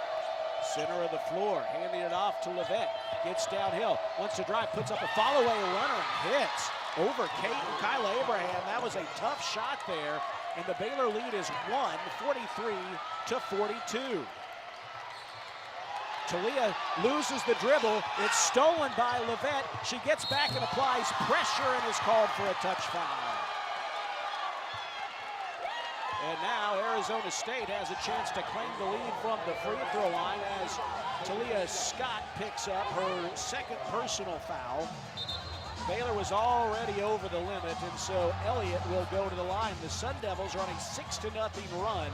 S1: center of the floor, handing it off to Levette. Gets downhill, wants to drive, puts up a follow-away runner and hits over Kate and Kyla Abraham. That was a tough shot there, and the Baylor lead is 43-42. Talia loses the dribble. It's stolen by Levette. She gets back and applies pressure and is called for a touch foul. And now Arizona State has a chance to claim the lead from the free throw line as Talia Scott picks up her second personal foul. Baylor was already over the limit, and so Elliott will go to the line. The Sun Devils are on a 6-0 run,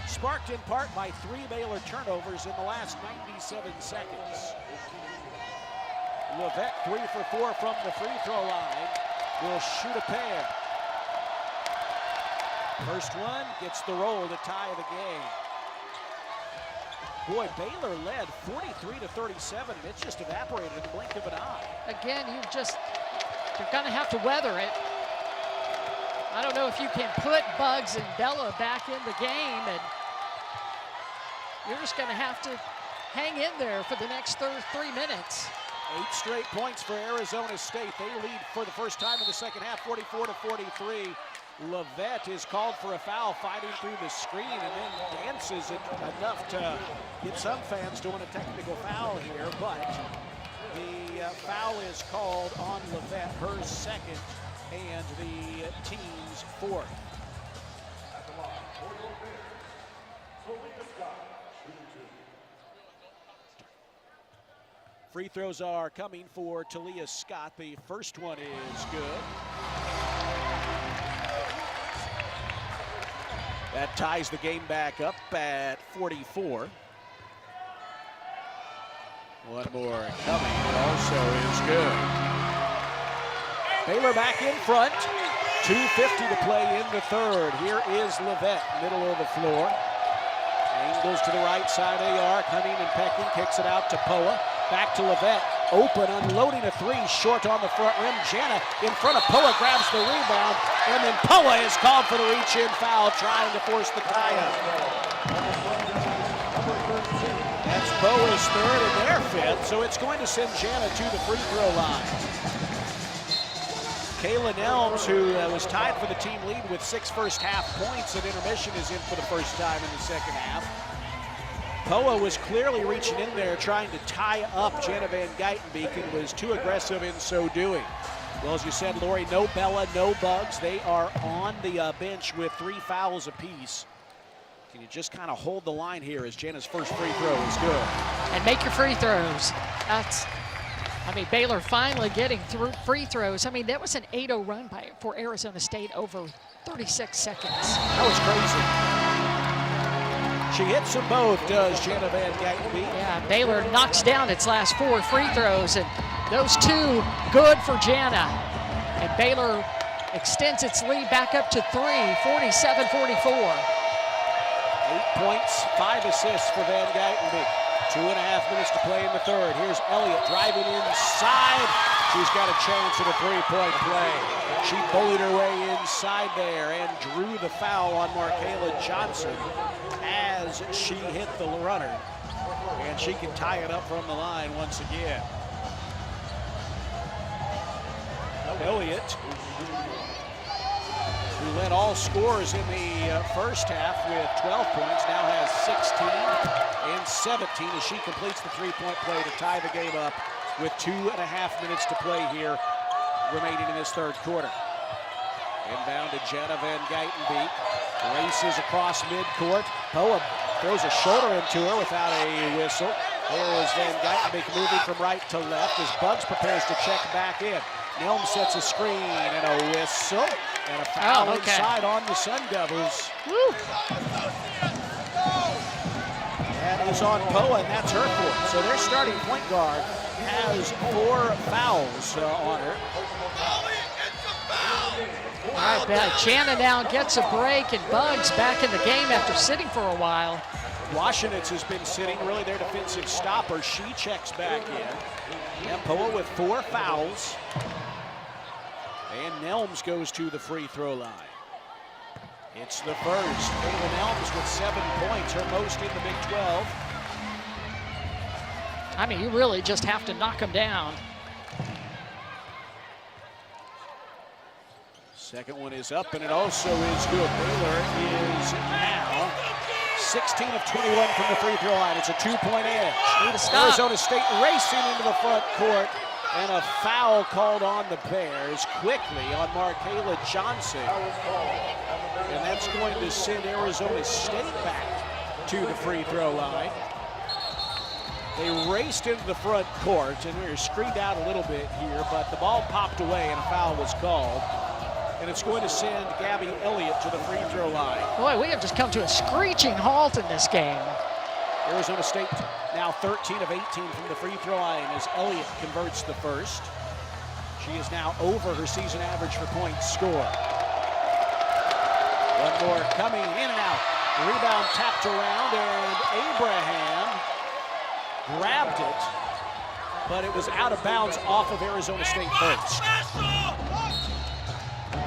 S1: sparked in part by 3 Baylor turnovers in the last 97 seconds. Levette 3 for 4 from the free throw line, will shoot a pair. First one gets the roll to tie the game. Boy, Baylor led 43-37, and it's just evaporated in the blink of an eye.
S3: Again, you're gonna have to weather it. I don't know if you can put Bugs and Bella back in the game, and you're just gonna have to hang in there for the next 3 minutes.
S1: 8 straight points for Arizona State. They lead for the first time in the second half, 44-43. Levette is called for a foul, fighting through the screen, and then dances it enough to get some fans doing a technical foul here, but the foul is called on Levette, her second and the team's 4th. Free throws are coming for Talia Scott. The first one is good. That ties the game back up at 44. One more coming, also is good. Baylor back in front. 2:50 to play in the third. Here is Levette, middle of the floor. Angles to the right side of the arc. Hunting and Pecking kicks it out to Poa. Back to Levette. Open, unloading a 3, short on the front rim. Jana in front of Poa, grabs the rebound, and then Poa is called for the reach-in foul, trying to force the tie-up. That's Poa's third and their 5th, so it's going to send Jana to the free throw line. Kaylin Elms, who was tied for the team lead with 6 first-half points at intermission, is in for the first time in the second half. Poa was clearly reaching in there, trying to tie up Jana Van Geitenbeek, and was too aggressive in so doing. Well, as you said, Lori, no Bella, no Bugs. They are on the bench with 3 fouls apiece. Can you just kind of hold the line here as Jana's first free throw is good?
S3: And make your free throws. Baylor finally getting through free throws. That was an 8-0 run for Arizona State over 36 seconds.
S1: That was crazy.
S16: She hits them both, does Jenna Van Guytenbeek.
S3: Yeah, Baylor knocks down its last 4 free throws, and those 2 good for Jana. And Baylor extends its lead back up to 3, 47-44.
S16: 8 points, 5 assists for Van Guytenbeek. 2.5 minutes to play in the third. Here's Elliott driving inside. She's got a chance at a 3-point play. She bullied her way inside there and drew the foul on Markayla Johnson as she hit the runner. And she can tie it up from the line once again. Elliott, who led all scorers in the first half with 12 points, now has 16 and 17 as she completes the 3-point play to tie the game up with 2.5 minutes to play here remaining in this third quarter. Inbound to Jana Van Guytenbeek. Races across midcourt. Poa throws a shoulder into her without a whistle. There is Van Guytenbeek moving from right to left as Bugs prepares to check back in. Nelm sets a screen and a whistle and a foul inside on the Sun Devils.
S3: Woo.
S16: That is on Poa, and that's her fourth. So their starting point guard has 4 fouls on her.
S3: All right, Jana now gets a break, and Bugs back in the game after sitting for a while.
S16: Washington's has been sitting, really their defensive stopper. She checks back in. And Poa with 4 fouls. And Nelms goes to the free throw line. It's the first. Kayla Nelms with 7 points, her most in the Big 12.
S3: I mean, you really just have to knock them down.
S16: Second one is up, and it also is good. Baylor is now 16 of 21 from the free throw line. It's a 2-point edge. Arizona State racing into the front court, and a foul called on the Bears quickly on Markayla Johnson. And that's going to send Arizona State back to the free throw line. They raced into the front court, and we were screened out a little bit here, but the ball popped away and a foul was called. And it's going to send Gabby Elliott to the free throw line.
S3: Boy, we have just come to a screeching halt in this game.
S16: Arizona State now 13 of 18 from the free throw line as Elliott converts the first. She is now over her season average for points scored. One more coming in and out. The rebound tapped around, and Abraham grabbed it, but it was out of bounds off of Arizona State first.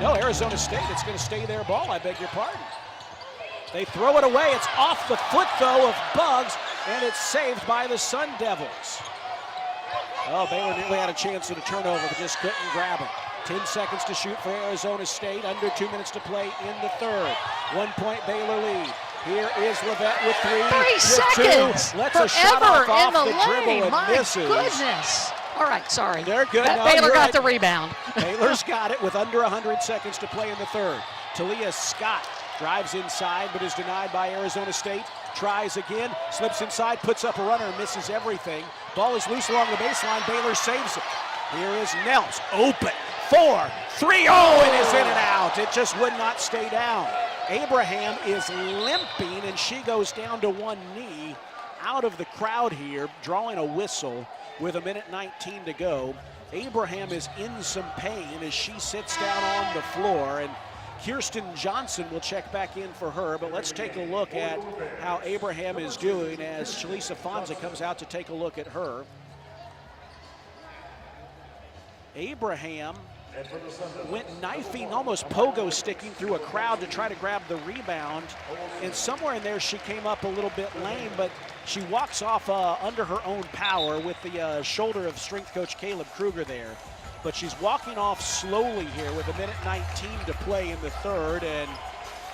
S16: No, Arizona State, it's going to stay their ball, I beg your pardon. They throw it away. It's off the foot, though, of Bugs, and it's saved by the Sun Devils. Oh, Baylor nearly had a chance at a turnover, but just couldn't grab it. 10 seconds to shoot for Arizona State, under 2 minutes to play in the third. 1-point Baylor lead. Here is Levette with 3.
S3: 3 seconds!
S16: Lets a shot off the dribble and
S3: My
S16: misses.
S3: Goodness. All right, sorry.
S16: They're good.
S3: Baylor got the rebound.
S16: Baylor's got it with under 100 seconds to play in the third. Talia Scott drives inside but is denied by Arizona State. Tries again, slips inside, puts up a runner, misses everything. Ball is loose along the baseline. Baylor saves it. Here is Nelms, open, 4, 3, and is in and out. It just would not stay down. Abraham is limping, and she goes down to one knee out of the crowd here, drawing a whistle with 1:19 to go. Abraham is in some pain as she sits down on the floor, and Kirsten Johnson will check back in for her, but let's take a look at how Abraham is doing as Shalisa Fonza comes out to take a look at her. Abraham went knifing, almost pogo sticking through a crowd to try to grab the rebound, and somewhere in there she came up a little bit lame, but she walks off under her own power with the shoulder of strength coach Caleb Kruger there. But she's walking off slowly here with 1:19 to play in the third, and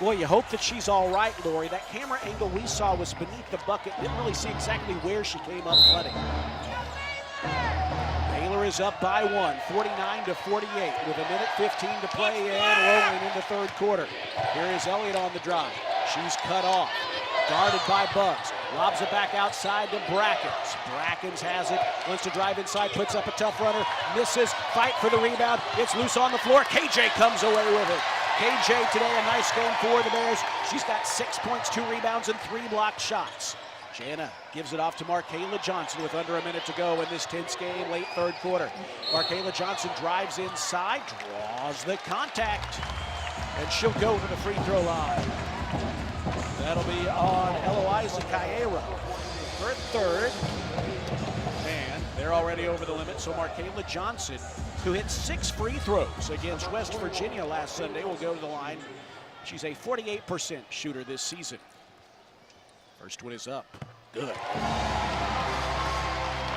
S16: boy, you hope that she's all right, Lori. That camera angle we saw was beneath the bucket. Didn't really see exactly where she came up flooding. Baylor is up by 1, 49-48, with 1:15 to play and rolling in the third quarter. Here is Elliott on the drive. She's cut off, guarded by Bugs. Lobs it back outside to Brackens. Brackens has it, wants to drive inside, puts up a tough runner, misses, fight for the rebound. It's loose on the floor. KJ comes away with it. KJ today, a nice game for the Bears. She's got 6 points, 2 rebounds, and 3 blocked shots. Jana gives it off to Markayla Johnson with under a minute to go in this tense game, late third quarter. Markayla Johnson drives inside, draws the contact, and she'll go to the free throw line. That'll be on Eloisa Caero for a third. And they're already over the limit, so Markayla Johnson, who hit 6 free throws against West Virginia last Sunday, will go to the line. She's a 48% shooter this season. First one is up. Good.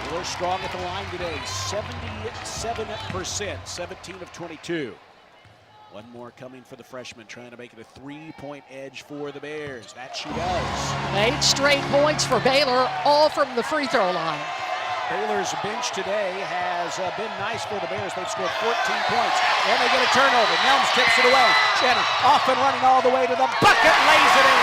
S16: Baylor strong at the line today, 77%, 17 of 22. One more coming for the freshman, trying to make it a 3-point edge for the Bears. That she does.
S3: 8 straight points for Baylor, all from the free throw line.
S16: Baylor's bench today has been nice for the Bears. They've scored 14 points, and they get a turnover. Nelms tips it away. Jenna off and running all the way to the bucket, lays it in.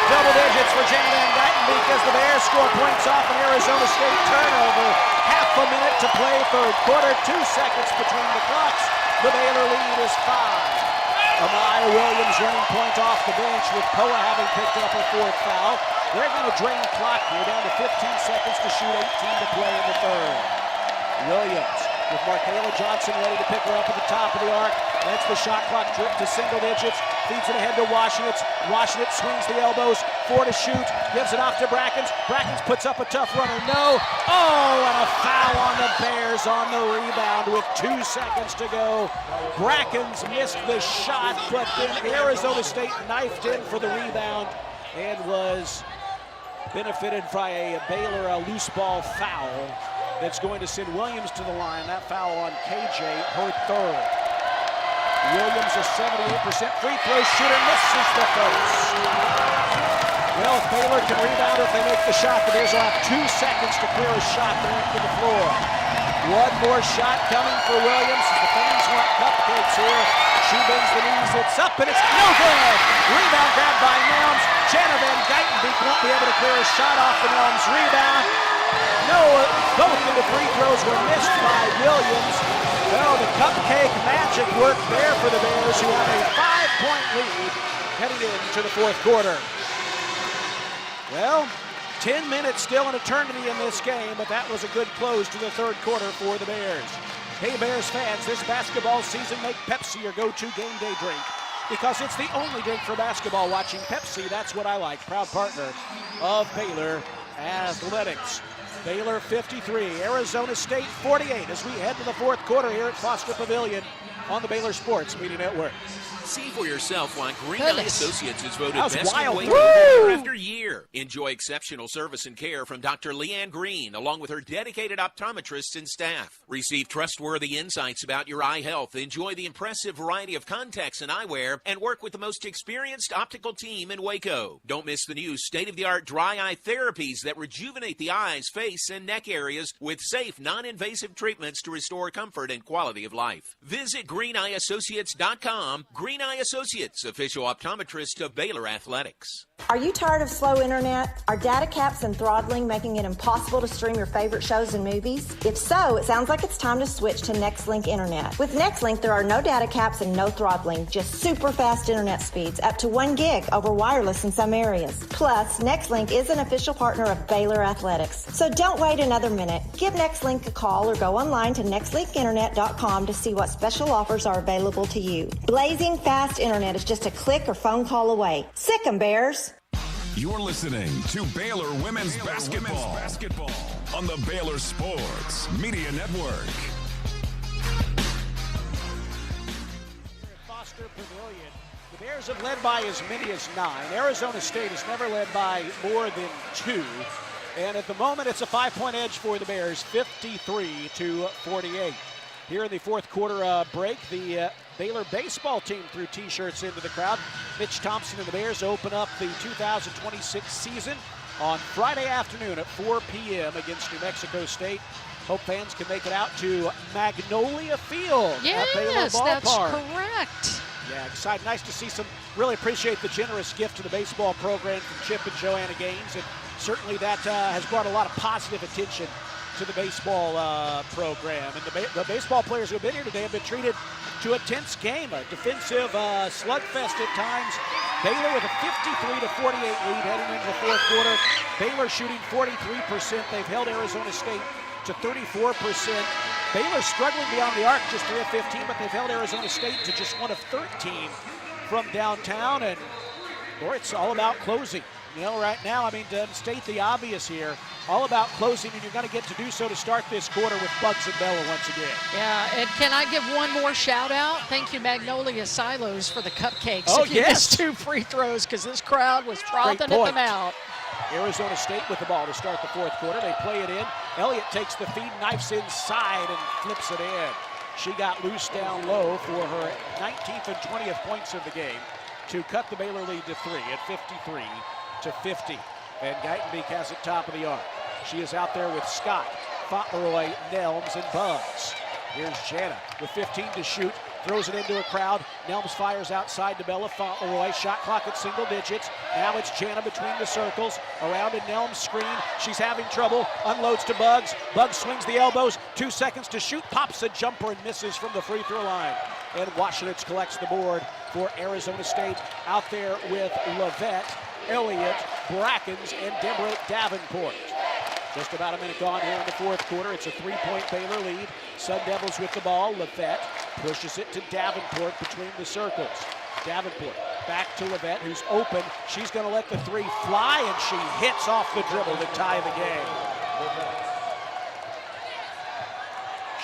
S16: Double digits for Jana Van Guyton because the Bears score points off an Arizona State turnover. Half a minute to play third quarter, 2 seconds between the clocks. The Baylor lead is 5. Amaya Williams running point off the bench with Poa having picked up her 4th foul. They're going to drain clock here down to 15 seconds to shoot, 18 to play in the third. Williams with Markayla Johnson ready to pick her up at the top of the arc. Lets the shot clock drip to single digits. Feeds it ahead to Washington. Washington swings the elbows. 4 to shoot. Gives it off to Brackens. Brackens puts up a tough runner. No. Oh, and a foul on the Bears on the rebound with 2 seconds to go. Brackens missed the shot, but then Arizona State knifed in for the rebound and was benefited by a Baylor loose ball foul that's going to send Williams to the line. That foul on KJ, her 3rd. Williams, a 78% free throw shooter, misses the first. Well, if Baylor can rebound if they make the shot, the Bears will have 2 seconds to clear a shot there to the floor. One more shot coming for Williams. The fans want cupcakes here. She bends the knees, it's up, and it's no good. Rebound grabbed by Nelms. Jana Van Guyton won't be able to clear a shot off the Nelms rebound. No, both of the free throws were missed by Williams. Well, the cupcake magic worked there for the Bears, who have a 5-point lead heading into the 4th quarter. Well, 10 minutes still an eternity in this game, but that was a good close to the 3rd quarter for the Bears. Hey, Bears fans, this basketball season, make Pepsi your go-to game day drink because it's the only drink for basketball watching. Pepsi, that's what I like. Proud partner of Baylor Athletics. Baylor 53, Arizona State 48 as we head to the 4th quarter here at Foster Pavilion on the Baylor Sports Media Network.
S11: See for yourself why Green Eye Associates is voted best in Waco year after year. Enjoy exceptional service and care from Dr. Leanne Green, along with her dedicated optometrists and staff. Receive trustworthy insights about your eye health. Enjoy the impressive variety of contacts and eyewear, and work with the most experienced optical team in Waco. Don't miss the new state-of-the-art dry eye therapies that rejuvenate the eyes, face, and neck areas with safe, non-invasive treatments to restore comfort and quality of life. Visit greeneyeassociates.com. Green Eye Associates, official optometrist of Baylor Athletics.
S19: Are you tired of slow internet? Are data caps and throttling making it impossible to stream your favorite shows and movies? If so, it sounds like it's time to switch to Nextlink Internet. With Nextlink, there are no data caps and no throttling, just super fast internet speeds, up to 1 gig over wireless in some areas. Plus, Nextlink is an official partner of Baylor Athletics. So don't wait another minute. Give Nextlink a call or go online to nextlinkinternet.com to see what special offers are available to you. Blazing fast internet is just a click or phone call away. Sick 'em, Bears.
S10: You're listening to Baylor Women's Basketball on the Baylor Sports Media Network.
S16: At Foster Pavilion, the Bears have led by as many as 9. Arizona State has never led by more than 2. And at the moment, it's a 5-point edge for the Bears, 53-48. Here in the 4th quarter break, the Baylor baseball team threw T-shirts into the crowd. Mitch Thompson and the Bears open up the 2026 season on Friday afternoon at 4 p.m. against New Mexico State. Hope fans can make it out to Magnolia Field at Baylor Ballpark.
S3: Yes, that's correct.
S16: Yeah, excited. Nice to see some. Really appreciate the generous gift to the baseball program from Chip and Joanna Gaines, and certainly that has brought a lot of positive attention to the baseball program. And the baseball players who have been here today have been treated
S1: to a tense game, a defensive slugfest at times. Baylor with a 53-48 lead heading into the fourth quarter. Baylor shooting 43%. They've held Arizona State to 34%. Baylor struggling beyond the arc, just 3 of 15, but they've held Arizona State to just 1 of 13 from downtown. And, boy, it's all about closing. You know, right now, I mean, to state the obvious here, all about closing, and you're going to get to do so to start this quarter with Bugs and Bella once again.
S3: Yeah, and can I give one more shout out? Thank you, Magnolia Silos, for the cupcakes.
S1: Oh,
S3: if you missed 2 free throws, because this crowd was frothing at them out.
S1: Arizona State with the ball to start the fourth quarter. They play it in. Elliott takes the feed, knifes inside, and flips it in. She got loose down low for her 19th and 20th points of the game to cut the Baylor lead to 3 at 53-50. And Geitenbeek has it top of the arc. She is out there with Scott, Fauntleroy, Nelms, and Bugs. Here's Jana with 15 to shoot. Throws it into a crowd. Nelms fires outside to Bella Fauntleroy. Shot clock at single digits. Now it's Jana between the circles. Around a Nelms screen. She's having trouble. Unloads to Bugs. Bugs swings the elbows. 2 seconds to shoot. Pops a jumper and misses from the free throw line. And Washenitz collects the board for Arizona State. Out there with Lavette, Elliott, Brackens, and Deborah Davenport. Just about a minute gone here in the fourth quarter. It's a 3-point Baylor lead. Sun Devils with the ball. Lavette pushes it to Davenport between the circles. Davenport back to Lavette, who's open. She's going to let the 3 fly, and she hits off the dribble to tie the game.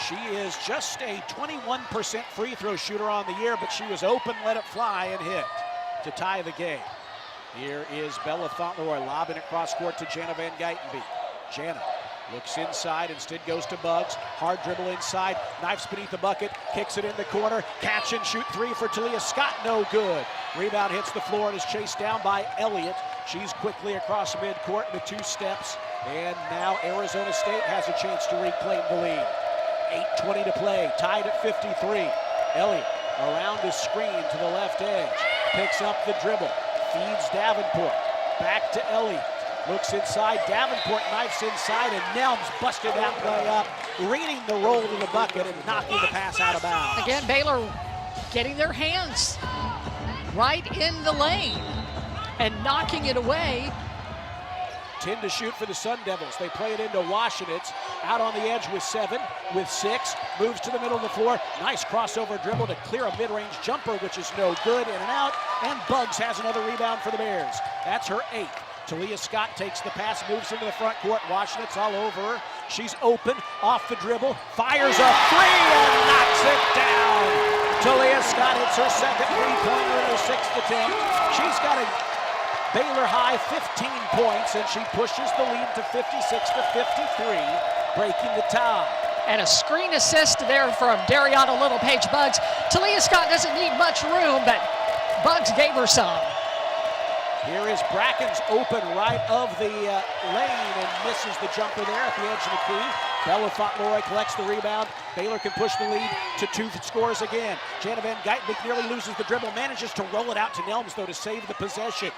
S1: She is just a 21% free throw shooter on the year, but she was open, let it fly, and hit to tie the game. Here is Bella Fauntleroy lobbing it cross court to Jana Van Geitenbeek. Jana looks inside, instead goes to Bugs. Hard dribble inside, knifes beneath the bucket, kicks it in the corner. Catch and shoot 3 for Talia Scott, no good. Rebound hits the floor and is chased down by Elliott. She's quickly across midcourt with 2 steps. And now Arizona State has a chance to reclaim the lead. 8:20 to play, tied at 53. Elliott around the screen to the left edge. Picks up the dribble, feeds Davenport. Back to Elliott. Looks inside, Davenport knifes inside, and Nelms busted that way up, reading the roll to the bucket and knocking the pass out of bounds.
S3: Again, Baylor getting their hands right in the lane and knocking it away.
S1: 10 to shoot for the Sun Devils. They play it into Washenitz, out on the edge with 7, with 6, moves to the middle of the floor. Nice crossover dribble to clear a mid-range jumper, which is no good, in and out, and Bugs has another rebound for the Bears. That's her 8th. Talia Scott takes the pass, moves into the front court. Washenitz all over her. She's open, off the dribble, fires a 3 and knocks it down. Talia Scott hits her second three-pointer in her 6th attempt. She's got a Baylor high 15 points, and she pushes the lead to 56-53, breaking the tie.
S3: And a screen assist there from Dariana Littlepage Bugs. Talia Scott doesn't need much room, but Bugs gave her some.
S1: Here is Brackens open right of the lane and misses the jumper there at the edge of the key. Bella Fauntleroy collects the rebound. Baylor can push the lead to 2 scores again. Jana Van Geitenbeek nearly loses the dribble, manages to roll it out to Nelms, though, to save the possession.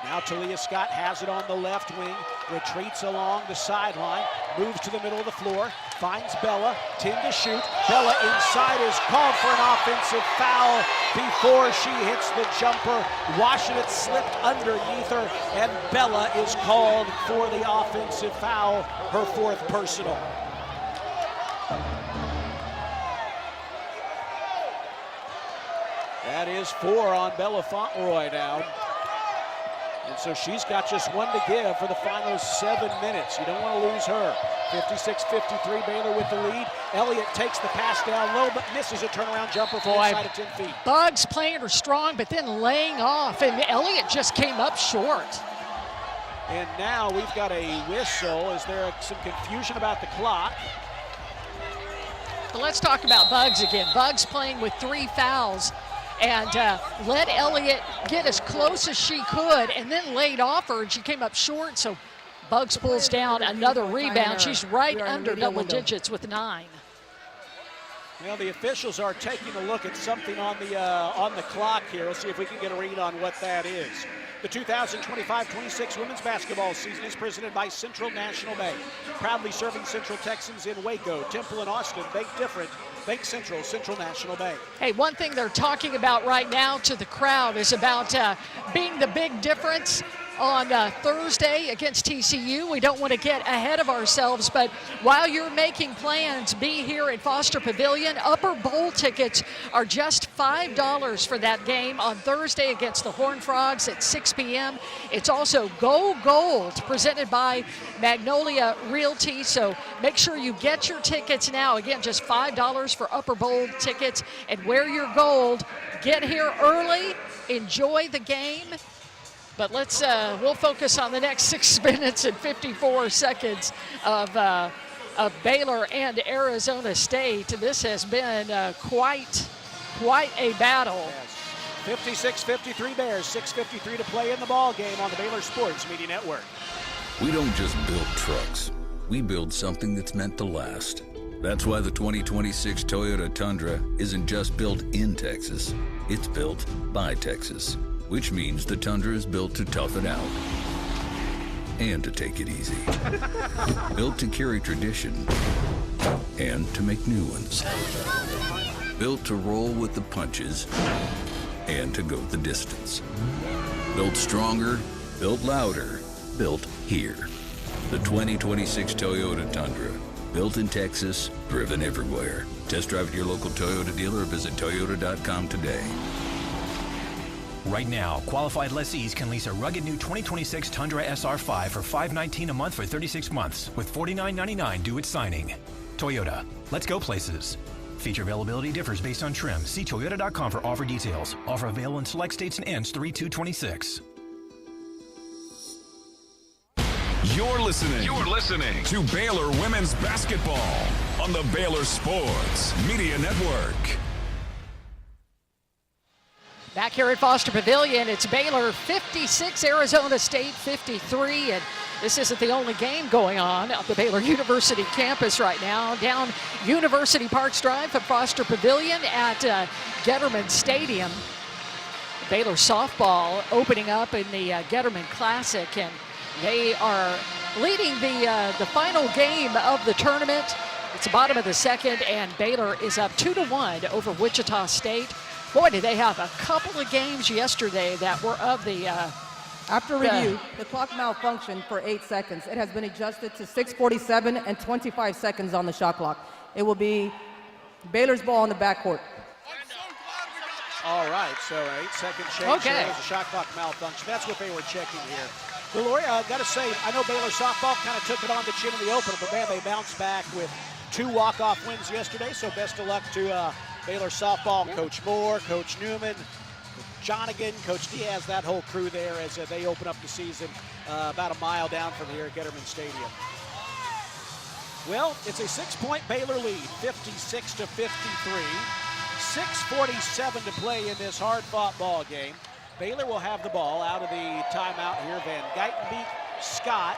S1: Now Talia Scott has it on the left wing, retreats along the sideline, moves to the middle of the floor, finds Bella, 10 to shoot. Bella inside is called for an offensive foul before she hits the jumper. Washenitz slipped underneath her, and Bella is called for the offensive foul, her 4th personal. That is 4 on Bella Fauntleroy now. And so she's got just 1 to give for the final 7 minutes. You don't want to lose her. 56-53, Baylor with the lead. Elliott takes the pass down low, but misses a turnaround jumper from inside of 10 feet.
S3: Bugs playing her strong, but then laying off, and Elliott just came up short.
S1: And now we've got a whistle. Is there some confusion about the clock?
S3: But let's talk about Bugs again. Bugs playing with 3 fouls. And let Elliott get as close as she could and then laid off her, and she came up short, so Bugs pulls down another rebound. She's right under double digits with 9.
S1: Well, the officials are taking a look at something on the clock here. We'll see if we can get a read on what that is. The 2025-26 women's basketball season is presented by Central National Bank, proudly serving Central Texans in Waco, Temple, and Austin. Bank different. Bank Central, Central National Bank.
S3: Hey, one thing they're talking about right now to the crowd is about being the big difference on Thursday against TCU. We don't want to get ahead of ourselves, but while you're making plans, be here at Foster Pavilion. Upper Bowl tickets are just $5 for that game on Thursday against the Horned Frogs at 6 p.m. It's also Go Gold, presented by Magnolia Realty, so make sure you get your tickets now. Again, just $5 for Upper Bowl tickets, and wear your gold. Get here early, enjoy the game. But we'll focus on the next 6 minutes and 54 seconds of Baylor and Arizona State. This has been quite a battle.
S1: Yes. 56-53 Bears, 6:53 to play in the ball game on the Baylor Sports Media Network.
S7: We don't just build trucks. We build something that's meant to last. That's why the 2026 Toyota Tundra isn't just built in Texas. It's built by Texas. Which means the Tundra is built to tough it out and to take it easy. Built to carry tradition and to make new ones. Built to roll with the punches and to go the distance. Built stronger, built louder, built here. The 2026 Toyota Tundra. Built in Texas, driven everywhere. Test drive at your local Toyota dealer or visit Toyota.com today.
S8: Right now, qualified lessees can lease a rugged new 2026 Tundra SR5 for $519 a month for 36 months, with $49.99 due at signing. Toyota, let's go places. Feature availability differs based on trim. See Toyota.com for offer details. Offer available in select states and ends 3/2/26.
S10: You're listening to Baylor Women's Basketball on the Baylor Sports Media Network.
S3: Back here at Foster Pavilion, it's Baylor 56, Arizona State 53, and this isn't the only game going on at the Baylor University campus right now. Down University Parks Drive at Foster Pavilion at Getterman Stadium. Baylor softball opening up in the Getterman Classic, and they are leading the final game of the tournament. It's the bottom of the second, and Baylor is up 2-1 over Wichita State. Boy, did they have a couple of games yesterday that were of the...
S14: After review, the clock malfunctioned for 8 seconds. It has been adjusted to 6:47 and 25 seconds on the shot clock. It will be Baylor's ball in the backcourt.
S1: All right, so an 8-second change.
S3: Okay.
S1: There's a shot clock malfunction. That's what they were checking here. But Lori, I've got to say, I know Baylor softball kind of took it on the chin in the opener, but man, they bounced back with 2 walk-off wins yesterday, so best of luck to Baylor softball, Coach Moore, Coach Newman, Jonigan, Coach Diaz, that whole crew there as they open up the season about a mile down from here at Getterman Stadium. Well, it's a 6-point Baylor lead, 56-53. 6:47 to play in this hard-fought ball game. Baylor will have the ball out of the timeout here. Van Geitenbeek, Scott,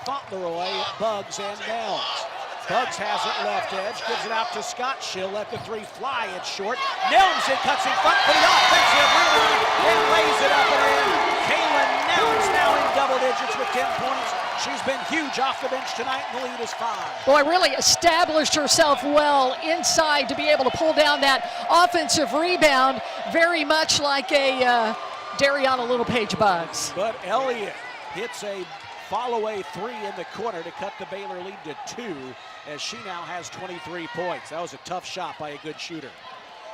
S1: Fauntleroy, Buggs, and Nelms. Buggs has it left edge, gives it out to Scott. She'll let the 3 fly. It's short. Nelms in, cuts in front for the offensive rebound and lays it up and in. Kaylin Nelms now in double digits with 10 points. She's been huge off the bench tonight, and the lead is 5.
S3: Boy, really established herself well inside to be able to pull down that offensive rebound, very much like a Dariana Littlepage Buggs.
S1: But Elliott hits a fall-away 3 in the corner to cut the Baylor lead to 2, as she now has 23 points. That was a tough shot by a good shooter.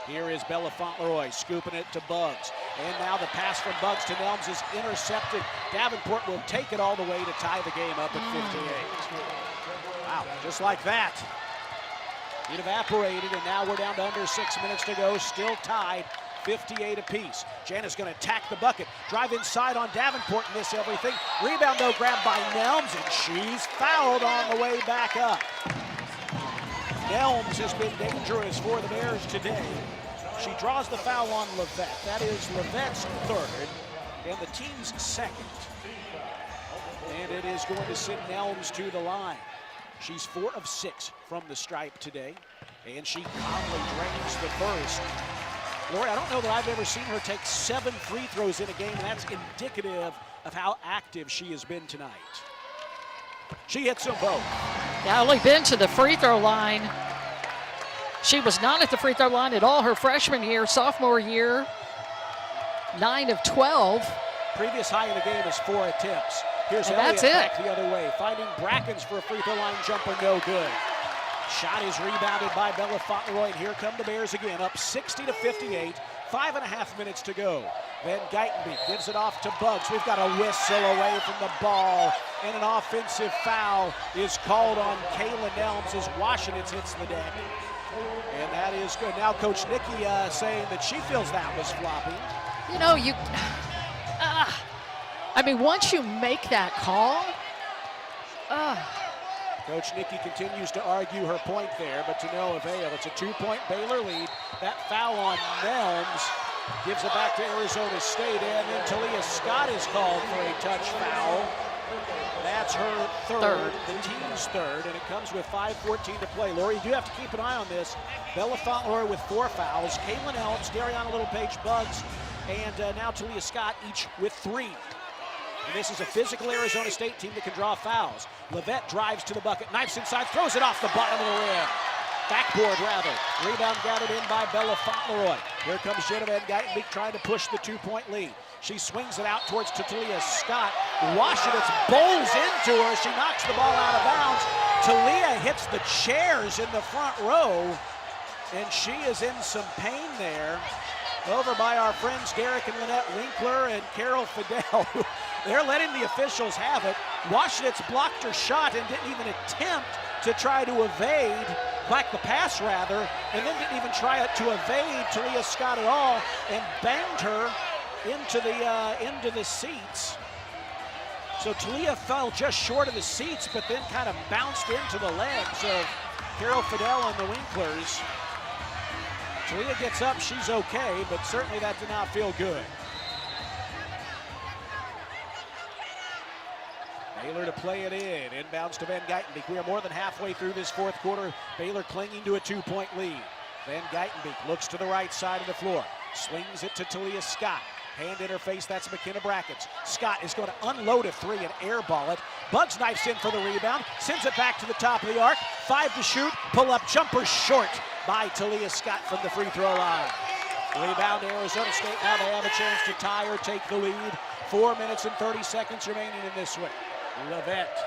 S1: Here is Bella Fauntleroy scooping it to Buggs. And now the pass from Buggs to Nelms is intercepted. Davenport will take it all the way to tie the game up at 58. Wow, just like that. It evaporated, and now we're down to under 6 minutes to go, still tied. 58 apiece. Janice going to attack the bucket. Drive inside on Davenport, miss everything. Rebound, though, grabbed by Nelms, and she's fouled on the way back up. Nelms has been dangerous for the Bears today. She draws the foul on Levette. That is Levette's 3rd and the team's 2nd. And it is going to send Nelms to the line. She's 4 of 6 from the stripe today, and she calmly drains the first. Lori, I don't know that I've ever seen her take 7 free throws in a game, and that's indicative of how active she has been tonight. She hits them both.
S3: Yeah, only been to the free throw line She was not at the free throw line at all her freshman year, sophomore year, 9 of 12.
S1: Previous high in the game is 4 attempts. Here's Elliott back the other way, finding Brackens for a free throw line jumper, no good. Shot is rebounded by Bella Fauntleroy, and here come the Bears again, up 60-58, 5.5 minutes to go. Van Geitenbeek gives it off to Buggs. We've got a whistle away from the ball, and an offensive foul is called on Kayla Nelms as Washington hits the deck. And that is good. Now Coach Nikki saying that she feels that was floppy.
S3: You know, I mean, once you make that call,
S1: Coach Nikki continues to argue her point there, but to no avail. It's a 2-point Baylor lead. That foul on Nelms gives it back to Arizona State, and then Talia Scott is called for a touch foul. That's her third, the team's third, and it comes with 5:14 to play. Lori, you do have to keep an eye on this. Bella Fauntleroy with 4 fouls, Caitlin Elms, Dariana Littlepage, Buggs, and now Talia Scott each with 3. And this is a physical Arizona State team that can draw fouls. Levette drives to the bucket, knifes inside, throws it off the bottom of the rim. Backboard, rather. Rebound gathered in by Bella Fauntleroy. Here comes Jenna Van Geitenbeek trying to push the 2-point lead. She swings it out towards Talia Scott. Washington bowls into her. She knocks the ball out of bounds. Talia hits the chairs in the front row, and she is in some pain there. Over by our friends Derek and Lynette Winkler and Carol Fidel. They're letting the officials have it. Washington's blocked her shot and didn't even attempt to try to evade, back the pass rather, and then didn't even try to evade Talia Scott at all, and banged her into the seats. So Talia fell just short of the seats, but then kind of bounced into the legs of Carol Fidel and the Winklers. Talia gets up, she's okay, but certainly that did not feel good. Baylor to play it in. Inbounds to Van Geitenbeek. We are more than halfway through this fourth quarter. Baylor clinging to a 2-point lead. Van Geitenbeek looks to the right side of the floor. Swings it to Talia Scott. Hand in her face, that's McKenna Brackens. Scott is going to unload a 3 and airball it. Buggs knifes in for the rebound. Sends it back to the top of the arc. 5 to shoot. Pull-up jumper short by Talia Scott from the free throw line. Rebound to Arizona State. Now they have a chance to tie or take the lead. 4 minutes and 30 seconds remaining in this one. Levette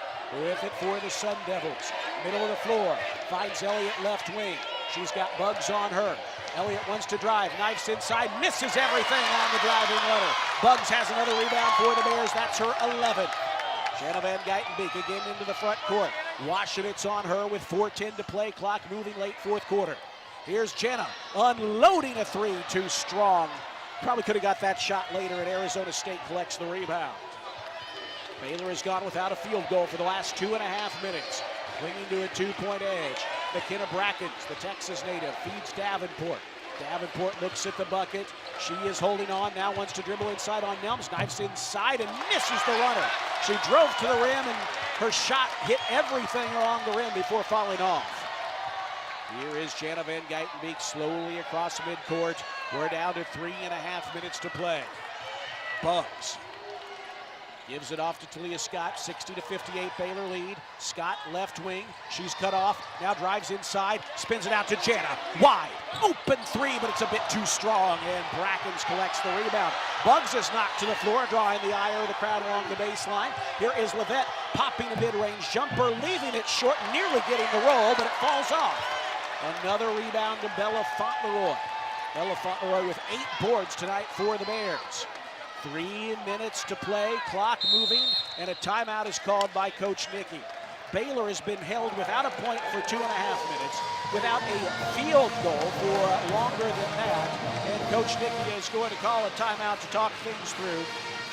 S1: with it for the Sun Devils. Middle of the floor. Finds Elliott left wing. She's got Buggs on her. Elliott wants to drive. Knifes inside. Misses everything on the driving runner. Buggs has another rebound for the Bears. That's her 11th. Jenna Van Geitenbeek again into the front court. Washington's on her with 4:10 to play. Clock moving late fourth quarter. Here's Jenna unloading a 3, too strong. Probably could have got that shot later, and Arizona State collects the rebound. Baylor has gone without a field goal for the last 2.5 minutes. Clinging to a 2-point edge. McKenna Brackens, the Texas native, feeds Davenport. Davenport looks at the bucket. She is holding on, now wants to dribble inside on Nelms. Knifes inside and misses the runner. She drove to the rim and her shot hit everything along the rim before falling off. Here is Jenna Van Geitenbeek slowly across midcourt. We're down to 3.5 minutes to play. Buggs gives it off to Talia Scott, 60-58 Baylor lead. Scott left wing, she's cut off, now drives inside, spins it out to Jenna, wide, open 3, but it's a bit too strong, and Brackens collects the rebound. Buggs is knocked to the floor, drawing the ire of the crowd along the baseline. Here is Levette popping a mid-range jumper, leaving it short, nearly getting the roll, but it falls off. Another rebound to Bella Fauntleroy. Bella Fauntleroy with 8 boards tonight for the Bears. 3 minutes to play, clock moving, and a timeout is called by Coach Nikki. Baylor has been held without a point for 2.5 minutes, without a field goal for longer than that, and Coach Nikki is going to call a timeout to talk things through.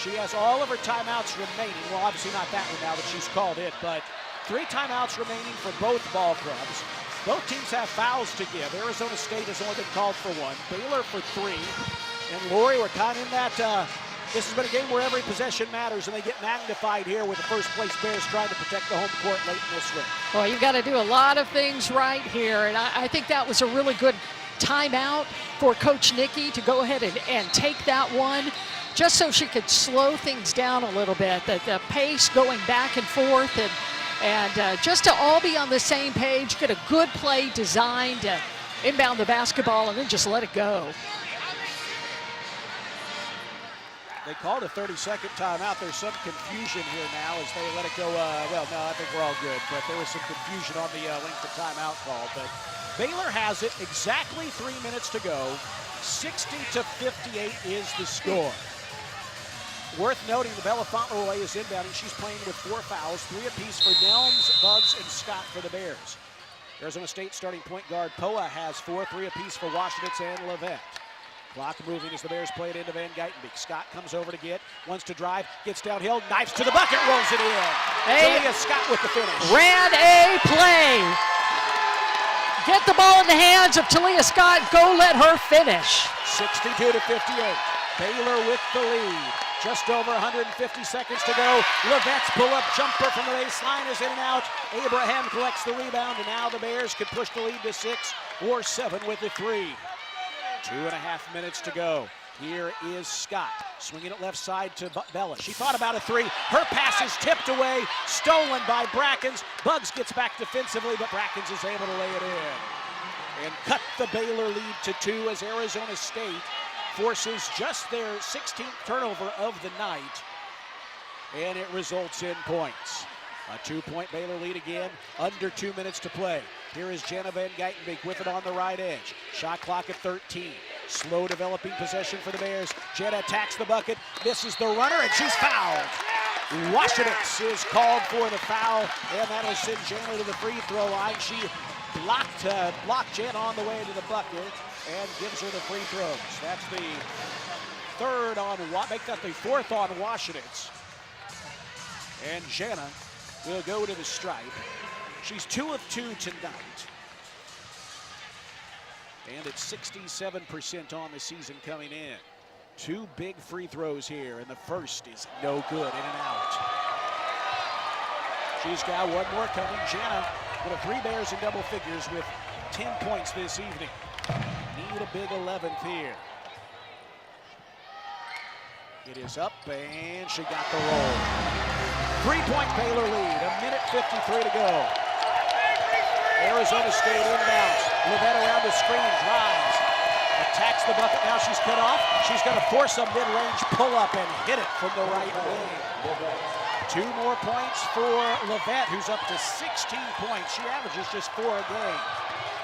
S1: She has all of her timeouts remaining. Well, obviously not that one now that she's called it, but 3 timeouts remaining for both ball clubs. Both teams have fouls to give. Arizona State has only been called for 1. Baylor for 3. And Lori, we're kind of in that, this has been a game where every possession matters, and they get magnified here with the first place Bears trying to protect the home court late in this one.
S3: Well, you've got to do a lot of things right here, and I think that was a really good timeout for Coach Nikki to go ahead and take that one, just so she could slow things down a little bit, the pace going back and forth, and just to all be on the same page, get a good play designed inbound the basketball and then just let it go.
S1: They called a 30-second timeout. There's some confusion here now as they let it go. Well, no, I think we're all good, but there was some confusion on the length of timeout call. But Baylor has it, exactly 3 minutes to go. 60-58 is the score. Worth noting, the Bella Fauntleroy is inbounding. She's playing with 4 fouls, 3 apiece for Nelms, Bugs, and Scott for the Bears. Arizona State starting point guard Poa has 4, 3 apiece for Washenitz and Levette. Clock moving as the Bears play it into Van Geitenbeek. Scott comes over to get, wants to drive, gets downhill, knifes to the bucket, rolls it in. Talia Scott with the finish.
S3: Ran a play. Get the ball in the hands of Talia Scott. Go let her finish.
S1: 62-58. Baylor with the lead. Just over 150 seconds to go. Levette's pull-up jumper from the baseline is in and out. Abraham collects the rebound, and now the Bears could push the lead to 6 or 7 with the 3. 2.5 minutes to go. Here is Scott, swinging it left side to Bella. She thought about a 3. Her pass is tipped away, stolen by Brackens. Bugs gets back defensively, but Brackens is able to lay it in. And cut the Baylor lead to 2 as Arizona State forces just their 16th turnover of the night, and it results in points. A 2-point Baylor lead again, under 2 minutes to play. Here is Jana Van Geitenbeek with it on the right edge. Shot clock at 13. Slow developing possession for the Bears. Jana attacks the bucket, misses the runner, and she's fouled. Washenitz is called for the foul, and that'll send Jana to the free throw line. She blocked Jana on the way to the bucket and gives her the free throws. That's the third on, make that the 4th on Washenitz. And Jana will go to the stripe. She's 2 of 2 tonight. And it's 67% on the season coming in. 2 big free throws here, and the first is no good, in and out. She's got one more coming. Jana with a 3 Bears in double figures with 10 points this evening. Need a big 11th here. It is up, and she got the roll. 3-point Baylor lead, 1:53 to go. Arizona State inbounds. Levette around the screen, drives, attacks the bucket. Now she's cut off. She's going to force a mid-range pull-up and hit it from the right wing. 2 more points for Levette, who's up to 16 points. She averages just 4 a game.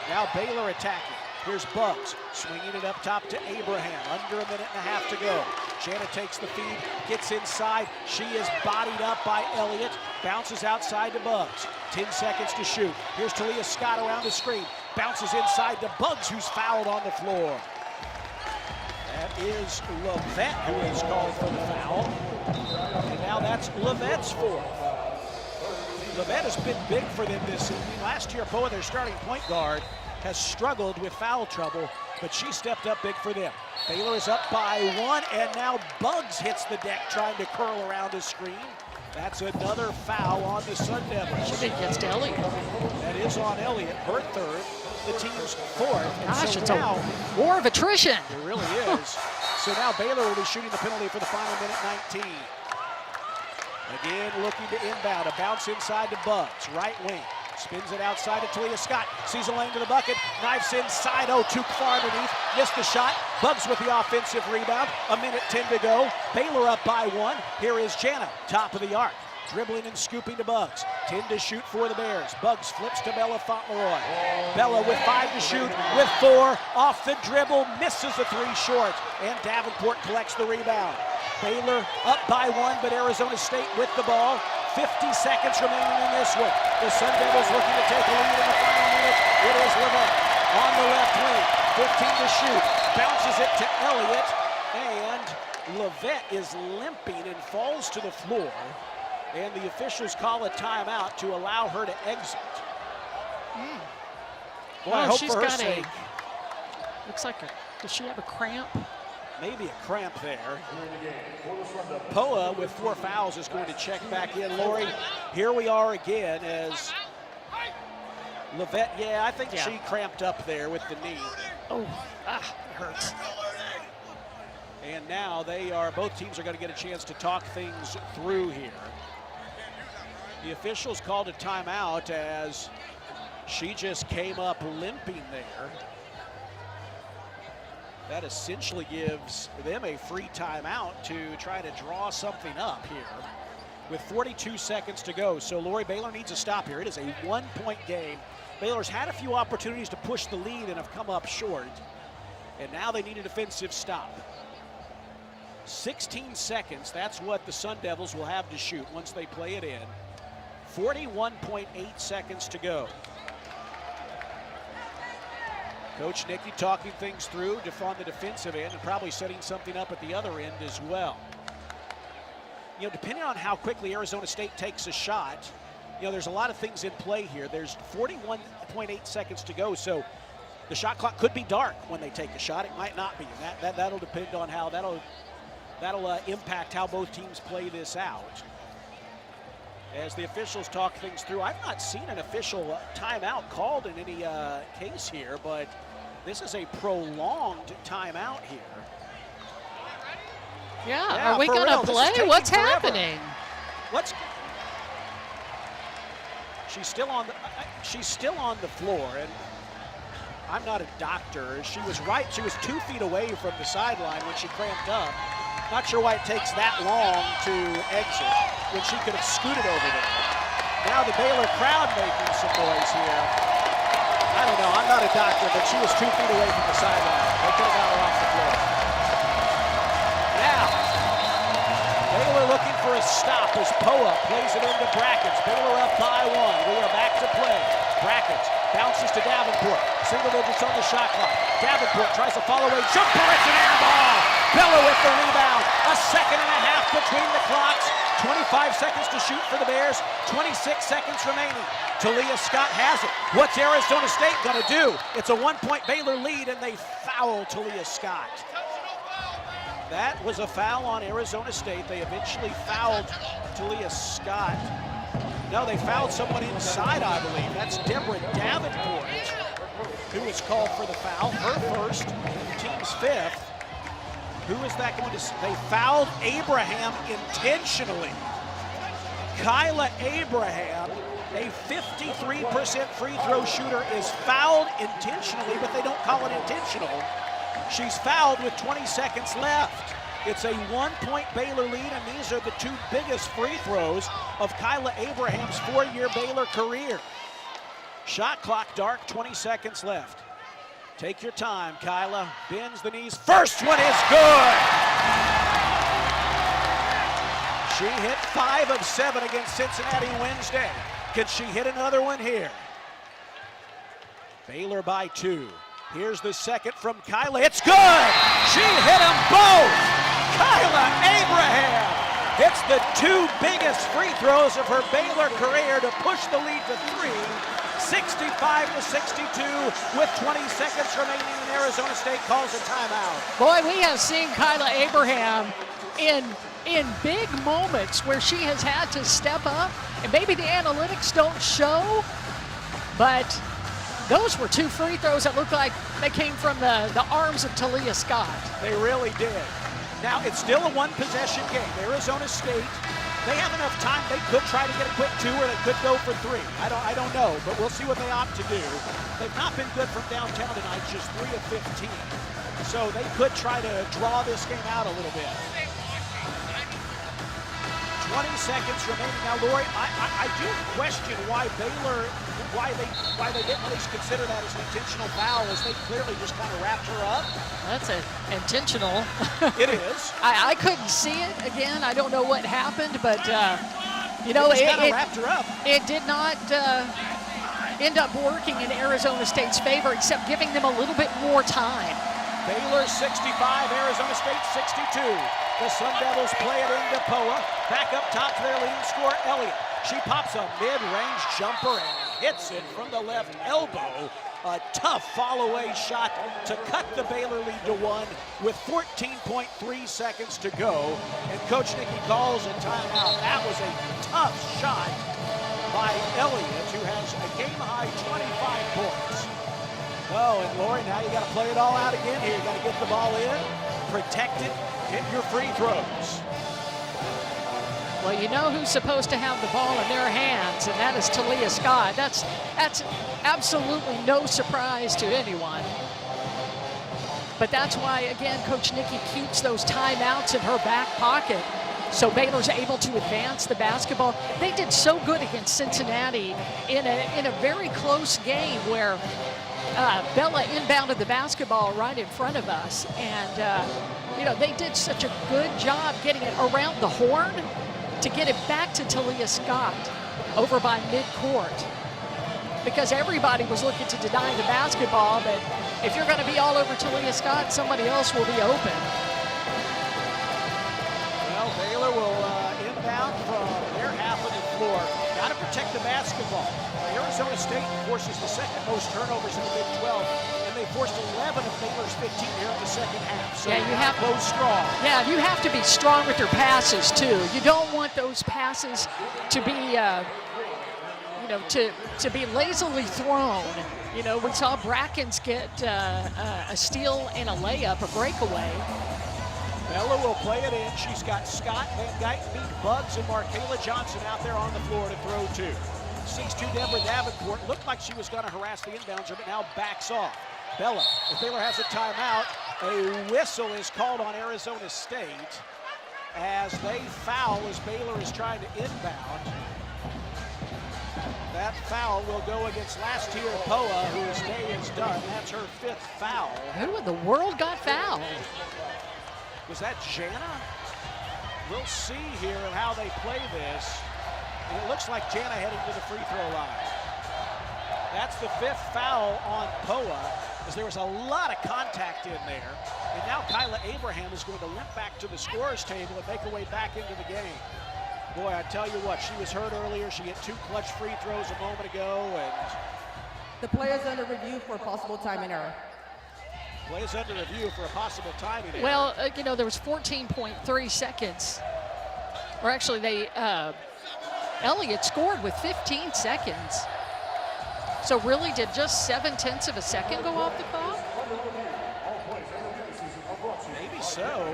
S1: Now Baylor attacking. Here's Bugs, swinging it up top to Abraham. Under 1.5 minutes to go. Jana takes the feed, gets inside. She is bodied up by Elliott. Bounces outside to Bugs. 10 seconds to shoot. Here's Talia Scott around the screen. Bounces inside to Bugs, who's fouled on the floor. That is Levette who is called for the foul. And now that's Levette's 4th. Levette has been big for them this season. Last year, Poa, their starting point guard, has struggled with foul trouble, but she stepped up big for them. Baylor is up by 1, and now Bugs hits the deck trying to curl around the screen. That's another foul on the Sun Devils.
S3: She think it's to Elliott.
S1: That is on Elliott, her 3rd, the team's 4th. And
S3: gosh,
S1: so
S3: it's
S1: now,
S3: a war of attrition.
S1: It really is. So now Baylor will be shooting the penalty for the final minute 19. Again, looking to inbound, a bounce inside to Bugs, right wing. Spins it outside to Talia Scott. Sees a lane to the bucket. Knifes inside. Oh, too far underneath. Missed the shot. Bugs with the offensive rebound. 1:10 to go. Baylor up by 1. Here is Jana, top of the arc. Dribbling and scooping to Bugs. 10 to shoot for the Bears. Bugs flips to Bella Fauntleroy. Bella with 5 to shoot, with 4. Off the dribble. Misses the 3 short. And Davenport collects the rebound. Baylor up by 1, but Arizona State with the ball. 50 seconds remaining in this one. The Sun Devils looking to take a lead in the final minute. It is Levette on the left wing. 15 to shoot. Bounces it to Elliott. And Levette is limping and falls to the floor. And the officials call a timeout to allow her to exit. Boy, I hope for her sake.
S3: Looks like does she have a cramp?
S1: Maybe a cramp there. Poa with 4 fouls is going to check back in. Lori, here we are again as Levette, I think she cramped up there with the knee.
S3: Oh, it hurts.
S1: And now both teams are going to get a chance to talk things through here. The officials called a timeout as she just came up limping there.
S16: That essentially gives them a free timeout to try to draw something up here with 42 seconds to go. So, Lori, Baylor needs a stop here. It is a 1-point game. Baylor's had a few opportunities to push the lead and have come up short. And now they need a defensive stop. 16 seconds, that's what the Sun Devils will have to shoot once they play it in. 41.8 seconds to go. Coach Nikki talking things through on the defensive end and probably setting something up at the other end as well. You know, depending on how quickly Arizona State takes a shot, you know, there's a lot of things in play here. There's 41.8 seconds to go, so the shot clock could be dark when they take a shot. It might not be. That'll depend on how that'll impact how both teams play this out. As the officials talk things through, I've not seen an official timeout called in any case here, but this is a prolonged timeout here.
S3: Yeah, are we going to play? What's happening?
S16: She's still on the floor, and I'm not a doctor. She was 2 feet away from the sideline when she cramped up. Not sure why it takes that long to exit when she could have scooted over there. Now the Baylor crowd making some noise here. I don't know, I'm not a doctor, but she was 2 feet away from the sideline. They could have got her off the floor. Now, Baylor looking for a stop as Poa plays it into Brackets. Baylor up by 1. We are back to play. Brackets bounces to Davenport. Single digits on the shot clock. Davenport tries to follow away. Jumper, it's an air ball. Bella with the rebound. A second and a half between the clocks. 25 seconds to shoot for the Bears. 26 seconds remaining. Talia Scott has it. What's Arizona State going to do? It's a 1-point Baylor lead, and they foul Talia Scott. That was a foul on Arizona State. They eventually fouled Talia Scott. No, they fouled someone inside, I believe. That's Deborah Davenport, who was called for the foul. Her first, team's 5th. Who is that going to? They fouled Abraham intentionally. Kyla Abraham, a 53% free throw shooter, is fouled intentionally, but they don't call it intentional. She's fouled with 20 seconds left. It's a 1-point Baylor lead, and these are the 2 biggest free throws of Kyla Abraham's 4-year Baylor career. Shot clock dark, 20 seconds left. Take your time, Kyla. Bends the knees. First one is good! She hit 5 of 7 against Cincinnati Wednesday. Can she hit another one here? Baylor by 2. Here's the second from Kyla. It's good! She hit them both! Kyla Abraham hits the 2 biggest free throws of her Baylor career to push the lead to 3. 65-62 with 20 seconds remaining, and Arizona State calls a timeout.
S3: Boy, we have seen Kyla Abraham in big moments where she has had to step up, and maybe the analytics don't show, but those were 2 free throws that looked like they came from the arms of Talia Scott.
S16: They really did. Now, it's still a 1-possession game. Arizona State, they have enough time. They could try to get a quick 2, or they could go for 3. I don't know, but we'll see what they opt to do. They've not been good from downtown tonight, just 3 of 15. So they could try to draw this game out a little bit. 20 seconds remaining. Now, Lori, I do question why Baylor, why they didn't at least consider that as an intentional foul, as they clearly just kind of wrapped her up.
S3: That's intentional.
S16: It is.
S3: I couldn't see it again. I don't know what happened, but you know,
S16: it wrapped her up.
S3: It did not end up working in Arizona State's favor, except giving them a little bit more time.
S16: Baylor 65, Arizona State 62. The Sun Devils play it into Poa. Back up top to their leading scorer, Elliott. She pops a mid-range jumper and hits it from the left elbow. A tough follow-away shot to cut the Baylor lead to 1 with 14.3 seconds to go. And Coach Nikki calls a timeout. That was a tough shot by Elliott, who has a game-high 25 points. Oh, and Lori, now you got to play it all out again here. You got to get the ball in, protect it, hit your free throws.
S3: Well, you know who's supposed to have the ball in their hands, and that is Talia Scott. That's absolutely no surprise to anyone. But that's why, again, Coach Nikki keeps those timeouts in her back pocket. So Baylor's able to advance the basketball. They did so good against Cincinnati in a very close game where Bella inbounded the basketball right in front of us. And, they did such a good job getting it around the horn to get it back to Talia Scott over by midcourt. Because everybody was looking to deny the basketball, but if you're going to be all over Talia Scott, somebody else will be open.
S1: Well, Baylor will inbound from their half of the floor. Got to protect the basketball. Arizona State forces the second most turnovers in the Big 12, and they forced 11 of Baylor's 15 here in the second half. So
S3: yeah, you have
S1: to go strong.
S3: Yeah, you have to be strong with your passes too. You don't want those passes to be, to be lazily thrown. We saw Brackens get a steal and a layup, a breakaway.
S1: Bella will play it in. She's got Scott, Van Guyton, Bugs, and Markayla Johnson out there on the floor to throw to. 6'2" Deborah Davenport looked like she was going to harass the inbounder, but now backs off. Bella, if Baylor has a timeout, a whistle is called on Arizona State as they foul as Baylor is trying to inbound. That foul will go against last year Poa, whose day is done. That's her 5th foul.
S3: Who in the world got fouled?
S1: Was that Jana? We'll see here how they play this. And it looks like Jana heading to the free throw line. That's the 5th foul on Poa, as there was a lot of contact in there. And now Kyla Abraham is going to limp back to the scorer's table and make her way back into the game. Boy, I tell you what, she was hurt earlier. She hit 2 clutch free throws a moment ago. And
S14: the play is under review for a possible timing error.
S1: Play is under review for a possible timing error.
S3: Well, there was 14.3 seconds. Or actually, Elliott scored with 15 seconds. So really, did just 0.7 of a second go off the clock?
S1: Maybe so.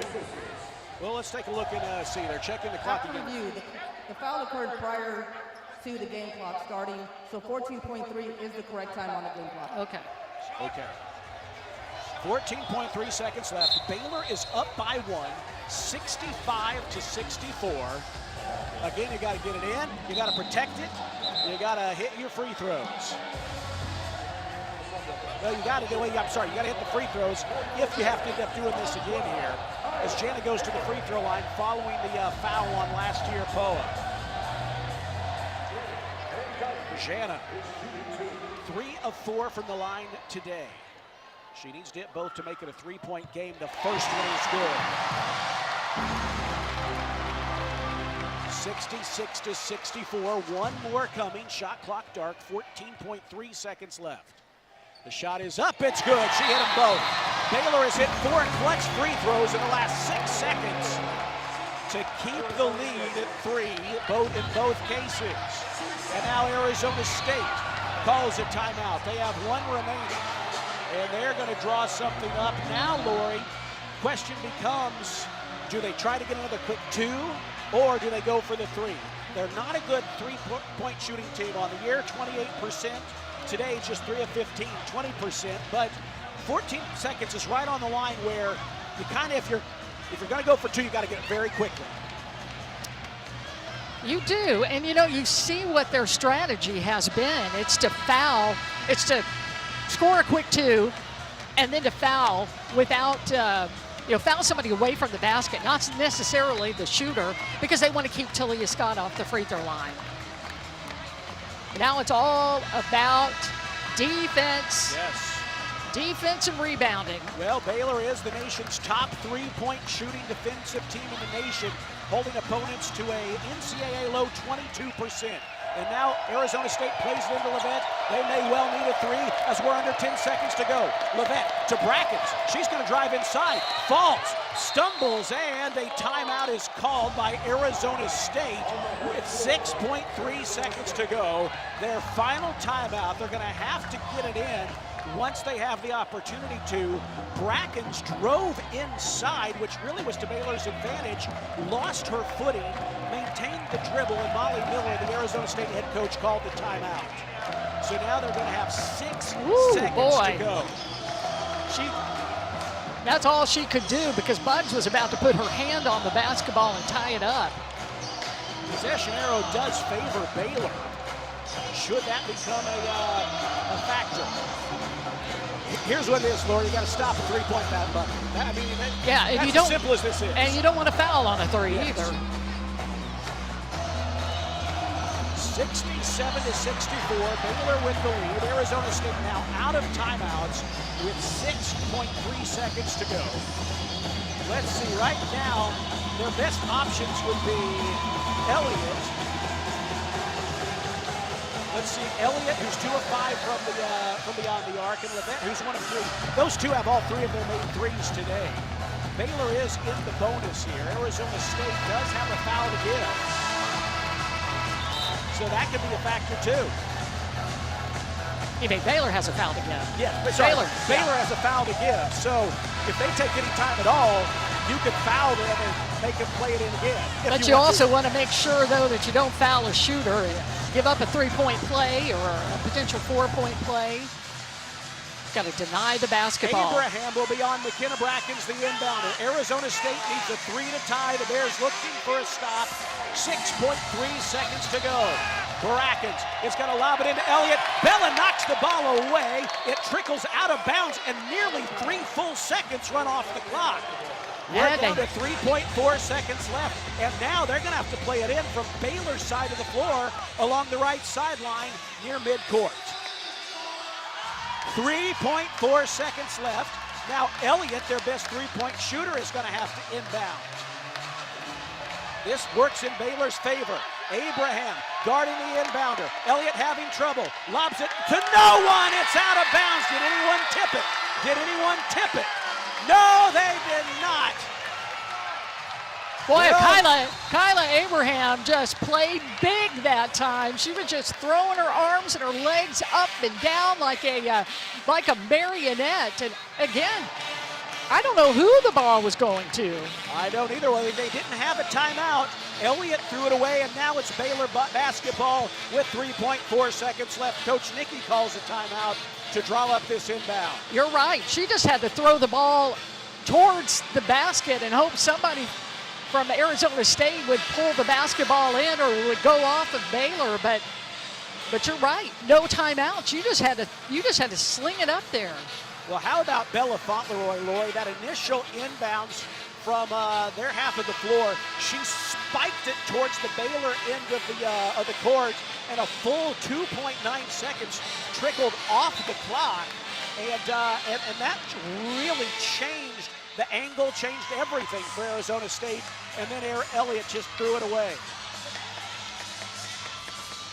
S1: Well, let's take a look and see. They're checking the clock again.
S14: Review, the foul occurred prior to the game clock starting, so 14.3 is the correct time on the game clock.
S1: Okay. 14.3 seconds left. Baylor is up by 1, 65-64. Again, you got to get it in. You got to protect it. You got to hit your free throws. Well, you got to hit the free throws if you have to end up doing this again here. As Jana goes to the free throw line following the foul on last year Poa. Jana, 3 of 4 from the line today. She needs to hit both to make it a 3-point game. The first one is good. 66-64, one more coming. Shot clock dark, 14.3 seconds left. The shot is up, it's good. She hit them both. Baylor has hit 4 clutch free throws in the last 6 seconds to keep the lead at 3, in both cases. And now Arizona State calls a timeout. They have 1 remaining, and they're going to draw something up. Now, Lori, question becomes, do they try to get another quick 2, or do they go for the 3? They're not a good 3-point shooting team on the year, 28%. Today, just 3 of 15, 20%, but 14 seconds is right on the line where you kind of, if you're going to go for 2, you got to get it very quickly.
S3: You do, and you see what their strategy has been. It's to foul, it's to score a quick 2, and then to foul without, foul somebody away from the basket, not necessarily the shooter, because they want to keep Talia Scott off the free throw line. Now it's all about defense.
S1: Yes.
S3: Defense and rebounding.
S1: Well, Baylor is the nation's top 3-point shooting defensive team in the nation, holding opponents to a NCAA low 22%. And now Arizona State plays it into Levette. They may well need a 3 as we're under 10 seconds to go. Levette to Brackens. She's going to drive inside. Falls, stumbles, and a timeout is called by Arizona State with 6.3 seconds to go. Their final timeout. They're going to have to get it in once they have the opportunity to. Brackens drove inside, which really was to Baylor's advantage, lost her footing, maintained the dribble, and Molly Miller, the Arizona State head coach, called the timeout. So now they're going to have 6 seconds to go.
S3: That's all she could do because Bugs was about to put her hand on the basketball and tie it up.
S1: Possession arrow does favor Baylor. Should that become a factor? Here's what it is, Laura. You got to stop a three-point button. I mean,
S3: and
S1: that's as simple as this is.
S3: And you don't want to foul on a three either.
S1: 67-64. Baylor with the lead. Arizona State now out of timeouts with 6.3 seconds to go. Let's see. Right now, their best options would be Elliott. Let's see, Elliott, who's 2 of 5 from beyond the arc, and Levette, who's 1 of 3. Those two have all 3 of their made threes today. Baylor is in the bonus here. Arizona State does have a foul to give. So that could be a factor too.
S3: You mean Baylor has a foul to give?
S1: Yeah, Baylor has a foul to give. So if they take any time at all, you could foul them and make them play it in again.
S3: But you also want to make sure, though, that you don't foul a shooter and give up a 3-point play or a potential 4-point play. Got to deny the basketball.
S1: Abraham will be on McKenna Brackens, the inbounder. Arizona State needs a 3 to tie. The Bears looking for a stop. 6.3 seconds to go. Brackens is going to lob it into Elliott. Bella knocks the ball away. It trickles out of bounds, and nearly 3 full seconds run off the clock. We're down to 3.4 seconds left, and now they're going to have to play it in from Baylor's side of the floor along the right sideline near midcourt. 3.4 seconds left. Now Elliott, their best 3-point shooter, is going to have to inbound. This works in Baylor's favor. Abraham guarding the inbounder. Elliott having trouble. Lobs it to no one. It's out of bounds. Did anyone tip it? Did anyone tip it? No, they did not.
S3: Boy, Kyla Abraham just played big that time. She was just throwing her arms and her legs up and down like a marionette. And again, I don't know who the ball was going to.
S1: I don't either. Well, they didn't have a timeout. Elliott threw it away, and now it's Baylor basketball with 3.4 seconds left. Coach Nikki calls a timeout to draw up this inbound.
S3: You're right. She just had to throw the ball towards the basket and hope somebody from Arizona State would pull the basketball in or would go off of Baylor. But you're right. No timeouts. You just had to sling it up there.
S1: Well, how about Bella Fauntleroy, Lori? That initial inbounds from their half of the floor, she spiked it towards the Baylor end of the court, and a full 2.9 seconds trickled off the clock, and that really changed the angle, changed everything for Arizona State, and then Elliott just threw it away.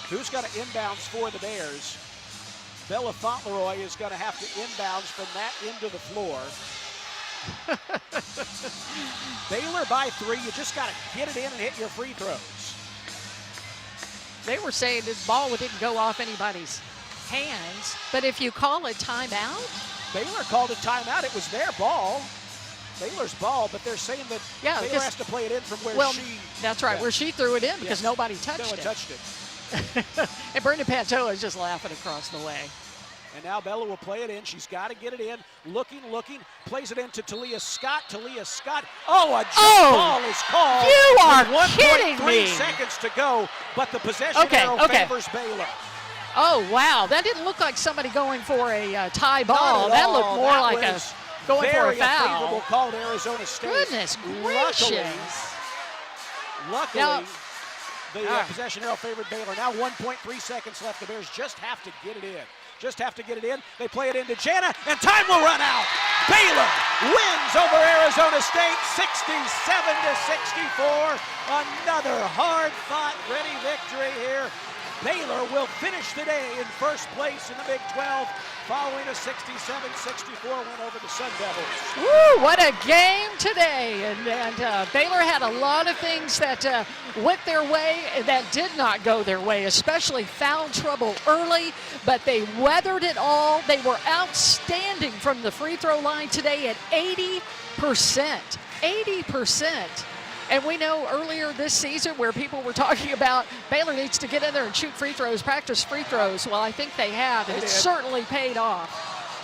S1: Who's got to inbounds for the Bears? Bella Fauntleroy is going to have to inbounds from that end of the floor. Baylor by 3. You just got to get it in and hit your free throws.
S3: They were saying the ball didn't go off anybody's hands, but if you call a timeout?
S1: Baylor called a timeout. It was their ball. Baylor's ball, but they're saying that Baylor has to play it in from where she...
S3: That's right, where she threw it in because nobody touched it.
S1: No one touched it.
S3: And Brenda Pantoja is just laughing across the way.
S1: And now Bella will play it in. She's got to get it in. Looking, plays it into Talia Scott. Talia Scott. Oh, a jump ball is called.
S3: You are kidding me.
S1: 1.3 seconds to go, but the possession arrow favors Baylor.
S3: Oh, wow. That didn't look like somebody going for a tie ball. That looked more like going for a foul.
S1: Very favorable call to Arizona State.
S3: Goodness gracious.
S1: Luckily, the possession arrow favored Baylor. Now 1.3 seconds left. The Bears just have to get it in. They play it into Jana, and time will run out. Baylor wins over Arizona State, 67-64. Another hard-fought, ready victory here. Baylor will finish the day in first place in the Big 12, following a 67-64 win over the Sun Devils.
S3: Woo, what a game today. And Baylor had a lot of things that went their way that did not go their way, especially foul trouble early, but they weathered it all. They were outstanding from the free throw line today at 80%. 80%. And we know earlier this season where people were talking about Baylor needs to get in there and shoot free throws, practice free throws. Well, I think they have, and it certainly paid off.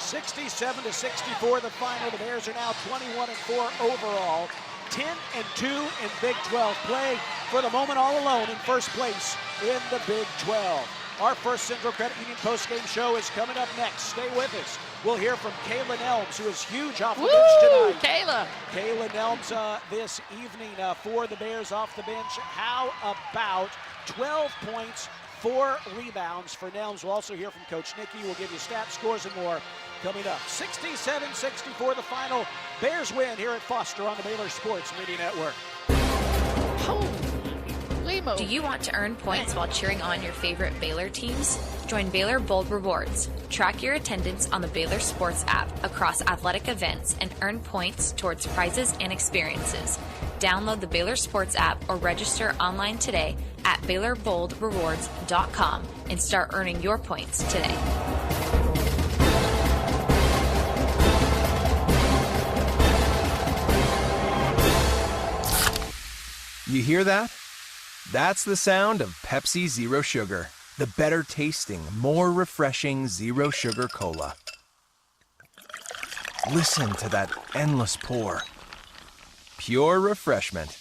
S1: 67-64 the final. The Bears are now 21-4 overall. 10-2 in Big 12 play. For the moment, all alone in first place in the Big 12. Our first Central Credit Union postgame show is coming up next. Stay with us. We'll hear from Kayla Nelms, who is huge off the bench tonight. Kayla Nelms this evening for the Bears off the bench. How about 12 points, 4 rebounds for Nelms? We'll also hear from Coach Nikki. We'll give you stat scores and more coming up. 67-64 the final. Bears win here at Foster on the Baylor Sports Media Network.
S13: Do you want to earn points while cheering on your favorite Baylor teams? Join Baylor Bold Rewards. Track your attendance on the Baylor Sports app across athletic events and earn points towards prizes and experiences. Download the Baylor Sports app or register online today at BaylorBoldRewards.com and start earning your points today.
S9: You hear that? That's the sound of Pepsi Zero Sugar, the better tasting, more refreshing Zero Sugar Cola. Listen to that endless pour. Pure refreshment.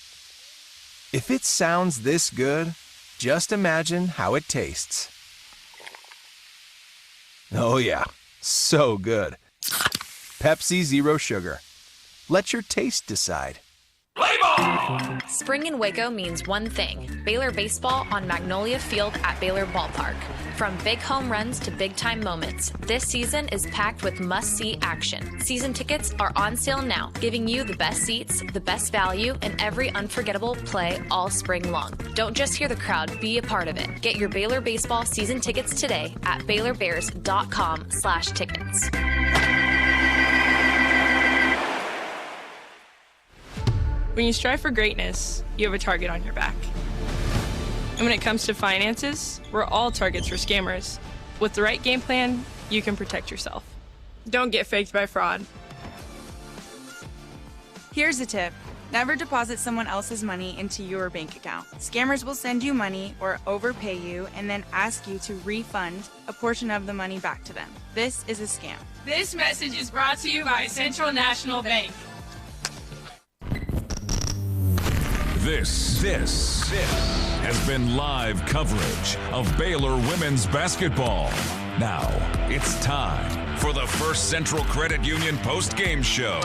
S9: If it sounds this good, just imagine how it tastes. Oh yeah, so good. Pepsi Zero Sugar. Let your taste decide.
S13: Spring in Waco means one thing: Baylor baseball on Magnolia Field at Baylor Ballpark. From big home runs to big-time moments, this season is packed with must-see action. Season tickets are on sale now, giving you the best seats, the best value, and every unforgettable play all spring long. Don't just hear the crowd, be a part of it. Get your Baylor baseball season tickets today at BaylorBears.com/tickets.
S12: When you strive for greatness, you have a target on your back. And when it comes to finances, we're all targets for scammers. With the right game plan, you can protect yourself. Don't get faked by fraud.
S2: Here's a tip. Never deposit someone else's money into your bank account. Scammers will send you money or overpay you and then ask you to refund a portion of the money back to them. This is a scam.
S15: This message is brought to you by Central National Bank.
S10: This has been live coverage of Baylor women's basketball. Now it's time for the First Central Credit Union post-game show.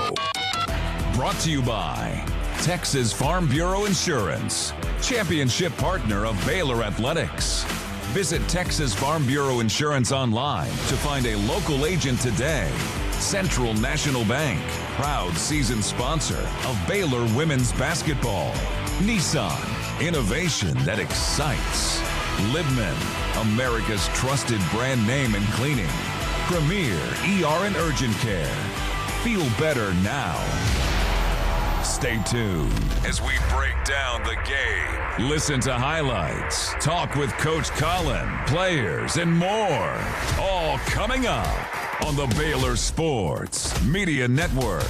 S10: Brought to you by Texas Farm Bureau Insurance, championship partner of Baylor Athletics. Visit Texas Farm Bureau Insurance online to find a local agent today. Central National Bank, proud season sponsor of Baylor women's basketball. Nissan, innovation that excites. Libman, America's trusted brand name in cleaning. Premier ER and Urgent Care. Feel better now. Stay tuned as we break down the game. Listen to highlights, talk with Coach Colin, players, and more. All coming up on the Baylor Sports Media Network.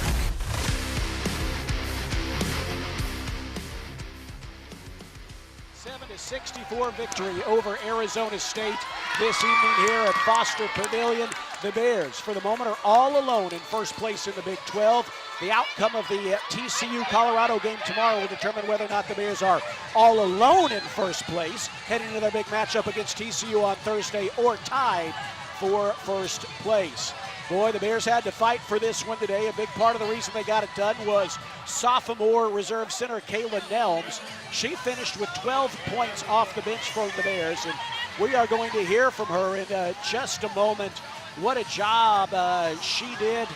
S1: 7-64 victory over Arizona State this evening here at Foster Pavilion. The Bears, for the moment, are all alone in first place in the Big 12. The outcome of the TCU-Colorado game tomorrow will determine whether or not the Bears are all alone in first place, heading into their big matchup against TCU on Thursday, or tied for first place. Boy, the Bears had to fight for this one today. A big part of the reason they got it done was sophomore reserve center Kayla Nelms. She finished with 12 points off the bench for the Bears, and we are going to hear from her in just a moment. What a job she did.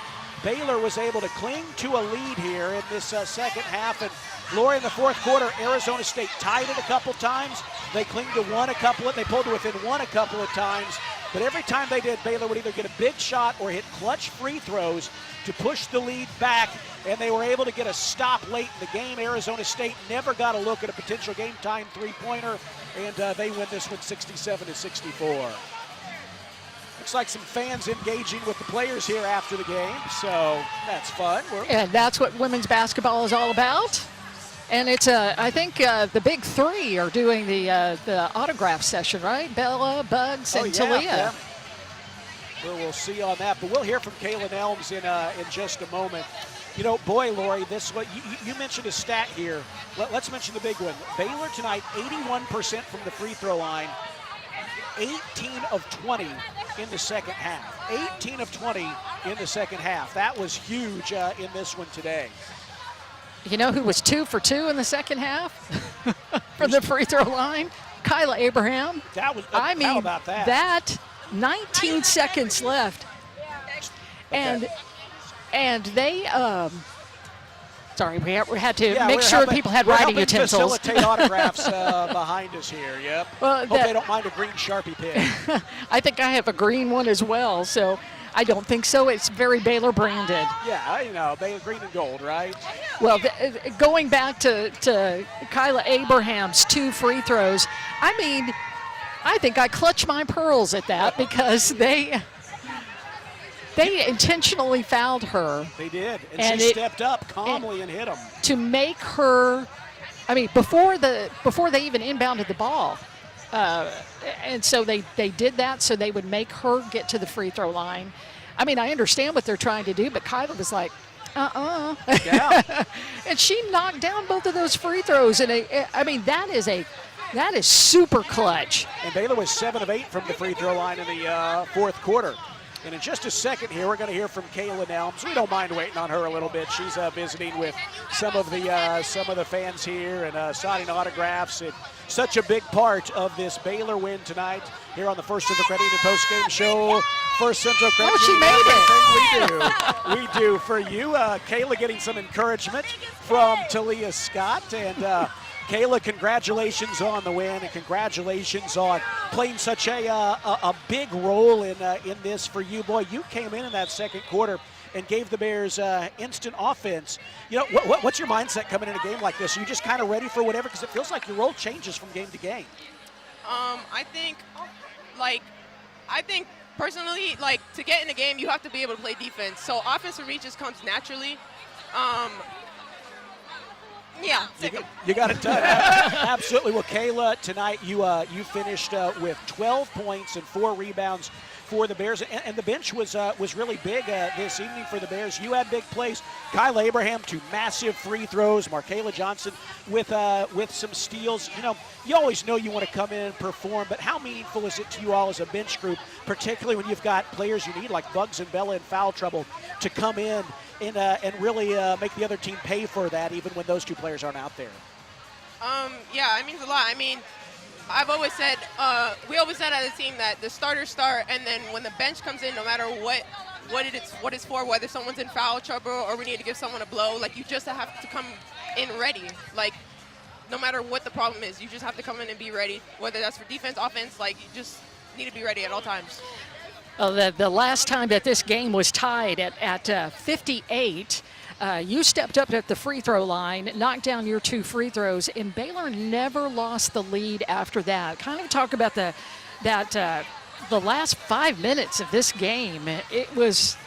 S1: Baylor was able to cling to a lead here in this second half, and Lori, in the fourth quarter, Arizona State tied it a couple times. They clinged to one they pulled to within one a couple of times. But every time they did, Baylor would either get a big shot or hit clutch free throws to push the lead back, and they were able to get a stop late in the game. Arizona State never got a look at a potential game-time three-pointer, and they win this one 67-64. Looks like some fans engaging with the players here after the game, so that's fun.
S3: And that's what women's basketball is all about. And it's, I think the big three are doing the autograph session, right? Bella, Bugs, and Talia.
S1: Yeah. We'll see on that. But we'll hear from Kaylin Elms in just a moment. You know, boy, Lori, this what you mentioned a stat here. Let's mention the big one. Baylor tonight, 81% from the free throw line, 18 of 20 in the second half. 18 of 20 in the second half. That was huge in this one today.
S3: You know who was 2 for 2 in the second half from the free throw line? Kyla Abraham.
S1: That was.
S3: I mean,
S1: how about that?
S3: 19 seconds left, and they. Sorry, we had to make sure people had writing utensils.
S1: Facilitate autographs behind us here. Yep. Well, hope they don't mind a green Sharpie pen.
S3: I think I have a green one as well, so I don't think so. It's very Baylor branded.
S1: Yeah, you know, Baylor green and gold, right?
S3: Well, going back to Kyla Abraham's 2 free throws, I mean, I think I clutch my pearls at that because they intentionally fouled her.
S1: They did, and she stepped up calmly and hit them.
S3: To make her, I mean, before they even inbounded the ball. And so they did that so they would make her get to the free throw line. I mean, I understand what they're trying to do, but Kyla was like,
S1: Yeah.
S3: And she knocked down both of those free throws. And I mean, that is super clutch.
S1: And Baylor was 7 of 8 from the free throw line in the fourth quarter. And in just a second here, we're going to hear from Kaylin Elms. We don't mind waiting on her a little bit. She's visiting with some of the fans here and signing autographs. And such a big part of this Baylor win tonight here on the First Central Credit Union Postgame Show. First Central Credit
S3: Union.
S1: We do for you. Kayla getting some encouragement from Talia Scott. And Kayla, congratulations on the win, and congratulations on playing such a big role in this for you. Boy, you came in that second quarter and gave the Bears instant offense. You know, what's your mindset coming in a game like this? Are you just kind of ready for whatever? Because it feels like your role changes from game to game.
S4: I think personally, like, to get in a game, you have to be able to play defense. So offense for me just comes naturally. Yeah,
S1: you got it done. Absolutely. Well, Kayla, tonight you finished with 12 points and 4 rebounds for the Bears, and the bench was really big this evening for the Bears. You had big plays. Kyla Abraham, 2 massive free throws. Markayla Johnson with some steals. You know, you always know you want to come in and perform, but how meaningful is it to you all as a bench group, particularly when you've got players you need like Bugs and Bella in foul trouble to come in and really make the other team pay for that, even when those 2 players aren't out there?
S4: Yeah, it means a lot. I mean, I've always said, we always said as a team that the starters start, and then when the bench comes in, no matter what it's for, whether someone's in foul trouble or we need to give someone a blow, like, you just have to come in ready. Like, no matter what the problem is, you just have to come in and be ready, whether that's for defense, offense, like, you just need to be ready at all times.
S3: The last time that this game was tied at 58, you stepped up at the free throw line, knocked down your 2 free throws, and Baylor never lost the lead after that. Kind of talk about the last 5 minutes of this game. It was,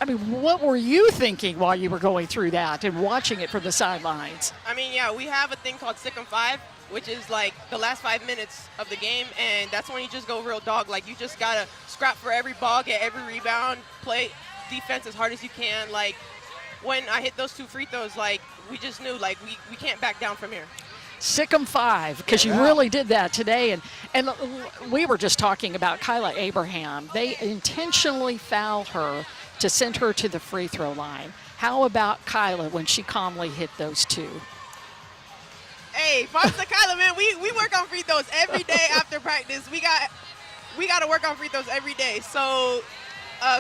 S3: I mean, what were you thinking while you were going through that and watching it from the sidelines?
S4: I mean, yeah, we have a thing called 6 and 5, which is like the last 5 minutes of the game, and that's when you just go real dog. Like, you just gotta scrap for every ball, get every rebound, play defense as hard as you can. Like, when I hit those 2 free throws, like, we just knew, like, we can't back down from here.
S3: Sick 'em 5, because you really did that today. And we were just talking about Kyla Abraham. They intentionally fouled her to send her to the free throw line. How about Kyla when she calmly hit those 2?
S4: Hey, props to Kyla, man. We work on free throws every day after practice. We got to work on free throws every day. So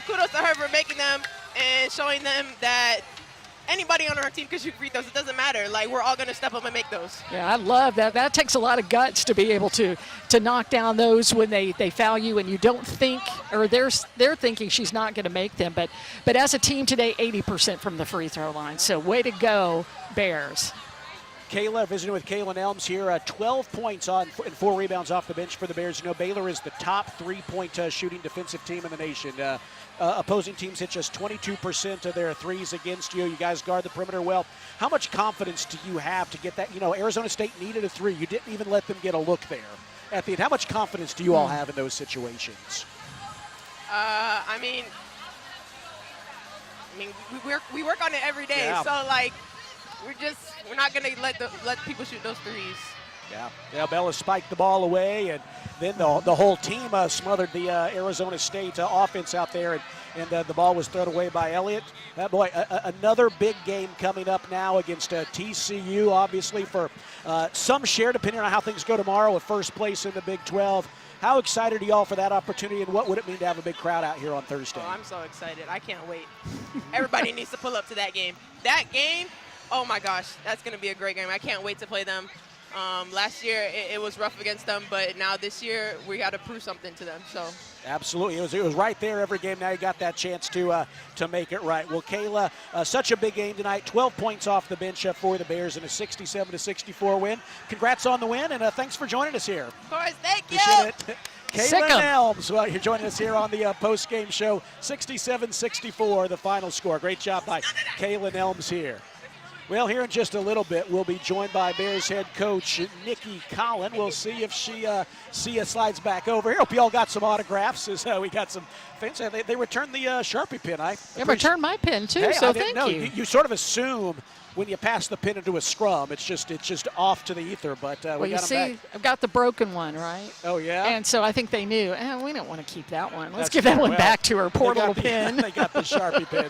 S4: kudos to her for making them and showing them that anybody on our team can shoot free throws. It doesn't matter. Like, we're all going to step up and make those.
S3: Yeah, I love that. That takes a lot of guts to be able to knock down those when they foul you and you don't think, or they're thinking she's not going to make them. But as a team today, 80% from the free throw line. So way to go, Bears.
S1: Kayla visiting with Kaylin Elms here. 12 points and 4 rebounds off the bench for the Bears. You know, Baylor is the top 3-point shooting defensive team in the nation. Opposing teams hit just 22% of their threes against you. You guys guard the perimeter well. How much confidence do you have to get that? You know, Arizona State needed a 3. You didn't even let them get a look there at the end. How much confidence do you all have in those situations?
S4: I mean, we work on it every day.
S16: Yeah.
S4: So like, we're not gonna let people shoot those threes.
S16: Yeah. Bella spiked the ball away, and then the whole team smothered the Arizona State offense out there, and the ball was thrown away by Elliott. Boy, another big game coming up now against TCU, obviously for some share, depending on how things go tomorrow, at first place in the Big 12. How excited are you all for that opportunity, and what would it mean to have a big crowd out here on Thursday?
S4: Oh, I'm so excited. I can't wait. Everybody needs to pull up to that game. That game, oh my gosh, that's going to be a great game. I can't wait to play them. Last year it was rough against them, but now this year we got to prove something to them. So
S16: absolutely, it was right there every game. Now you got that chance to make it right. Well, Kayla, such a big game tonight. 12 points off the bench for the Bears in a 67-64 win. Congrats on the win, and thanks for joining us here.
S4: Of course, thank you.
S16: Kayla Nelms, well, you're joining us here on the post-game show. 67-64, the final score. Great job by Kayla Nelms here. Well, here in just a little bit, we'll be joined by Bears head coach Nikki Colin. We'll see if she slides back over here. Hope you all got some autographs. As we got some fans. They returned the Sharpie pin.
S3: They returned my pin too. So thank you.
S16: You sort of assume when you pass the pin into a scrum, it's just off to the ether. But we got them back.
S3: I've got the broken one, right?
S16: Oh yeah.
S3: And so I think they knew. We don't want to keep that one. Let's give that one back to her. Poor little pin.
S16: They got the Sharpie pin.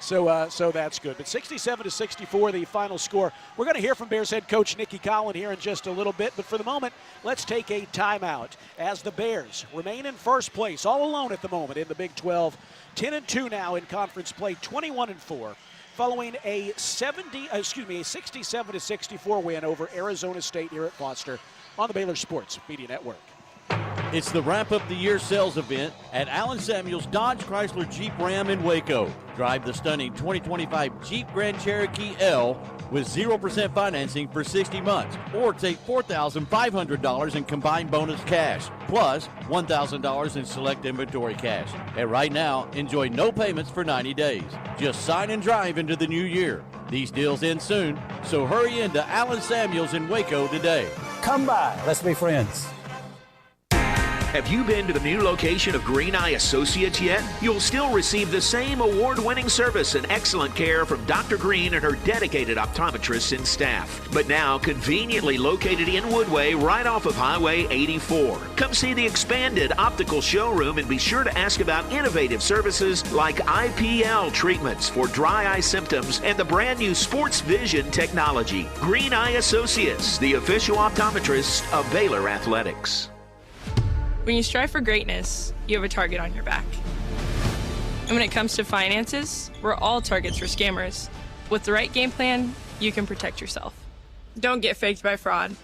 S16: So that's good. But 67-64, the final score. We're going to hear from Bears head coach Nikki Colin here in just a little bit. But for the moment, let's take a timeout as the Bears remain in first place, all alone at the moment in the Big 12. 10-2 now in conference play, 21-4, following a 67-64 win over Arizona State here at Foster on the Baylor Sports Media Network.
S22: It's the wrap-up the year sales event at Allen Samuels Dodge Chrysler Jeep Ram in Waco. Drive the stunning 2025 Jeep Grand Cherokee L with 0% financing for 60 months, or take $4,500 in combined bonus cash, plus $1,000 in select inventory cash. And right now, enjoy no payments for 90 days. Just sign and drive into the new year. These deals end soon, so hurry into Allen Samuels in Waco today.
S6: Come by, let's be friends.
S5: Have you been to the new location of Green Eye Associates yet? You'll still receive the same award-winning service and excellent care from Dr. Green and her dedicated optometrists and staff. But now conveniently located in Woodway right off of Highway 84. Come see the expanded optical showroom and be sure to ask about innovative services like IPL treatments for dry eye symptoms and the brand new Sports Vision technology. Green Eye Associates, the official optometrist of Baylor Athletics.
S12: When you strive for greatness, you have a target on your back. And when it comes to finances, we're all targets for scammers. With the right game plan, you can protect yourself. Don't get faked by fraud.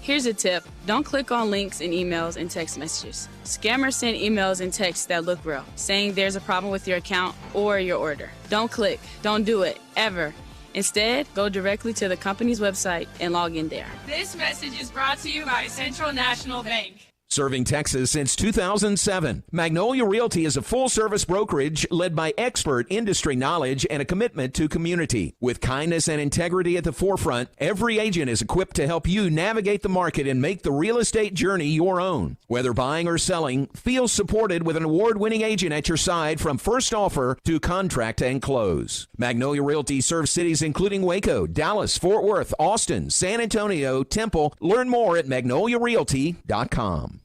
S20: Here's a tip. Don't click on links in emails and text messages. Scammers send emails and texts that look real, saying there's a problem with your account or your order. Don't click. Don't do it, ever. Instead, go directly to the company's website and log in there.
S15: This message is brought to you by Central National Bank.
S17: Serving Texas since 2007, Magnolia Realty is a full-service brokerage led by expert industry knowledge and a commitment to community. With kindness and integrity at the forefront, every agent is equipped to help you navigate the market and make the real estate journey your own. Whether buying or selling, feel supported with an award-winning agent at your side from first offer to contract and close. Magnolia Realty serves cities including Waco, Dallas, Fort Worth, Austin, San Antonio, Temple. Learn more at magnoliarealty.com.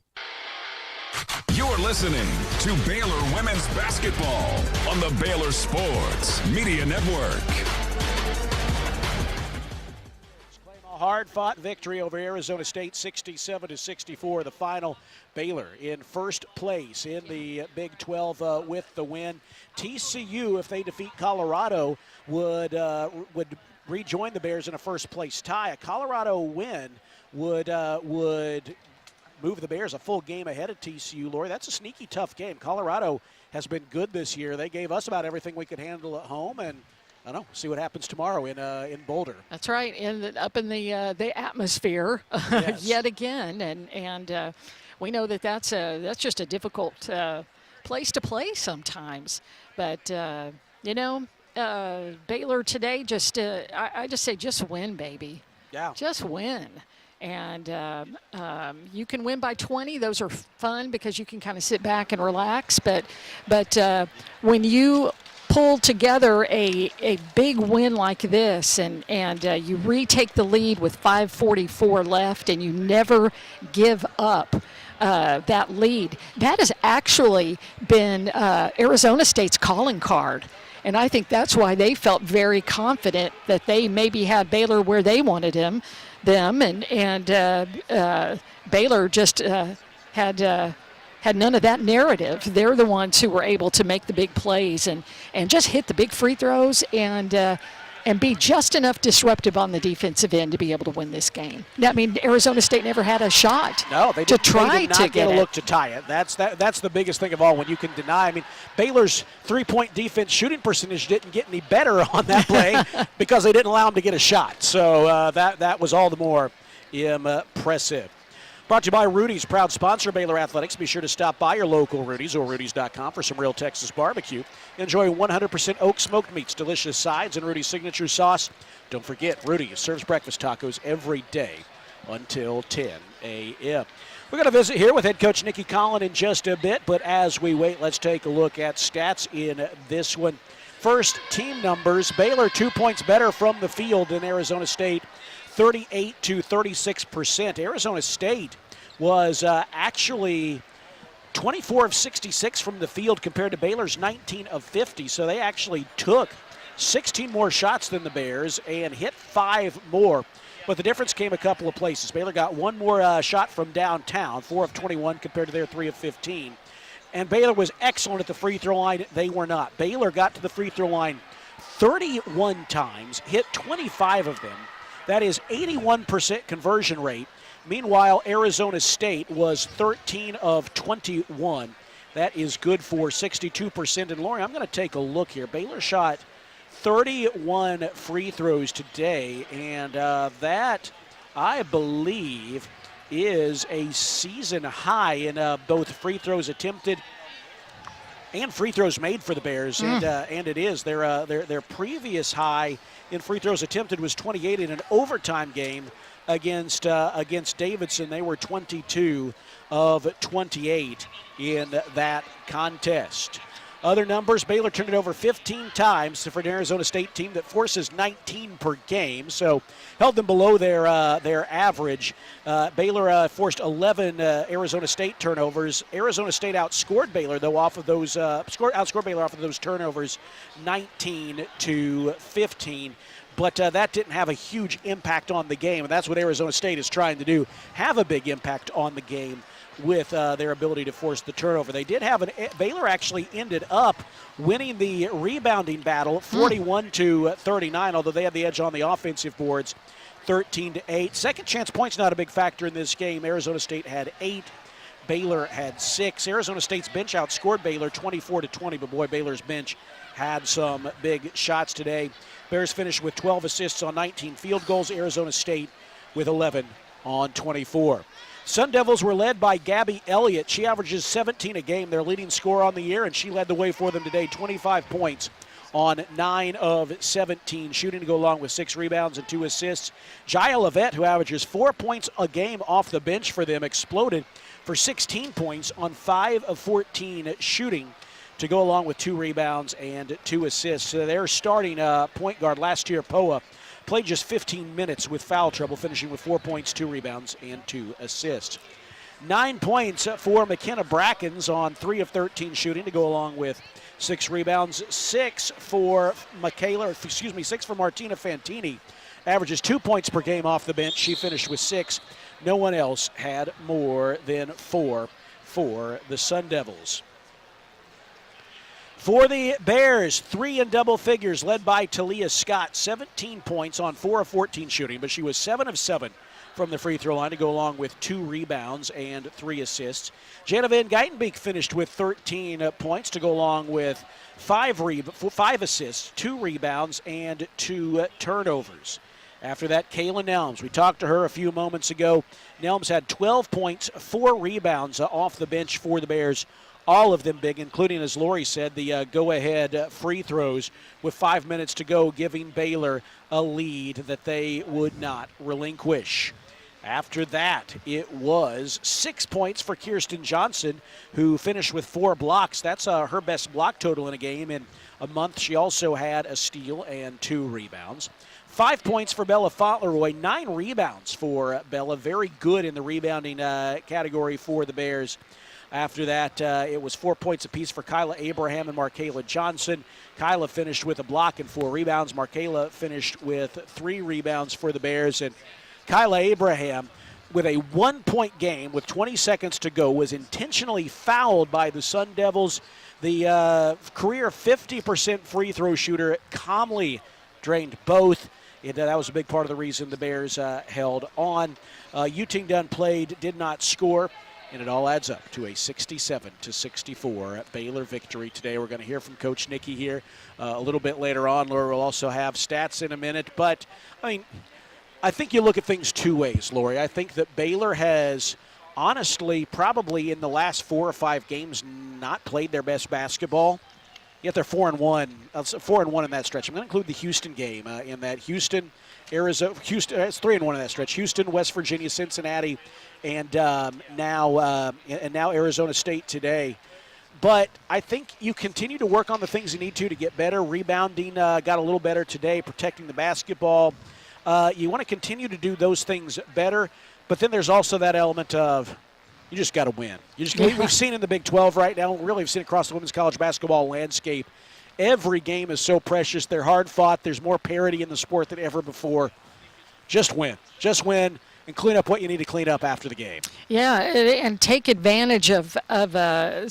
S10: You're listening to Baylor Women's Basketball on the Baylor Sports Media Network.
S1: A hard-fought victory over Arizona State, 67-64, the final. Baylor in first place in the Big 12 with the win. TCU, if they defeat Colorado, would rejoin the Bears in a first-place tie. A Colorado win would move the Bears a full game ahead of TCU. Lori, that's a sneaky tough game. Colorado has been good this year. They gave us about everything we could handle at home, and I don't know, see what happens tomorrow in Boulder.
S3: That's right, up in the atmosphere
S1: yes.
S3: yet again, and we know that's just a difficult place to play sometimes. But Baylor today I just say just win, baby.
S1: Yeah,
S3: just win. And you can win by 20. Those are fun because you can kind of sit back and relax. But when you pull together a big win like this and you retake the lead with 5:44 left and you never give up that lead, that has actually been Arizona State's calling card. And I think that's why they felt very confident that they maybe had Baylor where they wanted them, and Baylor just had none of that narrative. They're the ones who were able to make the big plays and just hit the big free throws and be just enough disruptive on the defensive end to be able to win this game. I mean, Arizona State never had a shot.
S16: No, they did not get a look to tie it. That's the biggest thing of all. When you can deny, I mean, Baylor's three-point defense shooting percentage didn't get any better on that play because they didn't allow them to get a shot. So that was all the more impressive. Brought to you by Rudy's, proud sponsor of Baylor Athletics. Be sure to stop by your local Rudy's or Rudy's.com for some real Texas barbecue. Enjoy 100% oak smoked meats, delicious sides, and Rudy's signature sauce. Don't forget, Rudy's serves breakfast tacos every day until 10 a.m. We're going to visit here with head coach Nikki Colin in just a bit, but as we wait, let's take a look at stats in this one. First, team numbers. Baylor 2 points better from the field than Arizona State. 38 to 36%. Arizona State was actually 24 of 66 from the field compared to Baylor's 19 of 50. So they actually took 16 more shots than the Bears and hit 5 more. But the difference came a couple of places. Baylor got one more shot from downtown, 4 of 21 compared to their 3 of 15. And Baylor was excellent at the free throw line. They were not. Baylor got to the free throw line 31 times, hit 25 of them. That is 81% conversion rate. Meanwhile, Arizona State was 13 of 21. That is good for 62%. And Lori, I'm going to take a look here. Baylor shot 31 free throws today, and that, I believe, is a season high in both free throws attempted and free throws made for the Bears, and it is. Their previous high in free throws attempted was 28 in an overtime game against Davidson. They were 22 of 28 in that contest. Other numbers, Baylor turned it over 15 times for an Arizona State team that forces 19 per game, so held them below their average. Baylor forced 11 Arizona State turnovers. Arizona State outscored Baylor, though, off of those outscored Baylor off of those turnovers 19 to 15. But that didn't have a huge impact on the game, and that's what Arizona State is trying to do, have a big impact on the game with their ability to force the turnover. They did have Baylor actually ended up winning the rebounding battle 41 to 39, although they had the edge on the offensive boards 13 to 8. Second chance points not a big factor in this game. Arizona State had 8. Baylor had 6. Arizona State's bench outscored Baylor 24 to 20, but boy, Baylor's bench had some big shots today. Bears finished with 12 assists on 19 field goals. Arizona State with 11 on 24. Sun Devils were led by Gabby Elliott. She averages 17 a game, their leading scorer on the year, and she led the way for them today. 25 points on 9 of 17 shooting to go along with 6 rebounds and 2 assists. Jaya Levette, who averages 4 points a game off the bench for them, exploded for 16 points on 5 of 14 shooting to go along with 2 rebounds and 2 assists. So their starting point guard last year, Poa, played just 15 minutes with foul trouble, finishing with 4 points, 2 rebounds, and 2 assists. 9 points for McKenna Brackens on 3 of 13 shooting to go along with 6 rebounds. 6 for Martina Fantini. Averages 2 points per game off the bench. She finished with 6. No one else had more than 4 for the Sun Devils. For the Bears, 3 in double figures, led by Talia Scott, 17 points on 4 of 14 shooting, but she was 7 of 7 from the free throw line to go along with 2 rebounds and 3 assists. Jana Van Geitenbeek finished with 13 points to go along with 5 assists, 2 rebounds, and 2 turnovers. After that, Kayla Nelms. We talked to her a few moments ago. Nelms had 12 points, 4 rebounds off the bench for the Bears. All of them big, including, as Lori said, the go-ahead free throws with 5 minutes to go, giving Baylor a lead that they would not relinquish. After that, it was 6 points for Kirsten Johnson, who finished with 4 blocks. That's her best block total in a game in a month. She also had a steal and 2 rebounds. 5 points for Bella Fauntleroy, 9 rebounds for Bella. Very good in the rebounding category for the Bears. After that, it was 4 points apiece for Kyla Abraham and Markayla Johnson. Kyla finished with a block and 4 rebounds. Markayla finished with 3 rebounds for the Bears. And Kyla Abraham, with a 1-point game with 20 seconds to go, was intentionally fouled by the Sun Devils. The career 50% free throw shooter calmly drained both. That was a big part of the reason the Bears held on. Utingdon played, did not score, and it all adds up to a 67-64 Baylor victory today. We're going to hear from Coach Nikki here a little bit later on. Laura will also have stats in a minute. But, I think you look at things 2 ways, Lori. I think that Baylor has honestly probably in the last 4 or 5 games not played their best basketball. Yet they're 4-1. 4-1 in that stretch. I'm going to include the Houston game in that. Houston, Arizona. It's 3-1 in that stretch. Houston, West Virginia, Cincinnati, and now Arizona State today. But I think you continue to work on the things you need to get better. Rebounding got a little better today. Protecting the basketball. You want to continue to do those things better. But then there's also that element of you just got to win. We've seen in the Big 12 right now, really we've seen across the women's college basketball landscape, every game is so precious. They're hard fought. There's more parity in the sport than ever before. Just win. Just win and clean up what you need to clean up after the game.
S3: Yeah, and take advantage of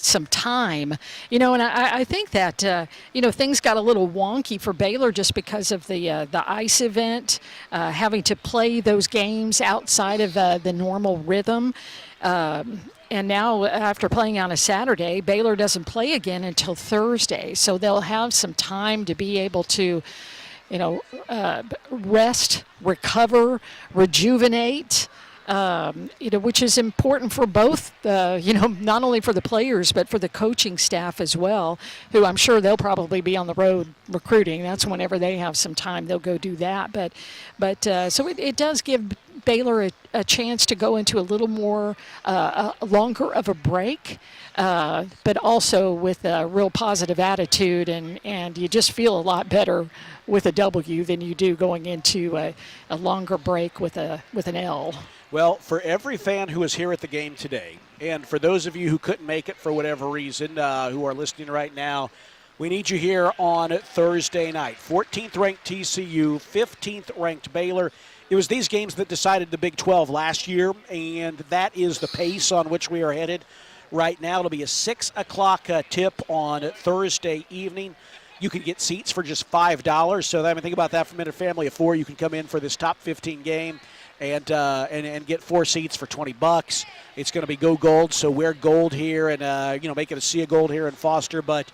S3: some time. And I think that, things got a little wonky for Baylor just because of the ice event, having to play those games outside of the normal rhythm. And now after playing on a Saturday, Baylor doesn't play again until Thursday. So they'll have some time to be able to, rest, recover, rejuvenate, which is important for both, not only for the players, but for the coaching staff as well, who I'm sure they'll probably be on the road recruiting. That's whenever they have some time, they'll go do that. But so it does give Baylor a chance to go into a little more longer of a break, but also with a real positive attitude, and you just feel a lot better with a W than you do going into a longer break with an L.
S16: Well, for every fan who was here at the game today, and for those of you who couldn't make it for whatever reason, who are listening right now, we need you here on Thursday night. 14th ranked TCU, 15th ranked Baylor. It was these games that decided the Big 12 last year, and that is the pace on which we are headed right now. It'll be a 6 o'clock tip on Thursday evening. You can get seats for just $5. So think about that. For a family of 4, you can come in for this top 15 game and get 4 seats for $20. It's going to be go gold, so wear gold here and make it a sea of gold here in Foster. But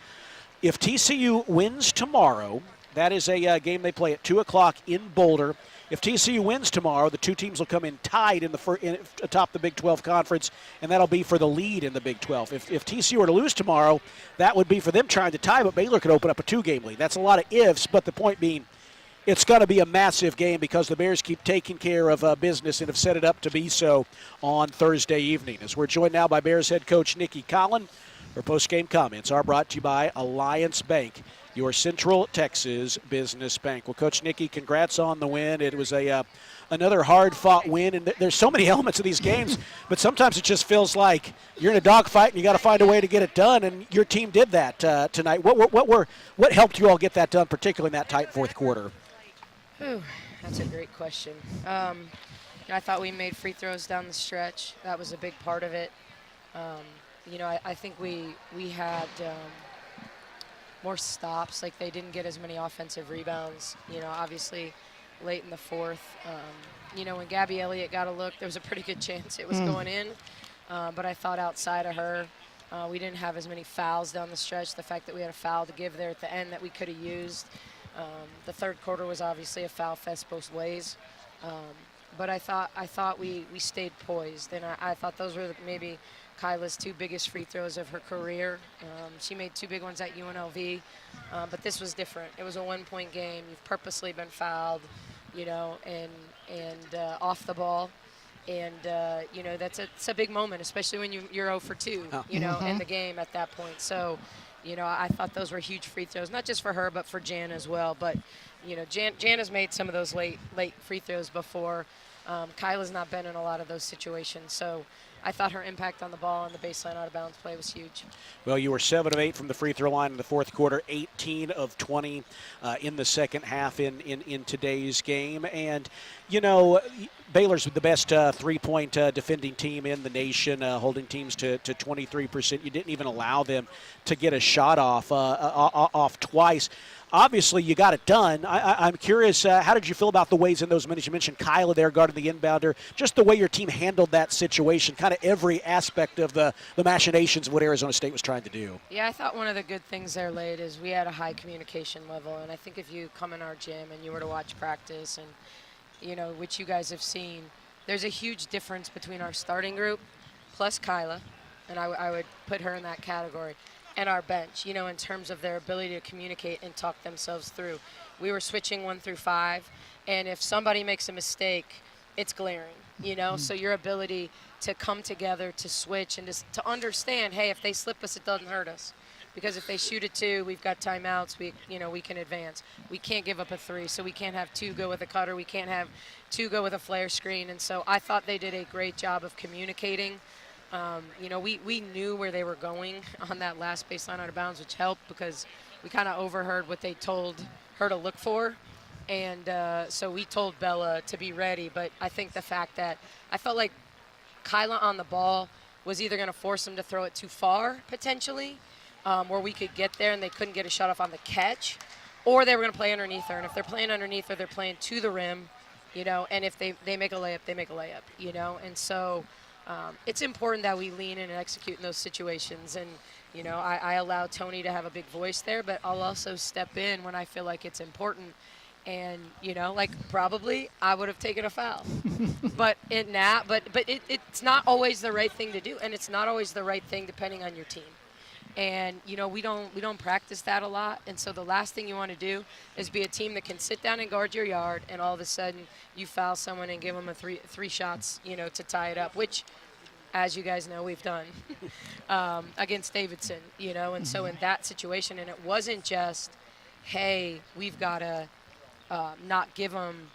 S16: if TCU wins tomorrow, that is a game they play at 2 o'clock in Boulder. If TCU wins tomorrow, the two teams will come in tied atop the Big 12 conference, and that'll be for the lead in the Big 12. If TCU were to lose tomorrow, that would be for them trying to tie, but Baylor could open up a 2-game lead. That's a lot of ifs, but the point being, it's going to be a massive game because the Bears keep taking care of business and have set it up to be so on Thursday evening. As we're joined now by Bears head coach Nikki Colin, her post-game comments are brought to you by Alliance Bank, your Central Texas business bank. Well, Coach Nikki, congrats on the win. It was another hard-fought win, and there's so many elements of these games, but sometimes it just feels like you're in a dogfight and you got to find a way to get it done, and your team did that tonight. What helped you all get that done, particularly in that tight fourth quarter?
S18: That's a great question. I thought we made free throws down the stretch. That was a big part of it. I think we had more stops. Like, they didn't get as many offensive rebounds. Obviously late in the fourth. When Gabby Elliott got a look, there was a pretty good chance it was going in. But I thought outside of her, we didn't have as many fouls down the stretch. The fact that we had a foul to give there at the end that we could have used. The third quarter was obviously a foul fest both ways. But I thought we stayed poised, and I thought those were maybe Kyla's 2 biggest free throws of her career. She made 2 big ones at UNLV, but this was different. It was a 1-point game. You've purposely been fouled, and off the ball. And, it's a big moment, especially when you're 0 for 2, in the game at that point. So, I thought those were huge free throws, not just for her, but for Jan as well. But, Jan has made some of those late free throws before. Kyla's not been in a lot of those situations. So I thought her impact on the ball and the baseline out of bounds play was huge.
S16: Well, you were 7 of 8 from the free throw line in the fourth quarter, 18 of 20 in the second half in today's game. And, Baylor's the best three-point defending team in the nation, holding teams to 23%. You didn't even allow them to get a shot off twice. Obviously, you got it done. I'm curious, how did you feel about the ways in those minutes? You mentioned Kyla there guarding the inbounder. Just the way your team handled that situation, kind of every aspect of the machinations of what Arizona State was trying to do.
S18: Yeah, I thought one of the good things there, Lade, is we had a high communication level. And I think if you come in our gym and you were to watch practice and, which you guys have seen, there's a huge difference between our starting group plus Kyla, and I would put her in that category, and our bench, in terms of their ability to communicate and talk themselves through. We were switching 1 through 5, and if somebody makes a mistake, it's glaring, So your ability to come together, to switch, and to understand, hey, if they slip us, it doesn't hurt us. Because if they shoot a 2, we've got timeouts, we can advance. We can't give up a 3, so we can't have 2 go with a cutter. We can't have 2 go with a flare screen. And so I thought they did a great job of communicating. We knew where they were going on that last baseline out of bounds, which helped because we kind of overheard what they told her to look for. And so we told Bella to be ready. But I think the fact that I felt like Kyla on the ball was either going to force them to throw it too far, potentially, where we could get there and they couldn't get a shot off on the catch, or they were going to play underneath her. And if they're playing underneath her, they're playing to the rim, and if they make a layup, they make a layup, And so it's important that we lean in and execute in those situations. And, I allow Tony to have a big voice there, but I'll also step in when I feel like it's important. And, probably I would have taken a foul. but it's not always the right thing to do, and it's not always the right thing depending on your team. And, we don't practice that a lot. And so the last thing you want to do is be a team that can sit down and guard your yard, and all of a sudden you foul someone and give them a three shots, to tie it up, which, as you guys know, we've done against Davidson, And so in that situation, and it wasn't just, hey, we've got to not give them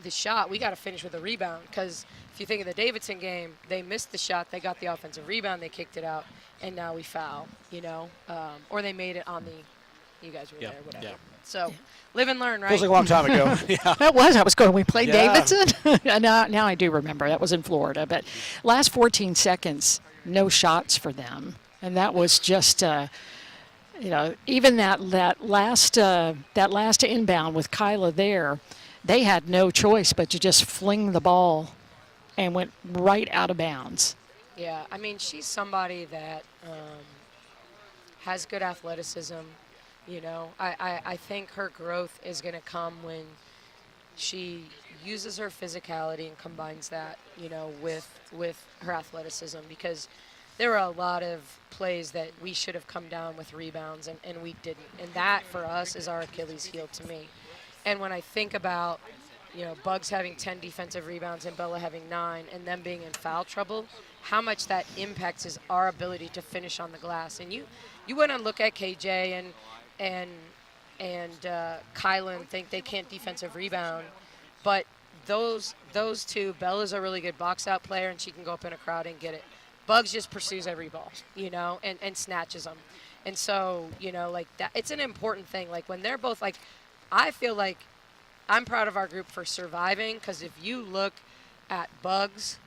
S18: the shot. We got to finish with a rebound, because if you think of the Davidson game, they missed the shot, they got the offensive rebound, they kicked it out, and now we foul, or they made it on the, you guys were there, whatever. Yeah. So live and learn, right?
S16: Feels like a long time ago. Yeah.
S3: That was. I was going, we played Davidson? now I do remember. That was in Florida. But last 14 seconds, no shots for them. And that was just, even that last inbound with Kyla there, they had no choice but to just fling the ball and went right out of bounds.
S18: Yeah, I mean, she's somebody that has good athleticism. I think her growth is going to come when she uses her physicality and combines that, with her athleticism, because there were a lot of plays that we should have come down with rebounds, and we didn't. And that, for us, is our Achilles heel to me. And when I think about, Bugs having 10 defensive rebounds and Bella having 9, and them being in foul trouble, how much that impacts is our ability to finish on the glass. And you wouldn't look at KJ and Kyla and think they can't defensive rebound, but those two, Bella's a really good box out player, and she can go up in a crowd and get it. Bugs just pursues every ball, and snatches them. And so, like that, it's an important thing. Like when they're both, like, I feel like I'm proud of our group for surviving, because if you look at Bugs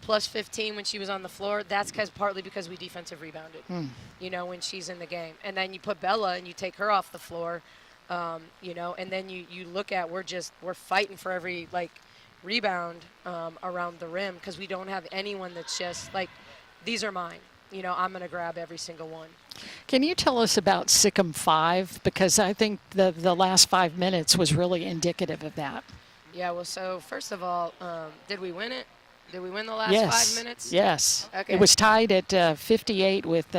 S18: plus 15 when she was on the floor, that's partly because we defensive rebounded, when she's in the game. And then you put Bella and you take her off the floor, and then you look at, we're fighting for every, rebound around the rim, because we don't have anyone that's just like, these are mine. I'm going to grab every single one.
S3: Can you tell us about Sikkim 5? Because I think the last 5 minutes was really indicative of that.
S18: Yeah, well, so first of all, did we win it? Did we win the last 5 minutes?
S3: Yes.
S18: Okay.
S3: It was tied at 58 with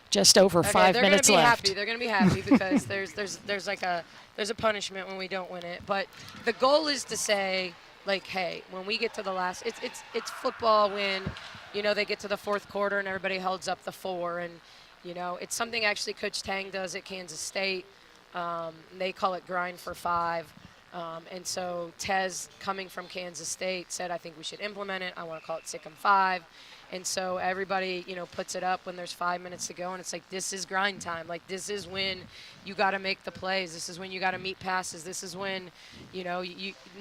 S3: just over 5 minutes left.
S18: They're going to be happy because there's a punishment when we don't win it. But the goal is to say, like, hey, when we get to the last, it's football when, they get to the fourth quarter and everybody holds up the 4. And, it's something actually Coach Tang does at Kansas State. They call it grind for 5. And so Tez, coming from Kansas State, said, I think we should implement it. I want to call it Sick 'em 5. And so everybody, puts it up when there's 5 minutes to go. And it's like, this is grind time. Like, this is when you got to make the plays. This is when you got to meet passes. This is when, you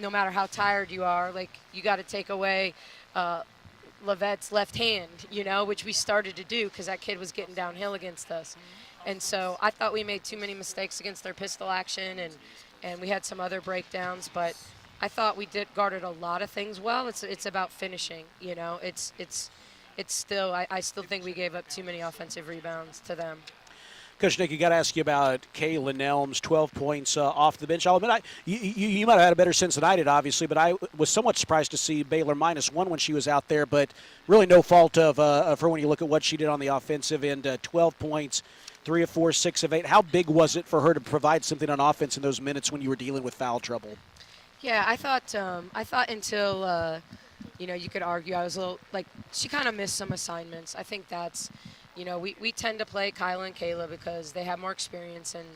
S18: no matter how tired you are, like, you got to take away Levette's left hand, which we started to do because that kid was getting downhill against us. And so I thought we made too many mistakes against their pistol action, and we had some other breakdowns, but I thought we guarded a lot of things well. It's about finishing, It's still, I still think we gave up too many offensive rebounds to them.
S16: Coach Nick, you got to ask you about Kaylin Elms, 12 points off the bench. I'll admit, you might have had a better sense than I did, obviously, but I was somewhat surprised to see Baylor -1 when she was out there, but really no fault of her when you look at what she did on the offensive end. 12 points, 3 of 4, 6 of 8. How big was it for her to provide something on offense in those minutes when you were dealing with foul trouble?
S18: Yeah, I thought until you could argue I was a little like she kind of missed some assignments. I think that's we tend to play Kyla and Kayla because they have more experience, and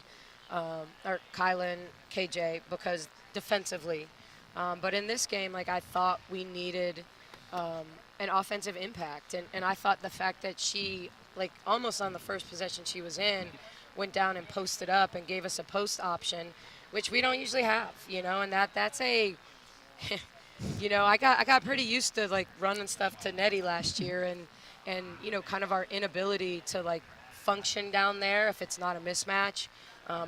S18: or Kyla and KJ because defensively. But in this game, like, I thought we needed an offensive impact, and I thought the fact that she, like, almost on the first possession she was in, went down and posted up and gave us a post option, which we don't usually have, and that's a I got pretty used to, like, running stuff to Nettie last year, and kind of our inability to, like, function down there if it's not a mismatch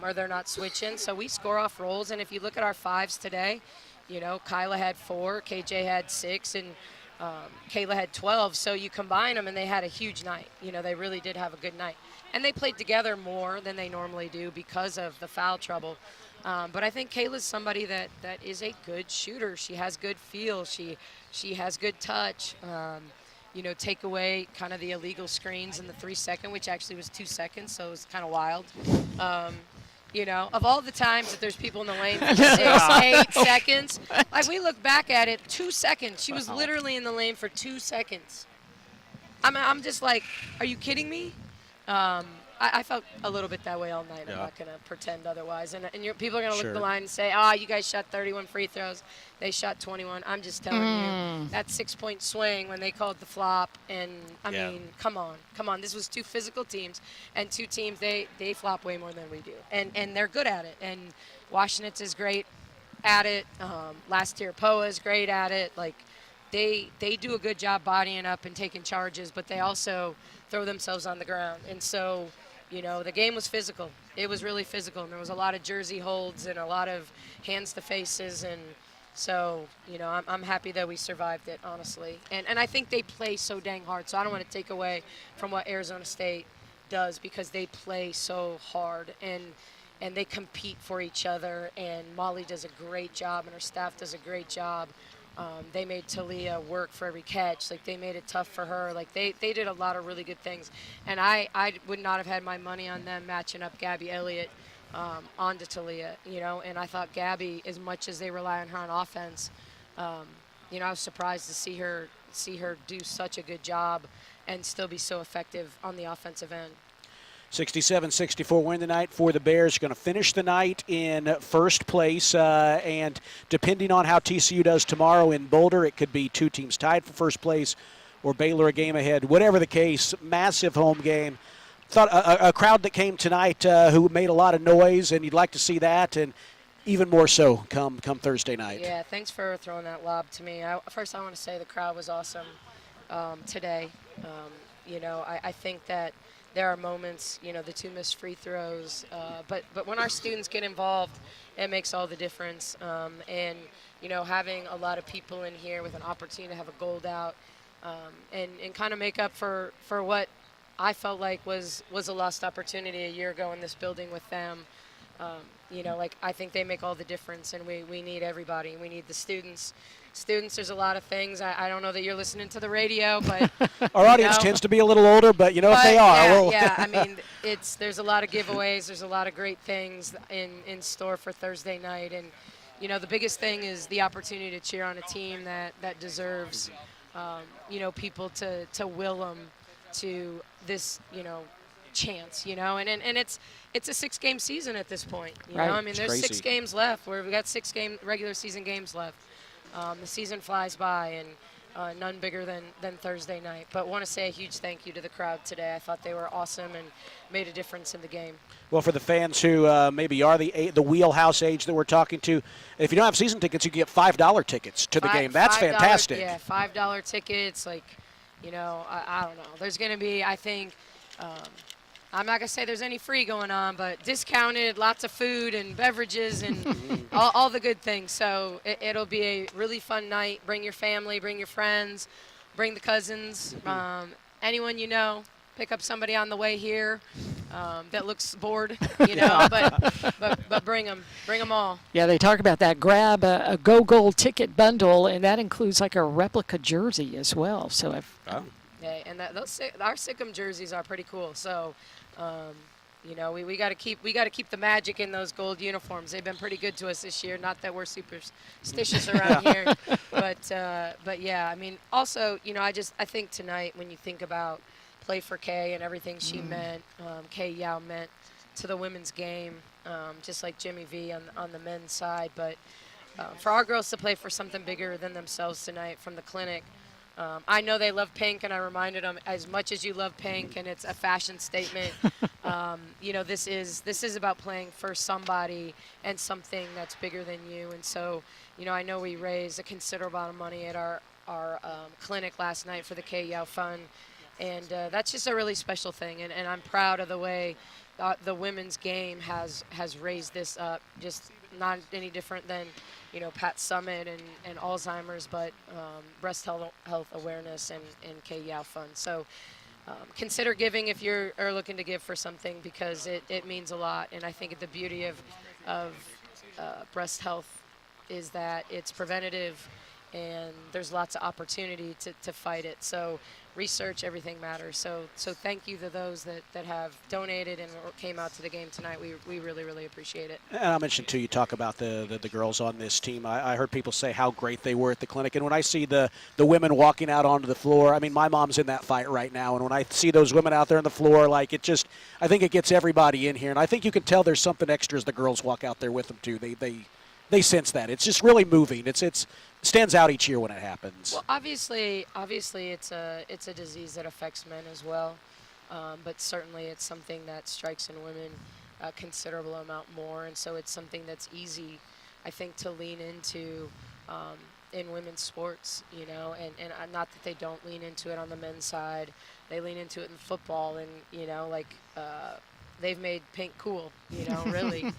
S18: or they're not switching. So we score off rolls, and if you look at our 5s today, Kyla had 4, KJ had 6, and Kayla had 12. So you combine them, and they had a huge night. They really did have a good night. And they played together more than they normally do because of the foul trouble. But I think Kayla's somebody that is a good shooter. She has good feel. She has good touch. Take away kind of the illegal screens in the 3-second, which actually was 2 seconds, so it was kind of wild. Of all the times that there's people in the lane for 6, 8 seconds, like, we look back at it, 2 seconds. She was literally in the lane for 2 seconds. I'm just like, are you kidding me? I felt a little bit that way all night. Yeah. I'm not going to pretend otherwise. And people are going to look at the line and say, you guys shot 31 free throws. They shot 21. I'm just telling you, that 6-point swing when they called the flop. And, I mean, come on. This was 2 physical teams. And 2 teams, they flop way more than we do. And they're good at it. And Washington's is great at it. Last year, POA is great at it. Like, they do a good job bodying up and taking charges, but they also throw themselves on the ground. And so, the game was physical. It was really physical, and there was a lot of jersey holds and a lot of hands to faces. And so, I'm happy that we survived it, honestly. And I think they play so dang hard, so I don't want to take away from what Arizona State does, because they play so hard and they compete for each other. And Molly does a great job, and her staff does a great job. They made Talia work for every catch. Like, they made it tough for her. Like, they did a lot of really good things. And I would not have had my money on them matching up Gabby Elliott onto Talia, And I thought Gabby, as much as they rely on her on offense, I was surprised to see her do such a good job and still be so effective on the offensive end.
S16: 67-64 win the night for the Bears. Going to finish the night in first place, and depending on how TCU does tomorrow in Boulder, it could be 2 teams tied for first place or Baylor a game ahead. Whatever the case, massive home game. Thought a crowd that came tonight who made a lot of noise, and you'd like to see that, and even more so come Thursday night.
S18: Yeah, thanks for throwing that lob to me. First, I want to say the crowd was awesome today. I think that there are moments, the 2 missed free throws, but when our students get involved, it makes all the difference. And having a lot of people in here with an opportunity to have a gold out, and kind of make up for what I felt like was a lost opportunity a year ago in this building with them. I think they make all the difference, and we need everybody. We need the students. There's a lot of things. I don't know that you're listening to the radio, but
S16: our audience tends to be a little older, but if they are.
S18: Yeah, I mean, there's a lot of giveaways. There's a lot of great things in store for Thursday night, and the biggest thing is the opportunity to cheer on a team that deserves, people to will them to this, chance, and it's a 6-game season at this point.
S3: Right.
S18: I mean, there's 6 games left. We've got 6 regular season games left. The season flies by, and none bigger than Thursday night. But want to say a huge thank you to the crowd today. I thought they were awesome and made a difference in the game.
S16: Well, for the fans who maybe are the wheelhouse age that we're talking to, if you don't have season tickets, you can get $5 tickets to the game. That's fantastic.
S18: Yeah, $5 tickets. Like, I don't know. There's going to be, I think, I'm not going to say there's any free going on, but discounted, lots of food and beverages and all the good things. So it'll be a really fun night. Bring your family, bring your friends, bring the cousins, anyone you know. Pick up somebody on the way here that looks bored, but bring them all.
S3: Yeah, they talk about that. Grab a Go Gold ticket bundle, and that includes like a replica jersey as well. So
S18: yeah, and our Sikkim jerseys are pretty cool. So, we got to keep the magic in those gold uniforms. They've been pretty good to us this year. Not that we're superstitious around here, but yeah. I mean, also, I think tonight when you think about Play for Kay and everything she meant, Kay Yao meant to the women's game, just like Jimmy V on the men's side. But for our girls to play for something bigger than themselves tonight from the clinic. I know they love pink, and I reminded them, as much as you love pink and it's a fashion statement, this is about playing for somebody and something that's bigger than you. And so, I know we raised a considerable amount of money at our clinic last night for the Kay Yao Fund, and that's just a really special thing. And I'm proud of the way the women's game has raised this up, just not any different than Pat Summit and Alzheimer's, but breast health awareness and Kay Yao Fund. So consider giving if you're looking to give for something, because it means a lot. And I think the beauty of breast health is that it's preventative, and there's lots of opportunity to fight it. So research, everything matters. So thank you to those that have donated and came out to the game tonight. We really, really appreciate it.
S16: And I mentioned, too, you talk about the girls on this team. I heard people say how great they were at the clinic. And when I see the women walking out onto the floor, I mean, my mom's in that fight right now. And when I see those women out there on the floor, I think it gets everybody in here. And I think you can tell there's something extra as the girls walk out there with them, too. They sense that. It's just really moving. It stands out each year when it happens.
S18: Well, obviously, it's a disease that affects men as well, but certainly it's something that strikes in women a considerable amount more, and so it's something that's easy, I think, to lean into in women's sports, and not that they don't lean into it on the men's side. They lean into it in football, and they've made pink cool, really.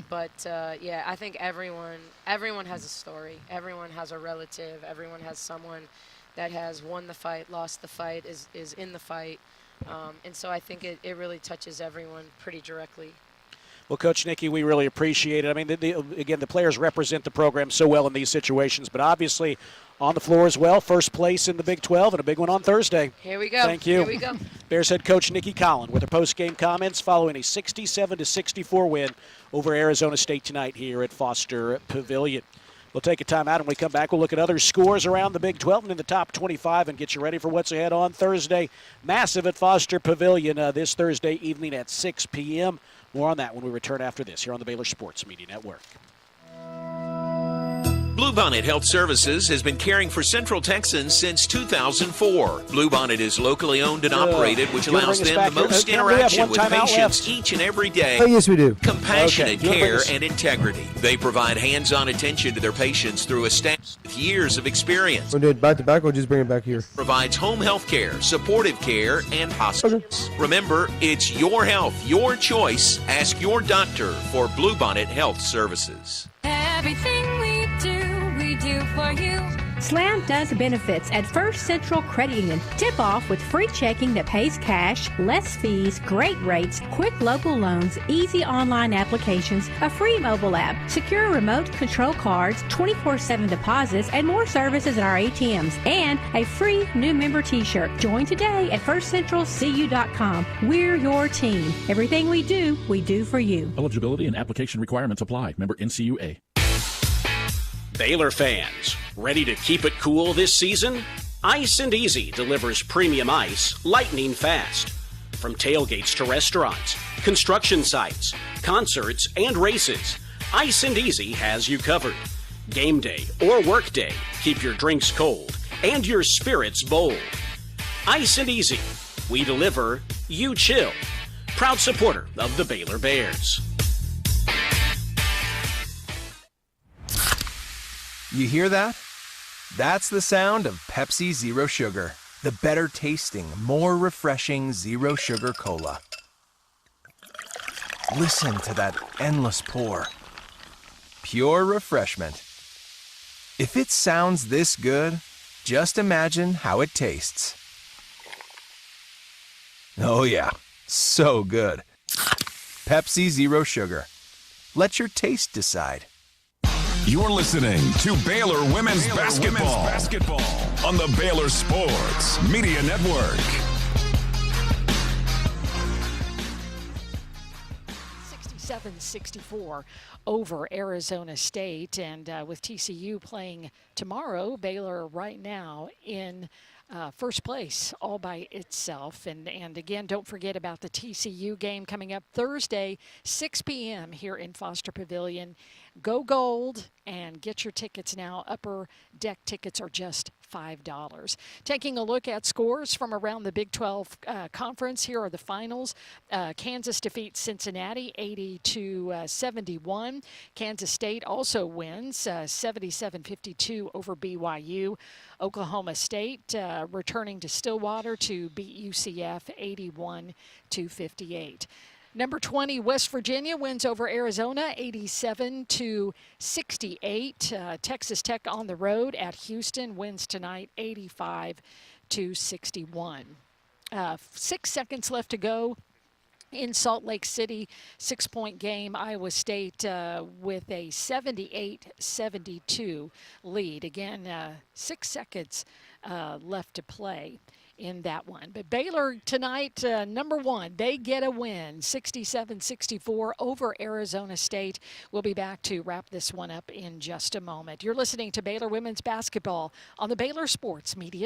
S18: But, I think everyone has a story. Everyone has a relative. Everyone has someone that has won the fight, lost the fight, is in the fight. And so I think it really touches everyone pretty directly.
S16: Well, Coach Nikki, we really appreciate it. I mean, again, the players represent the program so well in these situations, but obviously on the floor as well, first place in the Big 12 and a big one on Thursday.
S18: Here we go.
S16: Thank you.
S18: Here we go.
S16: Bears head coach Nikki Colin with her post-game comments following a 67-64 win over Arizona State tonight here at Foster Pavilion. We'll take a timeout, and when we come back, we'll look at other scores around the Big 12 and in the top 25 and get you ready for what's ahead on Thursday. Massive at Foster Pavilion this Thursday evening at 6 p.m. More on that when we return after this here on the Baylor Sports Media Network.
S5: Bluebonnet Health Services has been caring for Central Texans since 2004. Bluebonnet is locally owned and operated, which allows them the most interaction with patients each and every day.
S11: Oh, yes, we do.
S5: Compassionate care and integrity. They provide hands-on attention to their patients through a staff with years of experience.
S11: We'll do it back to back or just bring it back here?
S5: Provides home health care, supportive care, and hospice. Remember, it's your health, your choice. Ask your doctor for Bluebonnet Health Services.
S21: Everything we do for you.
S23: Slam does benefits at First Central Credit Union. Tip off with free checking that pays cash, less fees, great rates, quick local loans, easy online applications, a free mobile app, secure remote control cards, 24/7 deposits, and more services at our ATMs, and a free new member t-shirt. Join today at firstcentralcu.com. We're your team. Everything we do for you.
S24: Eligibility and application requirements apply. Member NCUA.
S16: Baylor fans, ready to keep it cool this season? Ice and Easy delivers premium ice lightning fast. From tailgates to restaurants, construction sites, concerts, and races, Ice and Easy has you covered. Game day or work day, keep your drinks cold and your spirits bold. Ice and Easy, we deliver, you chill. Proud supporter of the Baylor Bears.
S9: You hear that? That's the sound of Pepsi Zero Sugar, the better tasting, more refreshing Zero Sugar Cola. Listen to that endless pour. Pure refreshment. If it sounds this good, just imagine how it tastes. Oh yeah, so good. Pepsi Zero Sugar. Let your taste decide.
S10: You're listening to Baylor Women's Basketball on the Baylor Sports Media Network.
S3: 67-64 over Arizona State. And with TCU playing tomorrow, Baylor right now in first place all by itself. And again, don't forget about the TCU game coming up Thursday, 6 p.m. here in Foster Pavilion. Go Gold and get your tickets now. Upper deck tickets are just $5. Taking a look at scores from around the Big 12 conference, here are the finals. Kansas defeats Cincinnati 80-71. Kansas State also wins 77-52 over BYU. Oklahoma State returning to Stillwater to beat UCF 81-58. Number 20, West Virginia wins over Arizona 87-68. Texas Tech on the road at Houston wins tonight 85-61. 6 seconds left to go in Salt Lake City. 6-point game. Iowa State with a 78-72 lead. Again, 6 seconds left to play in that one. But Baylor tonight, number one, they get a win, 67-64 over Arizona State. We'll be back to wrap this one up in just a moment. You're listening to Baylor Women's Basketball on the Baylor Sports Media